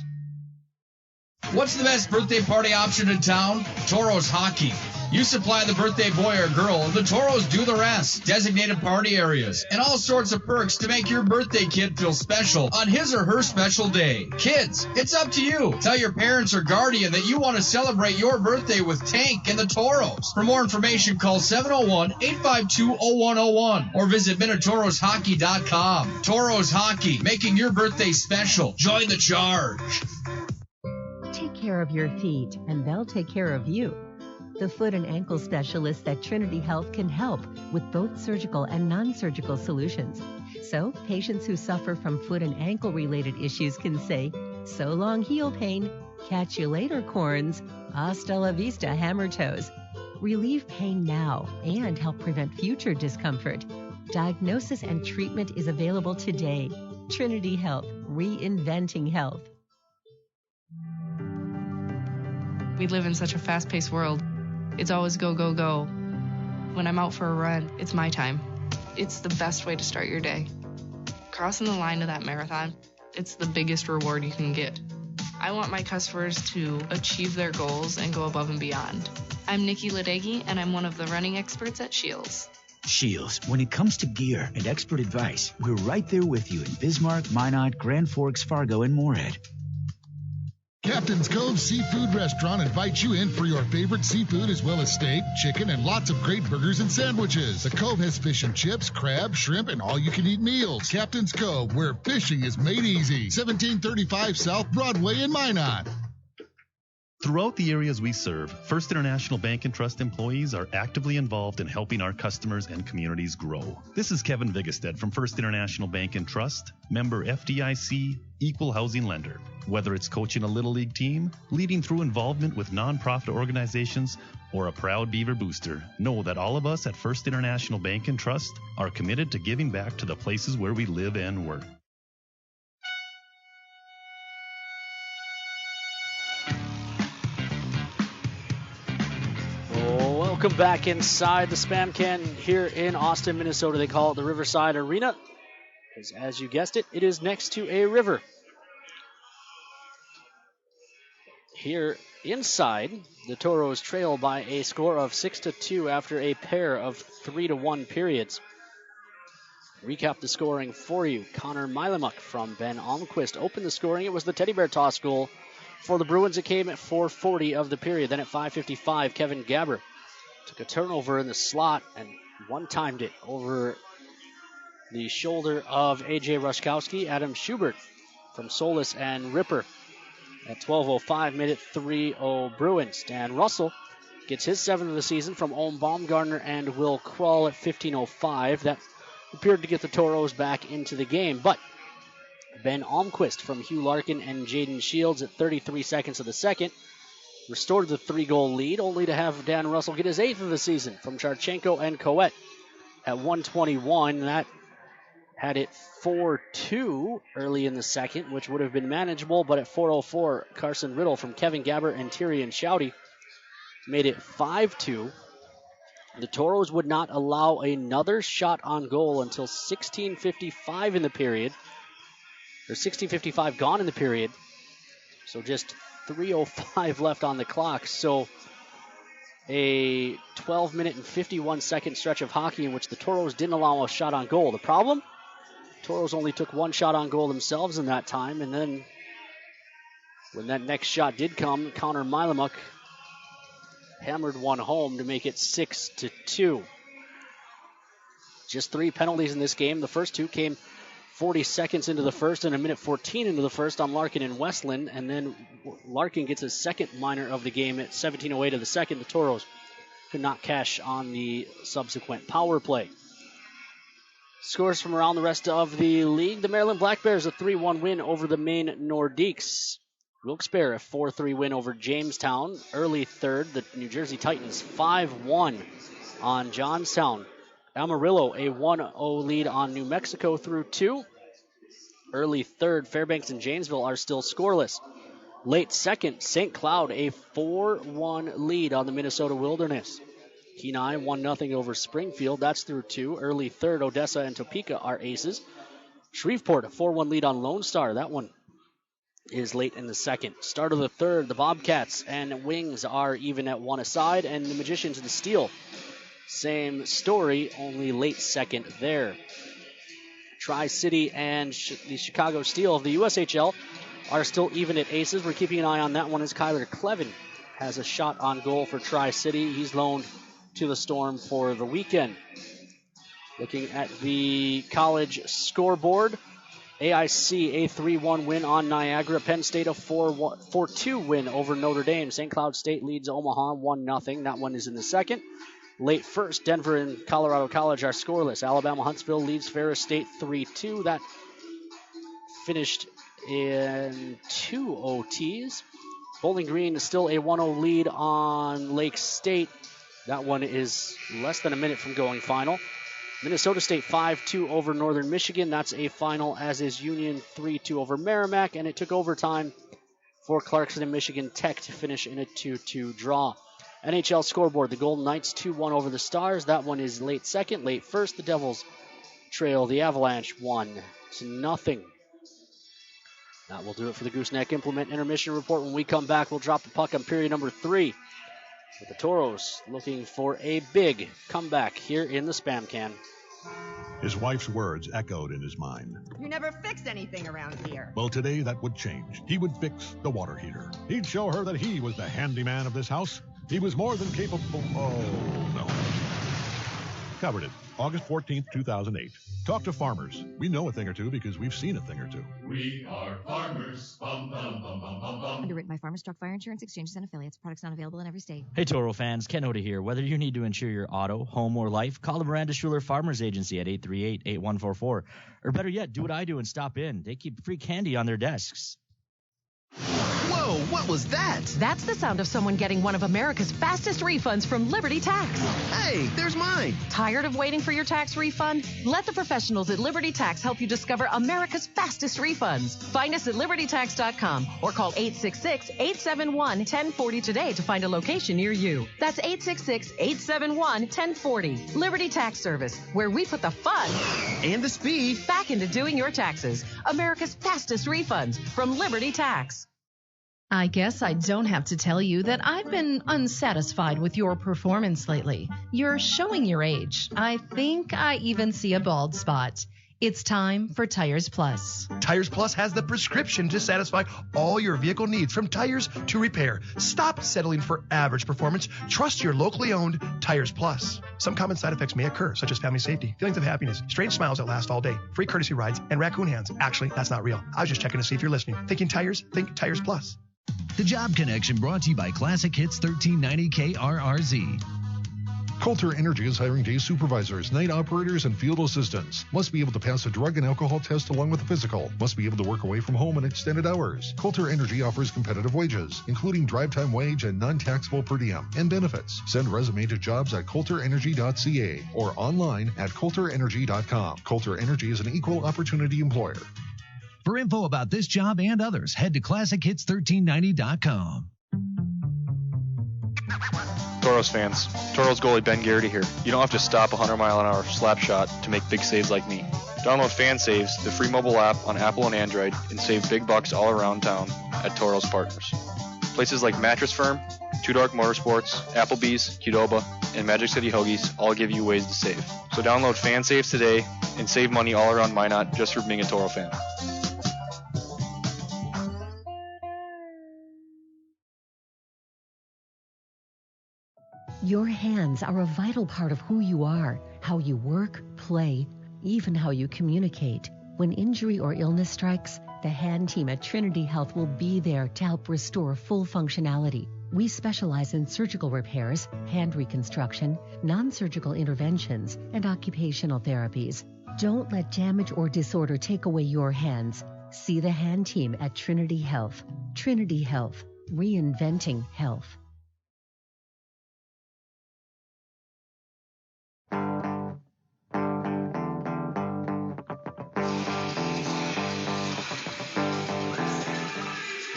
Speaker 2: What's the best birthday party option in town? Toros Hockey. You supply the birthday boy or girl, and the Toros do the rest. Designated party areas and all sorts of perks to make your birthday kid feel special on his or her special day. Kids, it's up to you. Tell your parents or guardian that you want to celebrate your birthday with Tank and the Toros. For more information, call 701-852-0101 or visit MinotaurosHockey.com. Toros Hockey, making your birthday special. Join the charge.
Speaker 3: Take care of your feet, and they'll take care of you. The foot and ankle specialists at Trinity Health can help with both surgical and non-surgical solutions. So patients who suffer from foot and ankle related issues can say, so long heel pain, catch you later corns, hasta la vista hammer toes. Relieve pain now and help prevent future discomfort. Diagnosis and treatment is available today. Trinity Health, reinventing health.
Speaker 4: We live in such a fast-paced world. It's always go, go, go. When I'm out for a run, it's my time. It's the best way to start your day. Crossing the line to that marathon, it's the biggest reward you can get. I want my customers to achieve their goals and go above and beyond. I'm Nikki Ledegi, and I'm one of the running experts at Shields.
Speaker 5: Shields, when it comes to gear and expert advice, we're right there with you in Bismarck, Minot, Grand Forks, Fargo, and Moorhead.
Speaker 15: Captain's Cove Seafood Restaurant invites you in for your favorite seafood as well as steak, chicken, and lots of great burgers and sandwiches. The Cove has fish and chips, crab, shrimp, and all-you-can-eat meals. Captain's Cove, where fishing is made easy. 1735 South Broadway in Minot.
Speaker 19: Throughout the areas we serve, First International Bank and Trust employees are actively involved in helping our customers and communities grow. This is Kevin Vigestad from First International Bank and Trust, member FDIC, equal housing lender. Whether it's coaching a Little League team, leading through involvement with nonprofit organizations, or a proud Beaver booster, know that all of us at First International Bank and Trust are committed to giving back to the places where we live and work.
Speaker 22: Welcome back inside the Spam Can here in Austin, Minnesota. They call it the Riverside Arena, because as you guessed it, it is next to a river. Here inside, the Toros trail by a score of 6-2 after a pair of 3-1 periods. Recap the scoring for you. Connor Milamuk from Ben Almquist opened the scoring. It was the teddy bear toss goal for the Bruins. It came at 4:40 of the period. Then at 5:55, Kevin Gabber took a turnover in the slot and one-timed it over the shoulder of A.J. Ruszkowski. Adam Schubert from Solis and Ripper at 12:05 made it 3-0 Bruins. Dan Russell gets his 7th of the season from Ohm Baumgartner and Will Krull at 15:05. That appeared to get the Toros back into the game, but Ben Almquist from Hugh Larkin and Jaden Shields at 33 seconds of the second restored the 3-goal lead, only to have Dan Russell get his 8th of the season from Charchenko and Coet at 1:21. That had it 4-2 early in the second, which would have been manageable, but at 4:04, Carson Riddle from Kevin Gabbert and Tyrion Shouty made it 5-2. The Toros would not allow another shot on goal until 16:55 in the period, or 16:55 gone in the period. So just 3:05 left on the clock. So a 12-minute and 51-second stretch of hockey in which the Toros didn't allow a shot on goal. The problem? Toros only took one shot on goal themselves in that time, and then when that next shot did come, Connor Milamuk hammered one home to make it 6-2. Just 3 penalties in this game. The first 2 came 40 seconds into the first and a minute 14 into the first on Larkin and Westland, and then Larkin gets his second minor of the game at 17:08 of the second. The Toros could not cash on the subsequent power play. Scores from around the rest of the league. The Maryland Black Bears a 3-1 win over the Maine Nordiques. Wilkes-Barre a 4-3 win over Jamestown. Early third, the New Jersey Titans 5-1 on Johnstown. Amarillo a 1-0 lead on New Mexico through 2. Early third, Fairbanks and Janesville are still scoreless. Late second, St. Cloud a 4-1 lead on the Minnesota Wilderness. Kenai 1-0 over Springfield, that's through 2. Early third, Odessa and Topeka are aces. Shreveport a 4-1 lead on Lone Star, that one is late in the second. Start of the third, the Bobcats and Wings are even at 1 aside, and the Magicians and Steel, same story, only late second there. Tri-City and the Chicago Steel of the USHL are still even at aces. We're keeping an eye on that one as Kyler Clevin has a shot on goal for Tri-City. He's loaned to the Storm for the weekend. Looking at the college scoreboard, AIC a 3-1 win on Niagara. Penn State a 4-2 win over Notre Dame. St. Cloud State leads Omaha 1-0. That one is in the second. Late first, Denver and Colorado College are scoreless. Alabama Huntsville leads Ferris State 3-2. That finished in 2 OTs. Bowling Green is still a 1-0 lead on Lake State. That one is less than a minute from going final. Minnesota State 5-2 over Northern Michigan. That's a final, as is Union 3-2 over Merrimack. And it took overtime for Clarkson and Michigan Tech to finish in a 2-2 draw. NHL scoreboard, the Golden Knights 2-1 over the Stars. That one is late second. Late first, the Devils trail the Avalanche 1-0. That will do it for the Gooseneck Implement Intermission Report. When we come back, we'll drop the puck on period number 3. With the Toros looking for a big comeback here in the Spam Can.
Speaker 8: His wife's words echoed in his mind.
Speaker 6: You never fix anything around here.
Speaker 8: Well, today that would change. He would fix the water heater. He'd show her that he was the handyman of this house. He was more than capable. Oh, no. Covered it, August 14th, 2008. Talk to farmers. We know a thing or two because we've seen a thing or two.
Speaker 10: We are farmers. Bum, bum, bum, bum, bum, bum.
Speaker 11: Underwritten by Farmers Truck Fire Insurance Exchanges and Affiliates. Products not available in every state.
Speaker 12: Hey, Toro fans, Ken Hoda here. Whether you need to insure your auto, home, or life, call the Miranda Schuler Farmers Agency at 838-8144. Or better yet, do what I do and stop in. They keep free candy on their desks.
Speaker 13: Whoa, what was that?
Speaker 14: That's the sound of someone getting one of America's fastest refunds from Liberty Tax.
Speaker 13: Hey, there's mine.
Speaker 14: Tired of waiting for your tax refund? Let the professionals at Liberty Tax help you discover America's fastest refunds. Find us at libertytax.com or call 866-871-1040 today to find a location near you. That's 866-871-1040. Liberty Tax Service, where we put the fun
Speaker 13: and the speed
Speaker 14: back into doing your taxes. America's fastest refunds from Liberty Tax.
Speaker 23: I guess I don't have to tell you that I've been unsatisfied with your performance lately. You're showing your age. I think I even see a bald spot. It's time for Tires Plus.
Speaker 24: Tires Plus has the prescription to satisfy all your vehicle needs, from tires to repair. Stop settling for average performance. Trust your locally owned Tires Plus. Some common side effects may occur, such as family safety, feelings of happiness, strange smiles that last all day, free courtesy rides, and raccoon hands. Actually, that's not real. I was just checking to see if you're listening. Thinking tires? Think Tires Plus.
Speaker 7: The Job Connection brought to you by Classic Hits 1390 KRRZ.
Speaker 15: Coulter Energy is hiring day supervisors, night operators, and field assistants. Must be able to pass a drug and alcohol test along with a physical. Must be able to work away from home and extended hours. Coulter Energy offers competitive wages, including drive time wage and non-taxable per diem, and benefits. Send resume to jobs@coulterenergy.ca or online at coulterenergy.com. Coulter Energy is an equal opportunity employer.
Speaker 7: For info about this job and others, head to ClassicHits1390.com.
Speaker 9: Toros fans, Toros goalie Ben Garrity here. You don't have to stop a 100-mile-an-hour slap shot to make big saves like me. Download Fan Saves, the free mobile app on Apple and Android, and save big bucks all around town at Toros Partners. Places like Mattress Firm, Two Dark Motorsports, Applebee's, Qdoba, and Magic City Hoagies all give you ways to save. So download Fan Saves today and save money all around Minot just for being a Toro fan.
Speaker 3: Your hands are a vital part of who you are, how you work, play, even how you communicate. When injury or illness strikes, the hand team at Trinity Health will be there to help restore full functionality. We specialize in surgical repairs, hand reconstruction, non-surgical interventions, and occupational therapies. Don't let damage or disorder take away your hands. See the hand team at Trinity Health. Trinity Health, reinventing health.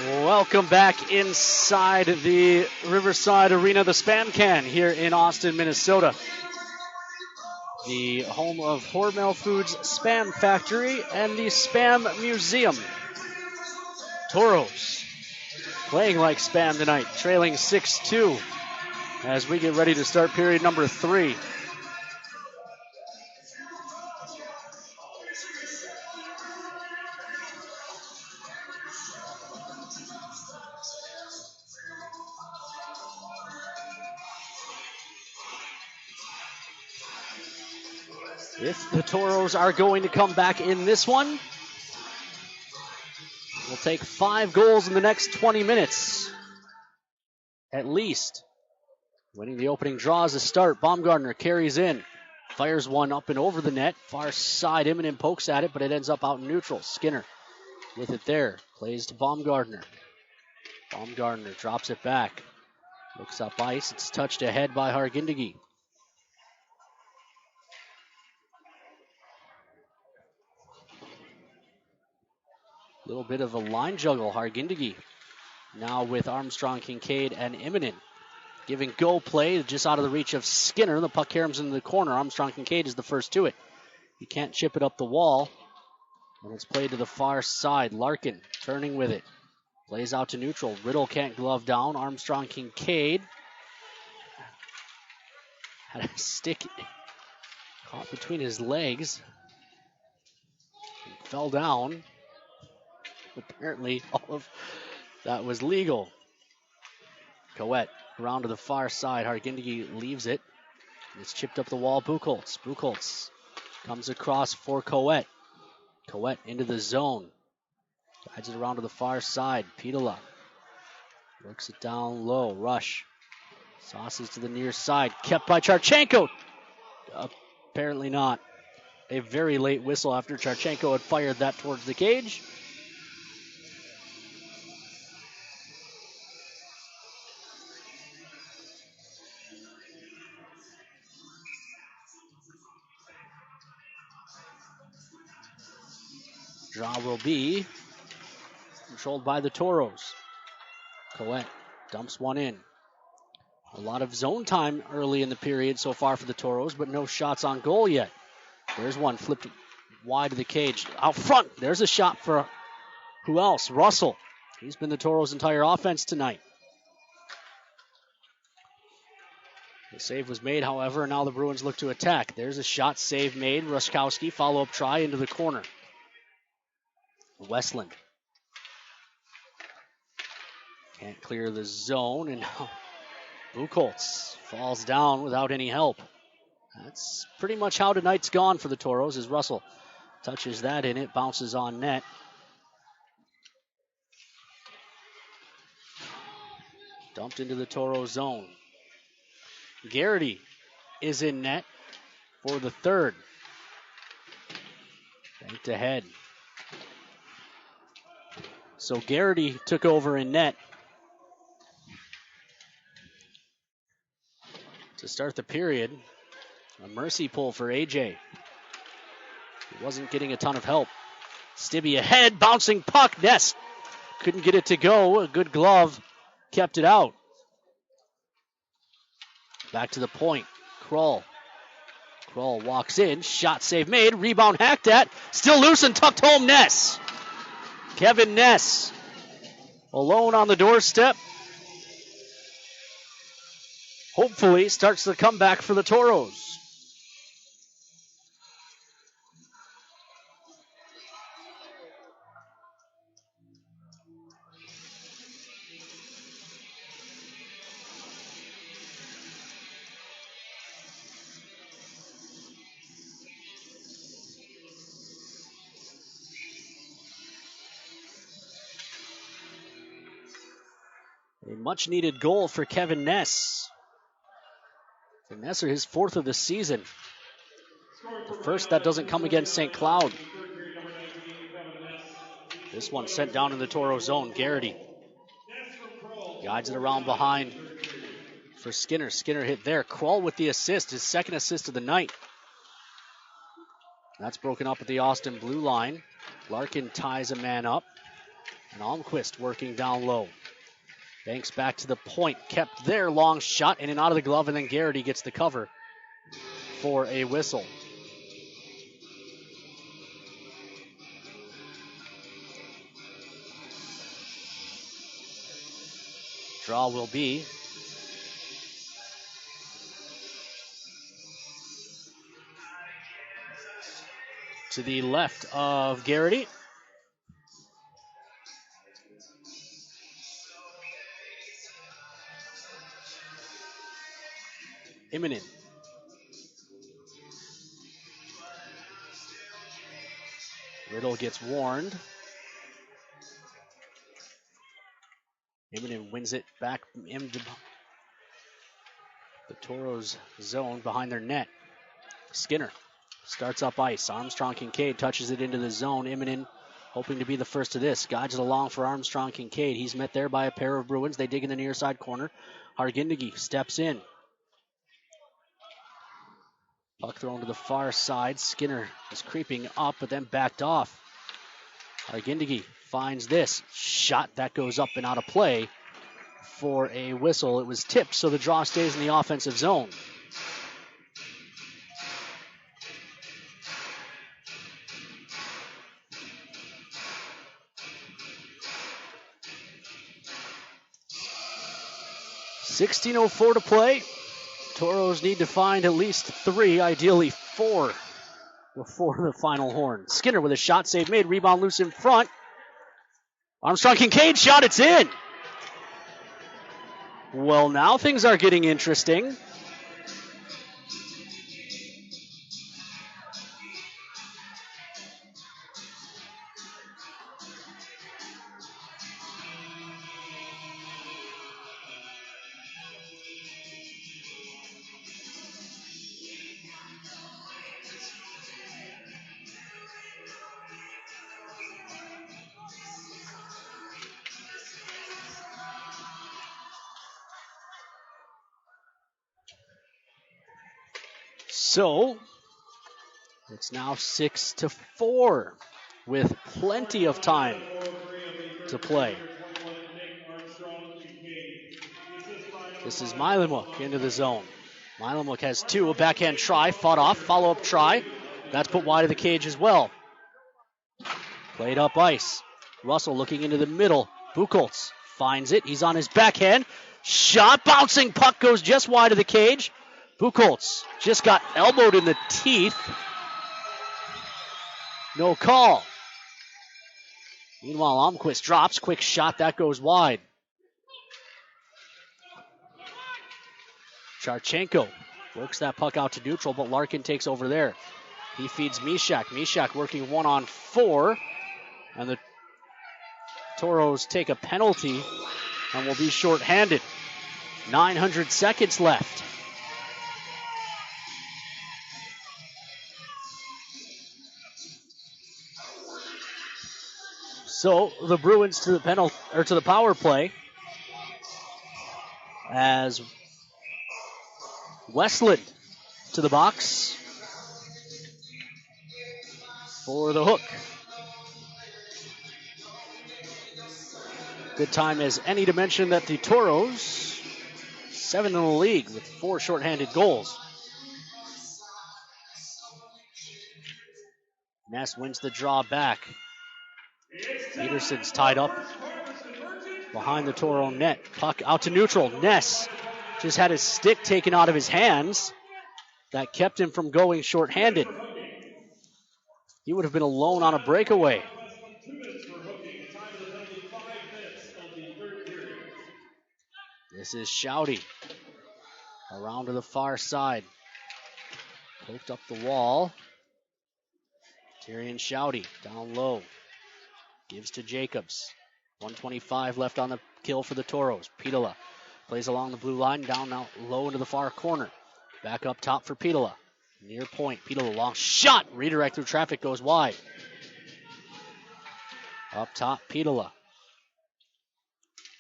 Speaker 22: Welcome back inside the Riverside Arena, the Spam Can here in Austin, Minnesota. The home of Hormel Foods Spam Factory and the Spam Museum. Toros playing like Spam tonight, trailing 6-2 as we get ready to start period number 3. If the Toros are going to come back in this one, we'll take 5 goals in the next 20 minutes. At least. Winning the opening draw is a start. Baumgartner carries in. Fires one up and over the net. Far side, Immonen pokes at it, but it ends up out in neutral. Skinner with it there. Plays to Baumgartner. Baumgartner drops it back. Looks up ice. It's touched ahead by Hargindegi. Little bit of a line juggle. Hargindegi now with Armstrong, Kincaid, and Immonen. Giving go play just out of the reach of Skinner. The puck caroms into the corner. Armstrong Kincaid is the first to it. He can't chip it up the wall. And it's played to the far side. Larkin turning with it. Plays out to neutral. Riddle can't glove down. Armstrong Kincaid had a stick caught between his legs. And fell down. Apparently all of that was legal. Coet around to the far side. Hargindegi leaves it. It's chipped up the wall. Buchholz. Buchholz comes across for Coet. Coet into the zone. Guides it around to the far side. Pitola works it down low. Rush. Sauces to the near side. Kept by Charchenko. Apparently not. A very late whistle after Charchenko had fired that towards the cage. Draw will be controlled by the Toros. Coet dumps one in. A lot of zone time early in the period so far for the Toros, but no shots on goal yet. There's one flipped wide of the cage. Out front, there's a shot for who else? Russell. He's been the Toros' entire offense tonight. The save was made, however, and now the Bruins look to attack. There's a shot, save made. Ruskowski, follow-up try into the corner. Westland can't clear the zone, and now Buchholz falls down without any help. That's pretty much how tonight's gone for the Toros as Russell touches that in. It bounces on net. Dumped into the Toro zone. Garrity is in net for the third. Banked ahead. So Garrity took over in net to start the period. A mercy pull for AJ. He wasn't getting a ton of help. Stibbe ahead, bouncing puck. Ness couldn't get it to go. A good glove kept it out. Back to the point. Kroll walks in. Shot save made. Rebound hacked at. Still loose and tucked home. Ness. Kevin Ness alone on the doorstep. Hopefully starts the comeback for the Toros. A much-needed goal for Kevin Ness. For Nesser, his fourth of the season. The first that doesn't come against St. Cloud. This one sent down in the Toro zone. Garrity guides it around behind for Skinner. Skinner hit there. Kroll with the assist, his second assist of the night. That's broken up at the Austin blue line. Larkin ties a man up. And Almquist working down low. Banks back to the point, kept there, long shot, in and out of the glove, and then Garrity gets the cover for a whistle. Draw will be to the left of Garrity. Immonen. Riddle gets warned. Immonen wins it back into the Toros zone behind their net. Skinner starts up ice. Armstrong Kincaid touches it into the zone. Immonen hoping to be the first of this. Guides it along for Armstrong Kincaid. He's met there by a pair of Bruins. They dig in the near side corner. Hargindegi steps in. Puck thrown to the far side. Skinner is creeping up, but then backed off. Hargindegi finds this. Shot that goes up and out of play for a whistle. It was tipped, so the draw stays in the offensive zone. .16:04 to play. Toros need to find at least 3, ideally 4, before the final horn. Skinner with a shot save made. Rebound loose in front. Armstrong Kincaid shot. It's in. Well, now things are getting interesting. So, it's now 6-4 with plenty of time to play. This is Milamuk into the zone. Milamuk has 2, a backhand try, fought off, follow-up try. That's put wide of the cage as well. Played up ice. Russell looking into the middle. Buchholz finds it. He's on his backhand. Shot, bouncing puck goes just wide of the cage. Buchholz just got elbowed in the teeth. No call. Meanwhile, Almquist drops. Quick shot. That goes wide. Charchenko works that puck out to neutral, but Larkin takes over there. He feeds Mishak. Mishak working 1-on-4. And the Toros take a penalty and will be shorthanded. 900 seconds left. So the Bruins to the power play as Westland to the box for the hook. Good time as any to mention that the Toros, 7th in the league with 4 shorthanded goals. Ness wins the draw back. Peterson's tied up behind the Toro net. Puck out to neutral. Ness just had his stick taken out of his hands. That kept him from going shorthanded. He would have been alone on a breakaway. This is Shouty. Around to the far side. Poked up the wall. Tyrion Shouty down low. Gives to Jacobs. 1:25 left on the kill for the Toros. Pitola plays along the blue line, down now low into the far corner. Back up top for Pitola. Near point. Pitola long shot. Redirect through traffic goes wide. Up top, Pitola.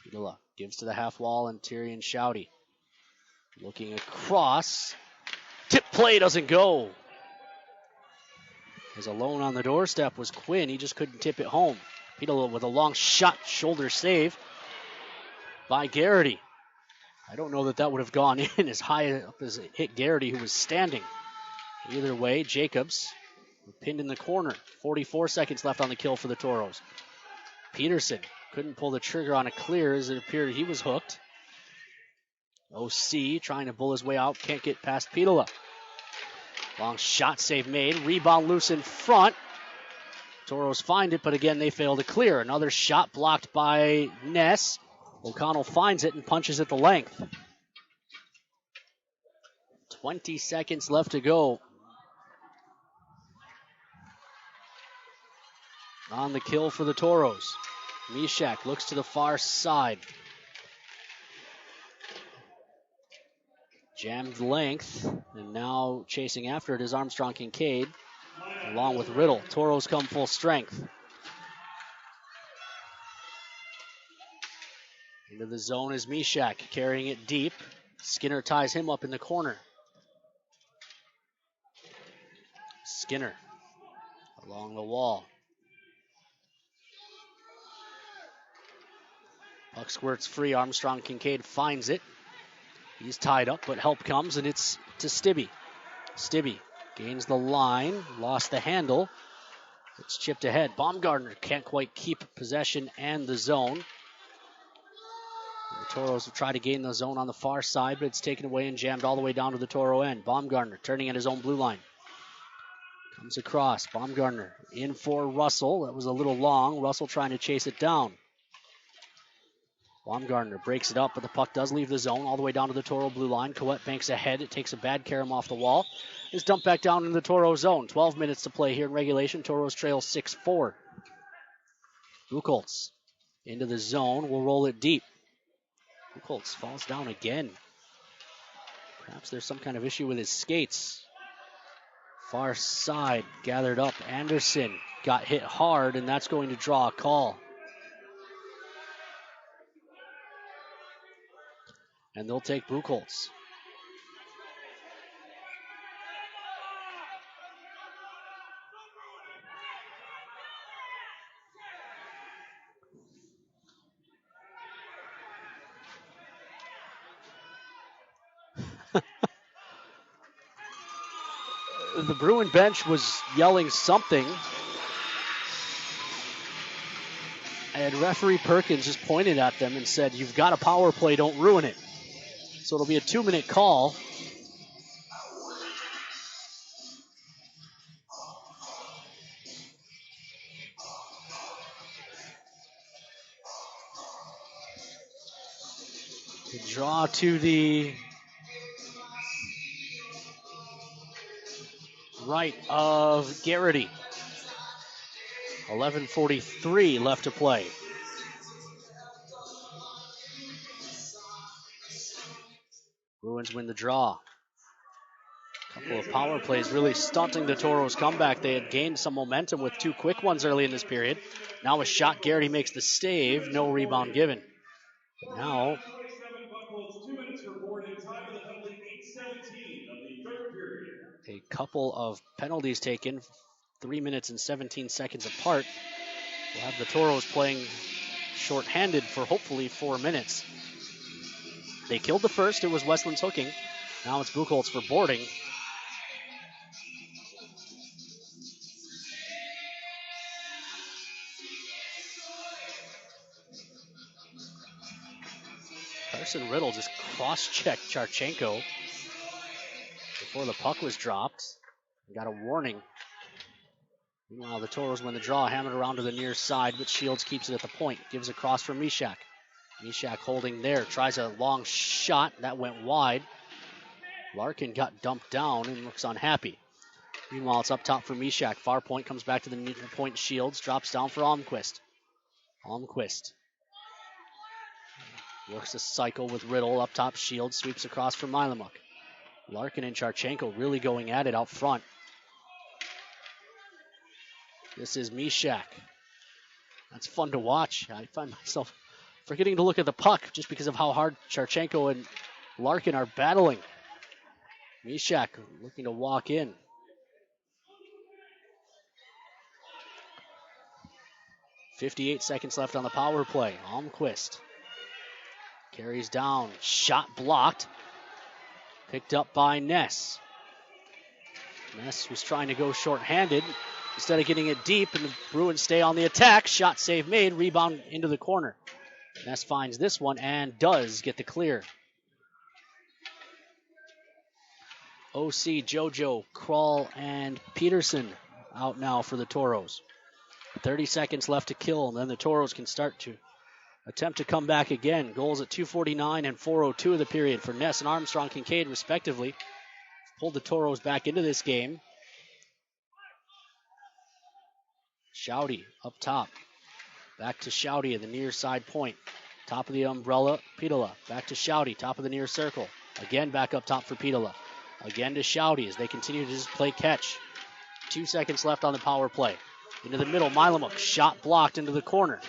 Speaker 22: Pitola gives to the half wall and Tyrion Shouty. Looking across. Tip play doesn't go. As alone on the doorstep was Quinn. He just couldn't tip it home. Pitola with a long shot, shoulder save by Garrity. I don't know that would have gone in as high up as it hit Garrity, who was standing. Either way, Jacobs pinned in the corner. 44 seconds left on the kill for the Toros. Peterson couldn't pull the trigger on a clear as it appeared he was hooked. OC trying to bull his way out, can't get past Pitola. Long shot save made, rebound loose in front. Toros find it, but again they fail to clear. Another shot blocked by Ness. O'Connell finds it and punches it the length. 20 seconds left to go on the kill for the Toros. Mishak looks to the far side. Jammed length, and now chasing after it is Armstrong Kincaid, along with Riddle. Toros come full strength. Into the zone is Mishak, carrying it deep. Skinner ties him up in the corner. Skinner along the wall. Puck squirts free. Armstrong Kincaid finds it. He's tied up, but help comes, and it's to Stibbe. Stibbe gains the line, lost the handle. It's chipped ahead. Baumgartner can't quite keep possession and the zone. The Toros will try to gain the zone on the far side, but it's taken away and jammed all the way down to the Toro end. Baumgartner turning at his own blue line. Comes across. Baumgartner in for Russell. That was a little long. Russell trying to chase it down. Baumgartner breaks it up, but the puck does leave the zone all the way down to the Toro blue line. Coet banks ahead. It takes a bad carom off the wall. It's dumped back down in the Toro zone. 12 minutes to play here in regulation. Toros trail 6-4. Buchholz into the zone. Will roll it deep. Buchholz falls down again. Perhaps there's some kind of issue with his skates. Far side gathered up. Anderson got hit hard, and that's going to draw a call. And they'll take Buchholz. The Bruin bench was yelling something. And referee Perkins just pointed at them and said, "You've got a power play, don't ruin it." So it'll be a 2-minute call. The draw to the right of Garrity. 11:43 left to play. Bruins win the draw. Couple of power plays really stunting the Toros' comeback. They had gained some momentum with 2 quick ones early in this period. Now a shot, Garrity makes the save, no rebound given. Now, a couple of penalties taken, 3 minutes and 17 seconds apart. We'll have the Toros playing shorthanded for hopefully 4 minutes. They killed the first, it was Westland's hooking. Now it's Buchholz for boarding. Carson Riddle just cross-checked Charchenko before the puck was dropped. Got a warning. Meanwhile, the Toros win the draw, hammered around to the near side, but Shields keeps it at the point. Gives across for Mishak. Mishak holding there, tries a long shot. That went wide. Larkin got dumped down and looks unhappy. Meanwhile, it's up top for Mishak. Far point comes back to the near point. Shields drops down for Almquist. Almquist works a cycle with Riddle up top. Shields sweeps across for Milamuk. Larkin and Charchenko really going at it out front. This is Mishak. That's fun to watch. I find myself forgetting to look at the puck just because of how hard Charchenko and Larkin are battling. Mishak looking to walk in. .58 seconds left on the power play. Almquist carries down. Shot blocked. Picked up by Ness. Ness was trying to go shorthanded. Instead of getting it deep, and the Bruins stay on the attack. Shot save made. Rebound into the corner. Ness finds this one and does get the clear. OC, JoJo, Krull, and Peterson out now for the Toros. 30 seconds left to kill, and then the Toros can start to attempt to come back again. Goals at 2:49 and 4:02 of the period for Ness and Armstrong Kincaid, respectively. Pulled the Toros back into this game. Shouty up top. Back to Shouty at the near side point. Top of the umbrella, Pitola. Back to Shouty, top of the near circle. Again back up top for Pitola. Again to Shouty as they continue to just play catch. 2 seconds left on the power play. Into the middle, Milamuk. Shot blocked into the corner.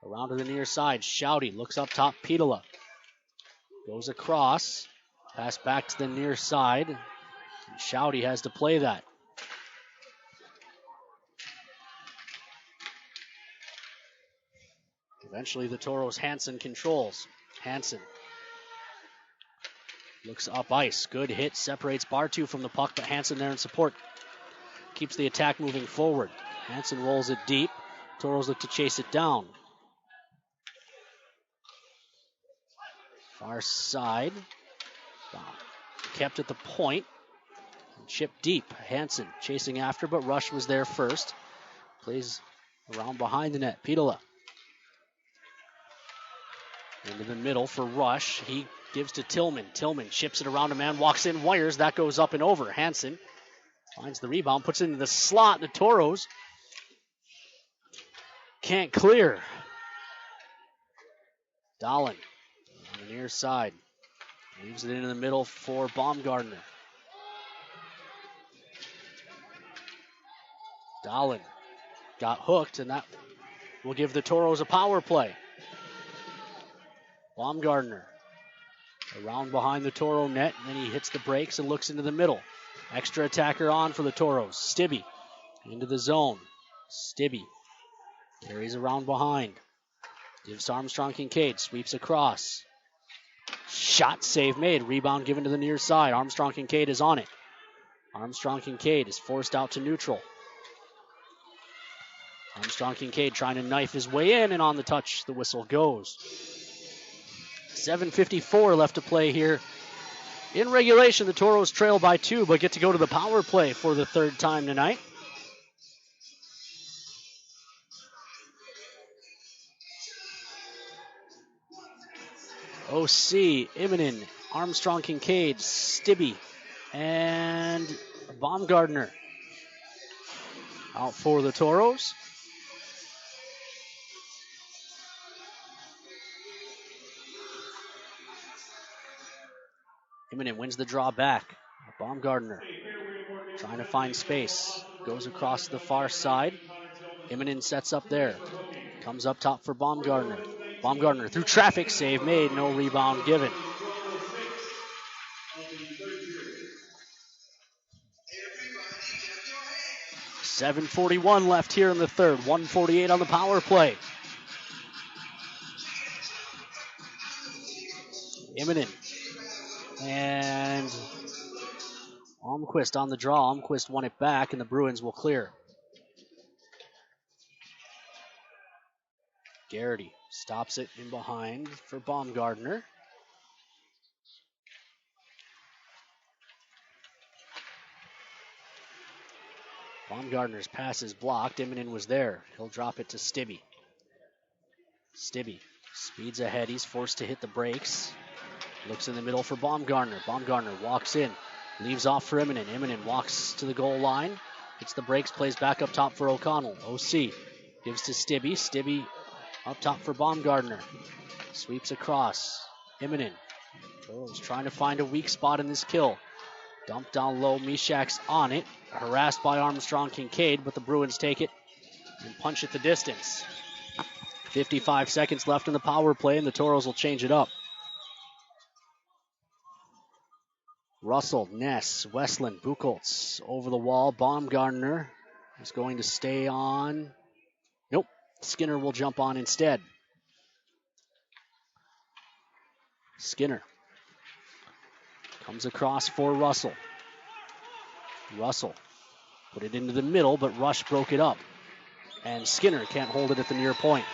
Speaker 22: Around to the near side, Shouty looks up top, Pitola. Goes across. Pass back to the near side. Shouty has to play that. Eventually the Toros' Hansen controls. Hansen looks up ice. Good hit. Separates Bartu from the puck, but Hansen there in support. Keeps the attack moving forward. Hansen rolls it deep. Toros look to chase it down. Far side. Kept at the point. Chipped deep. Hansen chasing after, but Rush was there first. Plays around behind the net. Pitola. Into the middle for Rush. He gives to Tillman. Tillman chips it around a man, walks in, wires. That goes up and over. Hansen finds the rebound, puts it into the slot. The Toros can't clear. Dahlin on the near side. Leaves it into the middle for Baumgartner. Dahlin got hooked, and that will give the Toros a power play. Baumgartner around behind the Toro net, and then he hits the brakes and looks into the middle. Extra attacker on for the Toros. Stibbe into the zone. Stibbe carries around behind. Gives to Armstrong Kincaid. Sweeps across. Shot save made. Rebound given to the near side. Armstrong Kincaid is on it. Armstrong Kincaid is forced out to neutral. Armstrong Kincaid trying to knife his way in, and on the touch, the whistle goes. 7:54 left to play here. In regulation, the Toros trail by 2, but get to go to the power play for the third time tonight. OC, Immonen, Armstrong Kincaid, Stibbe, and Baumgartner out for the Toros. Immonen wins the draw back. Baumgartner trying to find space. Goes across the far side. Immonen sets up there. Comes up top for Baumgartner. Baumgartner through traffic, save made, no rebound given. 7:41 left here in the third. 1:48 on the power play. Immonen. And Almquist on the draw. Almquist won it back, and the Bruins will clear. Garrity stops it in behind for Baumgartner. Baumgartner's pass is blocked. Immonen was there. He'll drop it to Stibbe. Stibbe speeds ahead. He's forced to hit the brakes. Looks in the middle for Baumgartner. Baumgartner walks in. Leaves off for Immonen. Immonen walks to the goal line. Hits the brakes. Plays back up top for O'Connell. OC gives to Stibbe. Stibbe up top for Baumgartner. Sweeps across. Immonen. Toros trying to find a weak spot in this kill. Dump down low. Mishak's on it. Harassed by Armstrong Kincaid, but the Bruins take it and punch it the distance. 55 seconds left in the power play, and the Toros will change it up. Russell, Ness, Westland, Buchholz over the wall. Baumgartner is going to stay on. Nope. Skinner will jump on instead. Skinner comes across for Russell. Russell put it into the middle, but Rush broke it up. And Skinner can't hold it at the near point.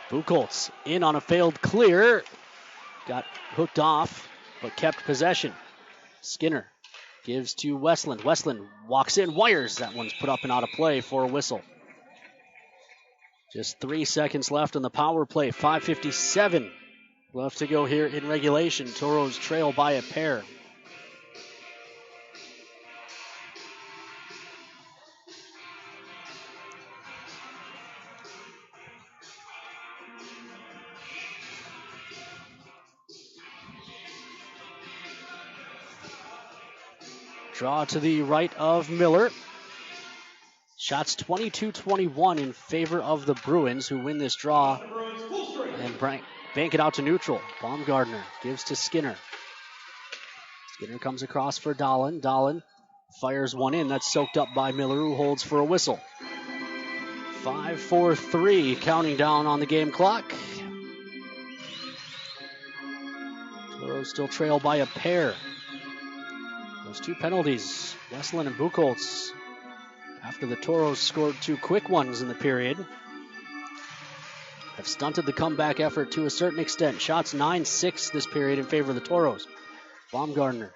Speaker 22: Buchholz in on a failed clear. Got hooked off, but kept possession. Skinner gives to Westland. Westland walks in, wires. That one's put up and out of play for a whistle. Just 3 seconds left on the power play. 5:57 left to go here in regulation. Toros trail by a pair. Draw to the right of Miller. Shots 22-21 in favor of the Bruins, who win this draw and bank it out to neutral. Baumgartner gives to Skinner. Skinner comes across for Dahlin. Dahlin fires one in. That's soaked up by Miller, who holds for a whistle. 5-4-3 counting down on the game clock. Toros still trail by a pair. Those two penalties, Westland and Buchholz, after the Toros scored two quick ones in the period, have stunted the comeback effort to a certain extent. Shots 9-6 this period in favor of the Toros. Baumgartner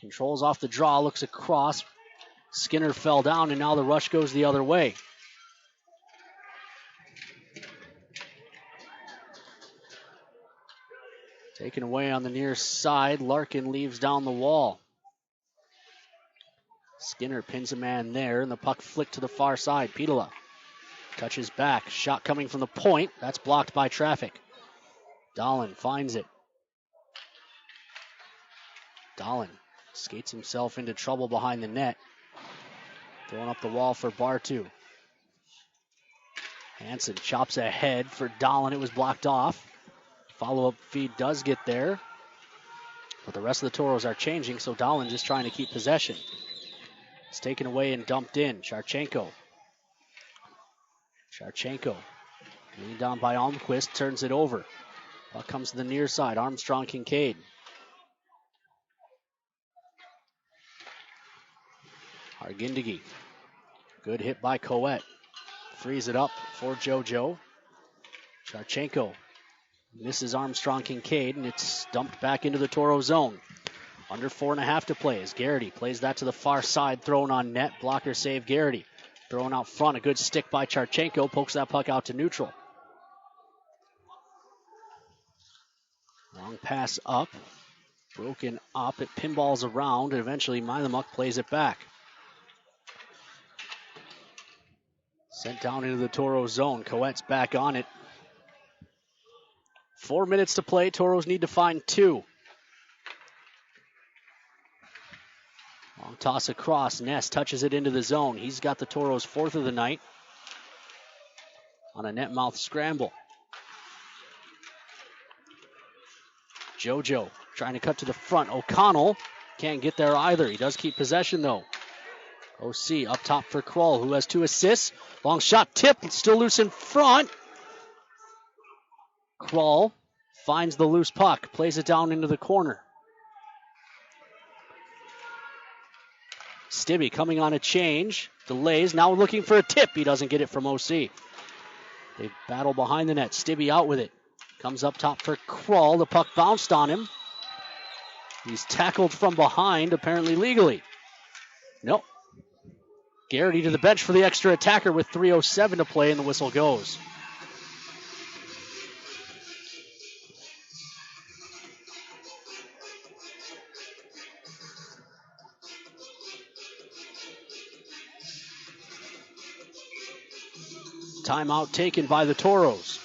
Speaker 22: controls off the draw, looks across. Skinner fell down, and now the rush goes the other way. Taken away on the near side. Larkin leaves down the wall. Skinner pins a man there, and the puck flicked to the far side. Pitola touches back. Shot coming from the point. That's blocked by traffic. Dahlin finds it. Dahlin skates himself into trouble behind the net. Throwing up the wall for Bartu. Hansen chops ahead for Dahlin. It was blocked off. Follow-up feed does get there. But the rest of the Toros are changing, so Dahlin just trying to keep possession. It's taken away and dumped in. Charchenko. Leaned down by Almquist, turns it over. Puck comes to the near side. Armstrong Kincaid. Argindegi. Good hit by Coet. Frees it up for JoJo. Charchenko misses Armstrong Kincaid, and it's dumped back into the Toro zone. Under 4.5 to play as Garrity plays that to the far side, thrown on net. Blocker save Garrity. Thrown out front, a good stick by Charchenko, pokes that puck out to neutral. Long pass up, broken up, it pinballs around, and eventually Milamuck plays it back. Sent down into the Toro zone. Coette's back on it. 4 minutes to play. Toros need to find 2. Long toss across. Ness touches it into the zone. He's got the Toros' 4th of the night on a net mouth scramble. JoJo trying to cut to the front. O'Connell can't get there either. He does keep possession though. OC up top for Kroll, who has 2 assists. Long shot tip, still loose in front. Kroll finds the loose puck, plays it down into the corner. Stibbe coming on a change, delays, now looking for a tip. He doesn't get it from OC. They battle behind the net. Stibbe out with it. Comes up top for Kroll. The puck bounced on him. He's tackled from behind, apparently legally. Nope. Garrity to the bench for the extra attacker with 3:07 to play, and the whistle goes. Timeout taken by the Toros.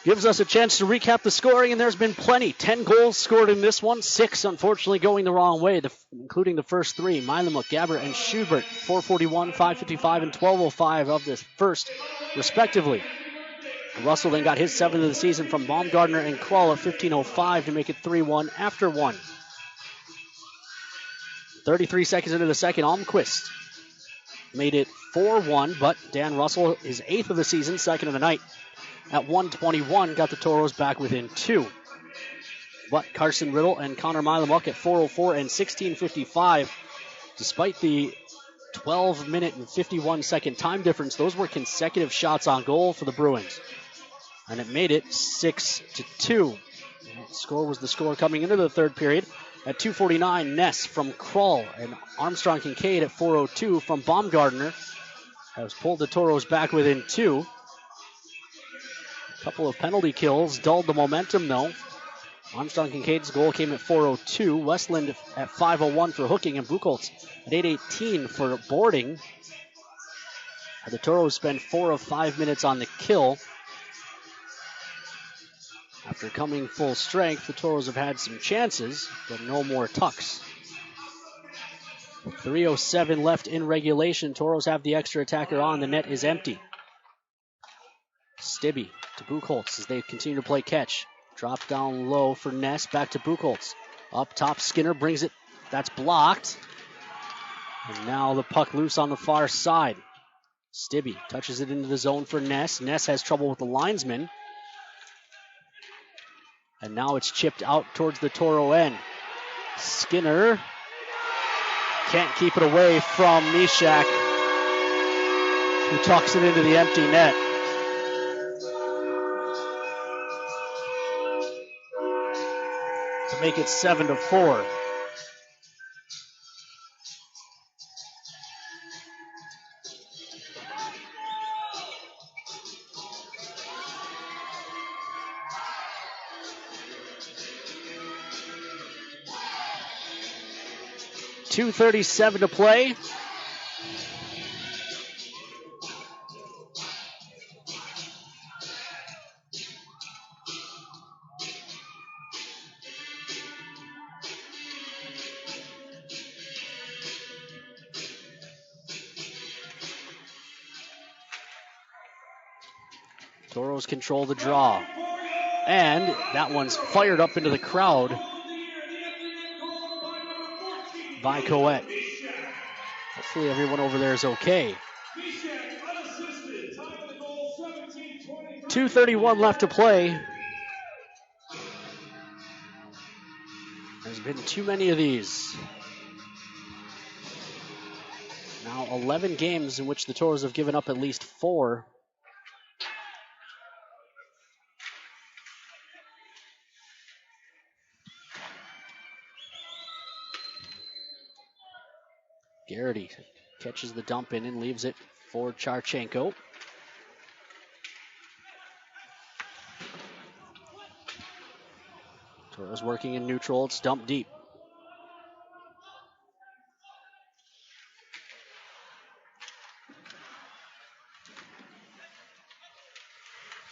Speaker 22: Gives us a chance to recap the scoring, and there's been plenty. 10 goals scored in this one, 6 unfortunately going the wrong way, including the first 3. Milamuk, Gabbert, and Schubert, 4:41, 5:55, and 12:05 of this first, respectively. Russell then got his 7th of the season from Baumgartner and Kroll at 15:05 to make it 3-1 after 1. 33 seconds into the second, Almquist made it 4-1, but Dan Russell, his 8th of the season, 2nd of the night, at 1:21, got the Toros back within 2. But Carson Riddle and Connor Milamuk at 4:04 and 16:55, despite the 12-minute and 51-second time difference, those were consecutive shots on goal for the Bruins. And it made it 6-2. The score was the score coming into the third period. At 2:49, Ness from Kroll and Armstrong Kincaid at 4:02 from Baumgartner has pulled the Toros back within 2. A couple of penalty kills dulled the momentum, though. Armstrong Kincaid's goal came at 4:02. Westland at 5:01 for hooking, and Buchholz at 8:18 for boarding. The Toros spend 4 of 5 minutes on the kill. After coming full strength, the Toros have had some chances, but no more tucks. 3:07 left in regulation. Toros have the extra attacker on. The net is empty. Stibbe to Buchholz as they continue to play catch. Drop down low for Ness. Back to Buchholz. Up top, Skinner brings it. That's blocked. And now the puck loose on the far side. Stibbe touches it into the zone for Ness. Ness has trouble with the linesman. And now it's chipped out towards the Toro end. Skinner can't keep it away from Mishak, who tucks it into the empty net. To make it 7-4. .237 to play. Toros control the draw. And that one's fired up into the crowd by Coette. Hopefully everyone over there is okay. 2:31 left to play. There's been too many of these. Now 11 games in which the Toros have given up at least 4. Garrity catches the dump in and leaves it for Charchenko. Toros working in neutral. It's dumped deep.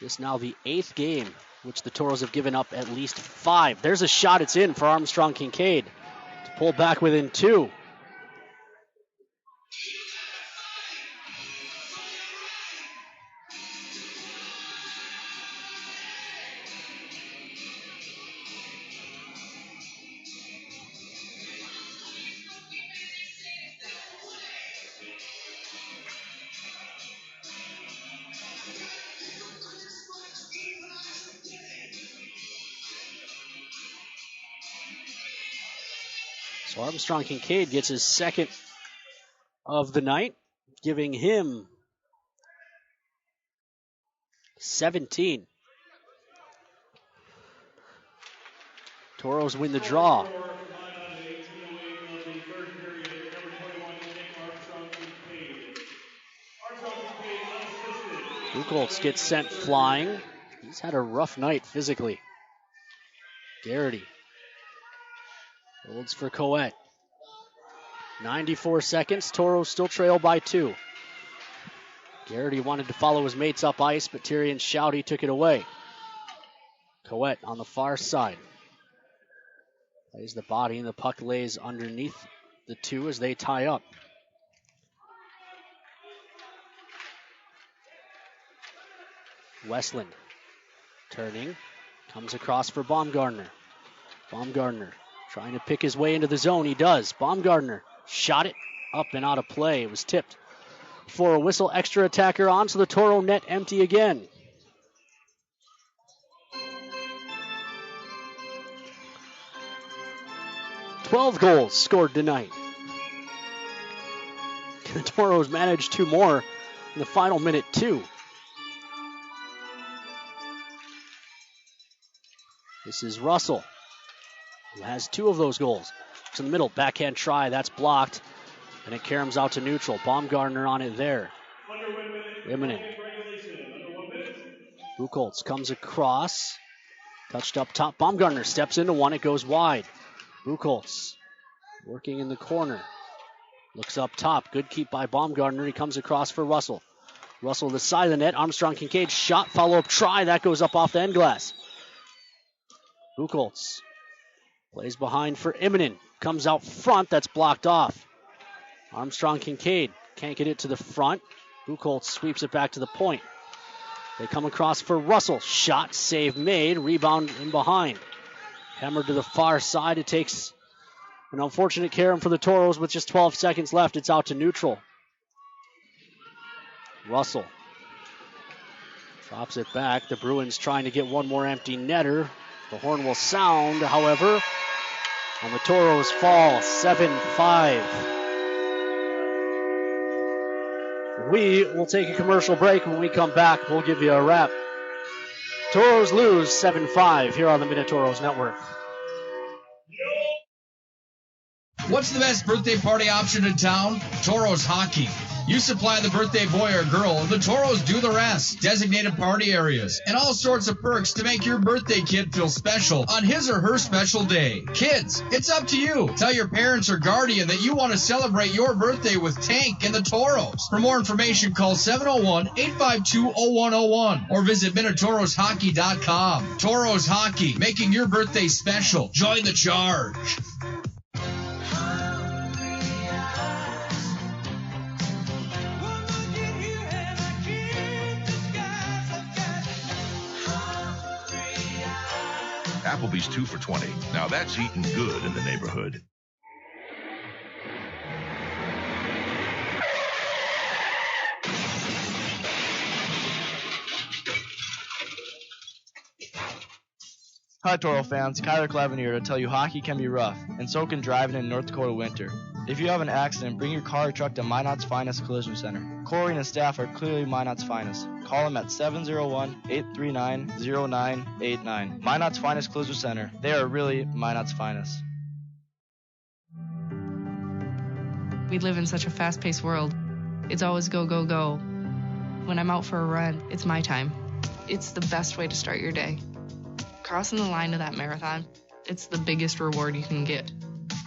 Speaker 22: This now the 8th game, which the Toros have given up at least 5. There's a shot. It's in for Armstrong Kincaid to pull back within 2. So Armstrong Kincaid gets his 2nd of the night, giving him 17. Toros win the draw. Buchholz gets sent flying. He's had a rough night physically. Garrity holds for Coet. 94 seconds. Toros still trail by 2. Garrity wanted to follow his mates up ice, but Tyrion Shouty took it away. Coet on the far side. Plays the body, and the puck lays underneath the 2 as they tie up. Westland turning. Comes across for Baumgartner. Baumgartner trying to pick his way into the zone. He does. Baumgartner shot it up and out of play. It was tipped for a whistle. Extra attacker on, so the Toro net empty again. $12 goals scored tonight. The Toros managed 2 more in the final minute, too. This is Russell, who has 2 of those goals. It's in the middle, backhand try, that's blocked, and it caroms out to neutral. Baumgartner on it there. Immonen. Buchholz comes across, touched up top. Baumgartner steps into one, it goes wide. Buchholz working in the corner. Looks up top, good keep by Baumgartner. He comes across for Russell. Russell to the side of the net. Armstrong Kincaid shot, follow-up try, that goes up off the end glass. Buchholz plays behind for Immonen. Comes out front. That's blocked off. Armstrong Kincaid can't get it to the front. Buchholz sweeps it back to the point. They come across for Russell. Shot, save made. Rebound in behind. Hammered to the far side. It takes an unfortunate carom for the Toros with just 12 seconds left. It's out to neutral. Russell drops it back. The Bruins trying to get one more empty netter. The horn will sound, however, and the Toros fall 7-5. We will take a commercial break. When we come back, we'll give you a wrap. Toros lose 7-5 here on the Minotauros Network.
Speaker 2: What's the best birthday party option in town? Toros Hockey. You supply the birthday boy or girl, the Toros do the rest. Designated party areas and all sorts of perks to make your birthday kid feel special on his or her special day. Kids, it's up to you. Tell your parents or guardian that you want to celebrate your birthday with Tank and the Toros. For more information, call 701-852-0101 or visit MinotaurosHockey.com. Toros Hockey, making your birthday special. Join the charge.
Speaker 16: Applebee's 2 for $20. Now that's eating good in the neighborhood.
Speaker 1: Hi, Toro fans. Kyler Clevin here to tell you hockey can be rough, and so can driving in North Dakota winter. If you have an accident, bring your car or truck to Minot's Finest Collision Center. Corey and his staff are clearly Minot's finest. Call them at 701-839-0989. Minot's Finest Collision Center. They are really Minot's finest.
Speaker 4: We live in such a fast-paced world. It's always go, go, go. When I'm out for a run, it's my time. It's the best way to start your day. Crossing the line of that marathon, it's the biggest reward you can get.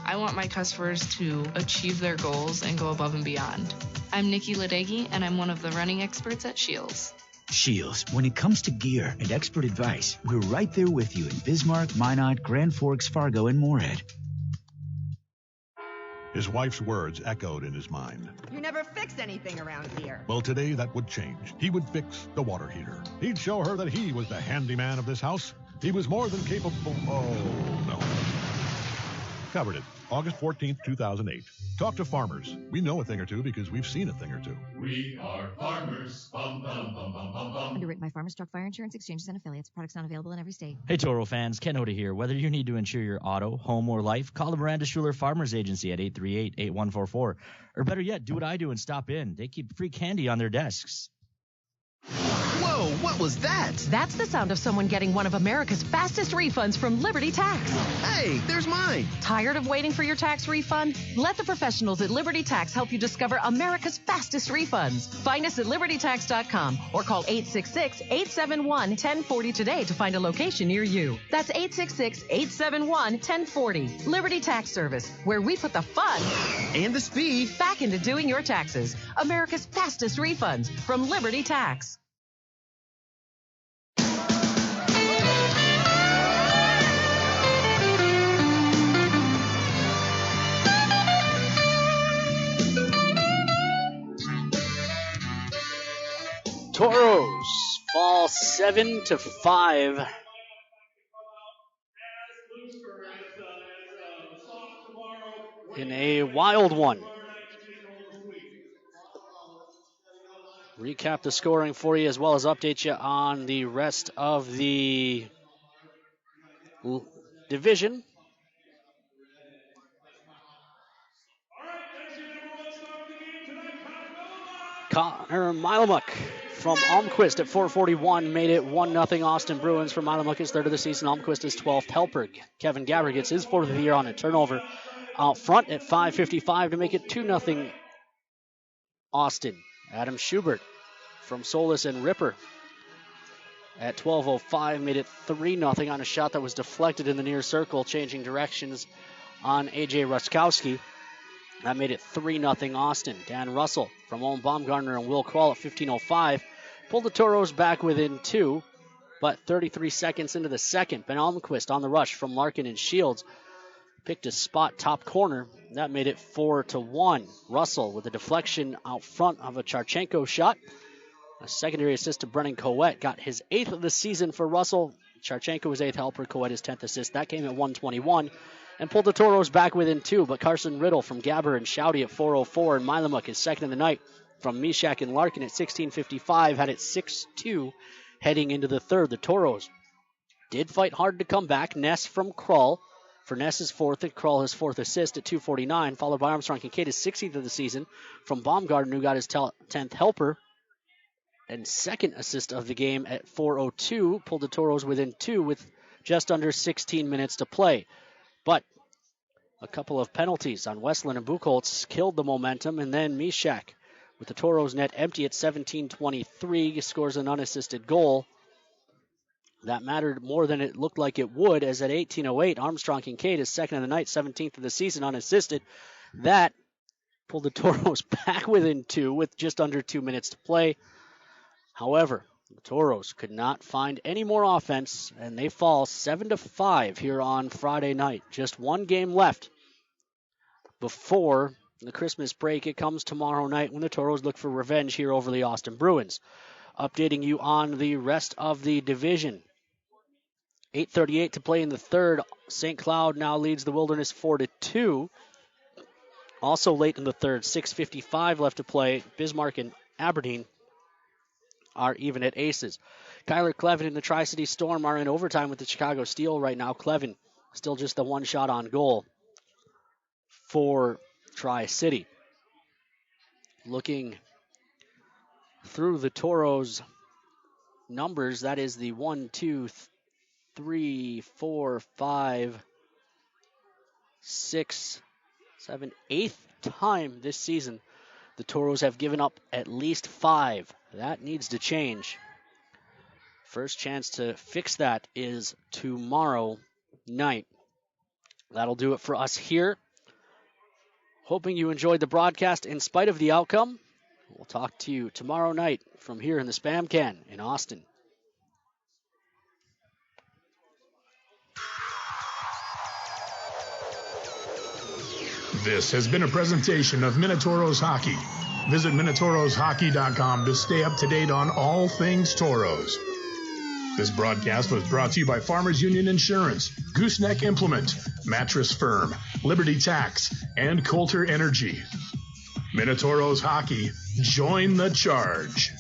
Speaker 4: I want my customers to achieve their goals and go above and beyond. I'm Nikki Ladegi, and I'm one of the running experts at Shields.
Speaker 5: Shields, when it comes to gear and expert advice, we're right there with you in Bismarck, Minot, Grand Forks, Fargo, and Moorhead.
Speaker 8: His wife's words echoed in his mind.
Speaker 6: You never fix anything around here.
Speaker 8: Well, today that would change. He would fix the water heater. He'd show her that he was the handyman of this house. He was more than capable. Oh, no. Covered it, August 14th, 2008. Talk to farmers. We know a thing or two because we've seen a thing or two.
Speaker 10: We are farmers. Bum, bum, bum, bum, bum, bum.
Speaker 11: Underwritten by Farmers Truck Fire Insurance Exchanges and Affiliates. Products not available in every state.
Speaker 12: Hey, Toro fans, Ken Hoda here. Whether you need to insure your auto, home, or life, call the Miranda Schuler Farmers Agency at 838-8144. Or better yet, do what I do and stop in. They keep free candy on their desks.
Speaker 13: Whoa, what was that?
Speaker 14: That's the sound of someone getting one of America's fastest refunds from Liberty Tax.
Speaker 13: Hey, there's mine.
Speaker 14: Tired of waiting for your tax refund? Let the professionals at Liberty Tax help you discover America's fastest refunds. Find us at libertytax.com or call 866-871-1040 today to find a location near you. That's 866-871-1040. Liberty Tax Service, where we put the fun
Speaker 13: and the speed
Speaker 14: back into doing your taxes. America's fastest refunds from Liberty Tax.
Speaker 22: Toros fall 7-5. In a wild one. Recap the scoring for you as well as update you on the rest of the division. Connor Milamuk from Almquist at 441 made it 1-0 Austin Bruins. For Milamuk, his third of the season. Almquist is 12th helper. Kevin Gabbard gets his fourth of the year on a turnover out front at 5:55 to make it 2-0 Austin. Adam Schubert from Solis and Ripper at 12:05 made it 3-0 on a shot that was deflected in the near circle, changing directions on A.J. Ruskowski. That made it 3-0 Austin. Dan Russell from Owen Baumgartner and Will Kroll at 15:05 pulled the Toros back within 2, but 33 seconds into the second, Ben Almquist on the rush from Larkin and Shields picked a spot top corner. That made it 4-1. Russell with a deflection out front of a Charchenko shot. A secondary assist to Brennan Coet got his 8th of the season for Russell. Charchenko was 8th helper, Coet his 10th assist. That came at 1:21 and pulled the Toros back within 2. But Carson Riddle from Gabber and Shouty at 4:04 and Milamuk his second of the night from Mishak and Larkin at 16:55 had it 6-2 heading into the third. The Toros did fight hard to come back. Ness from Krull for Ness's fourth and Krull his fourth assist at 2:49, followed by Armstrong Kincaid his 16th of the season from Baumgarten, who got his 10th helper and second assist of the game at 4:02, pulled the Toros within 2 with just under 16 minutes to play. But a couple of penalties on Westland and Buchholz killed the momentum, and then Mishak, with the Toros net empty at 17:23, scores an unassisted goal. That mattered more than it looked like it would, as at 18:08, Armstrong Kincaid is second of the night, 17th of the season, unassisted. That pulled the Toros back within 2 with just under 2 minutes to play. However, the Toros could not find any more offense, and they fall 7-5 here on Friday night. Just one game left before the Christmas break. It comes tomorrow night when the Toros look for revenge here over the Austin Bruins. Updating you on the rest of the division. 8:38 to play in the third. St. Cloud now leads the Wilderness 4-2. Also late in the third, 6:55 left to play. Bismarck and Aberdeen are even at aces. Kyler Clevin and the Tri-City Storm are in overtime with the Chicago Steel right now. Clevin still just the one shot on goal for Tri-City. Looking through the Toros' numbers, that is the 1, 2, 3, 4, 5, 6, 7, 8th time this season the Toros have given up at least 5. That needs to change. First chance to fix that is tomorrow night. That'll do it for us here. Hoping you enjoyed the broadcast in spite of the outcome. We'll talk to you tomorrow night from here in the Spam Can in Austin.
Speaker 17: This has been a presentation of Minotauros Hockey. Visit MinotaurosHockey.com to stay up to date on all things Toros. This broadcast was brought to you by Farmers Union Insurance, Gooseneck Implement, Mattress Firm, Liberty Tax, and Coulter Energy. Minotauros Hockey, join the charge.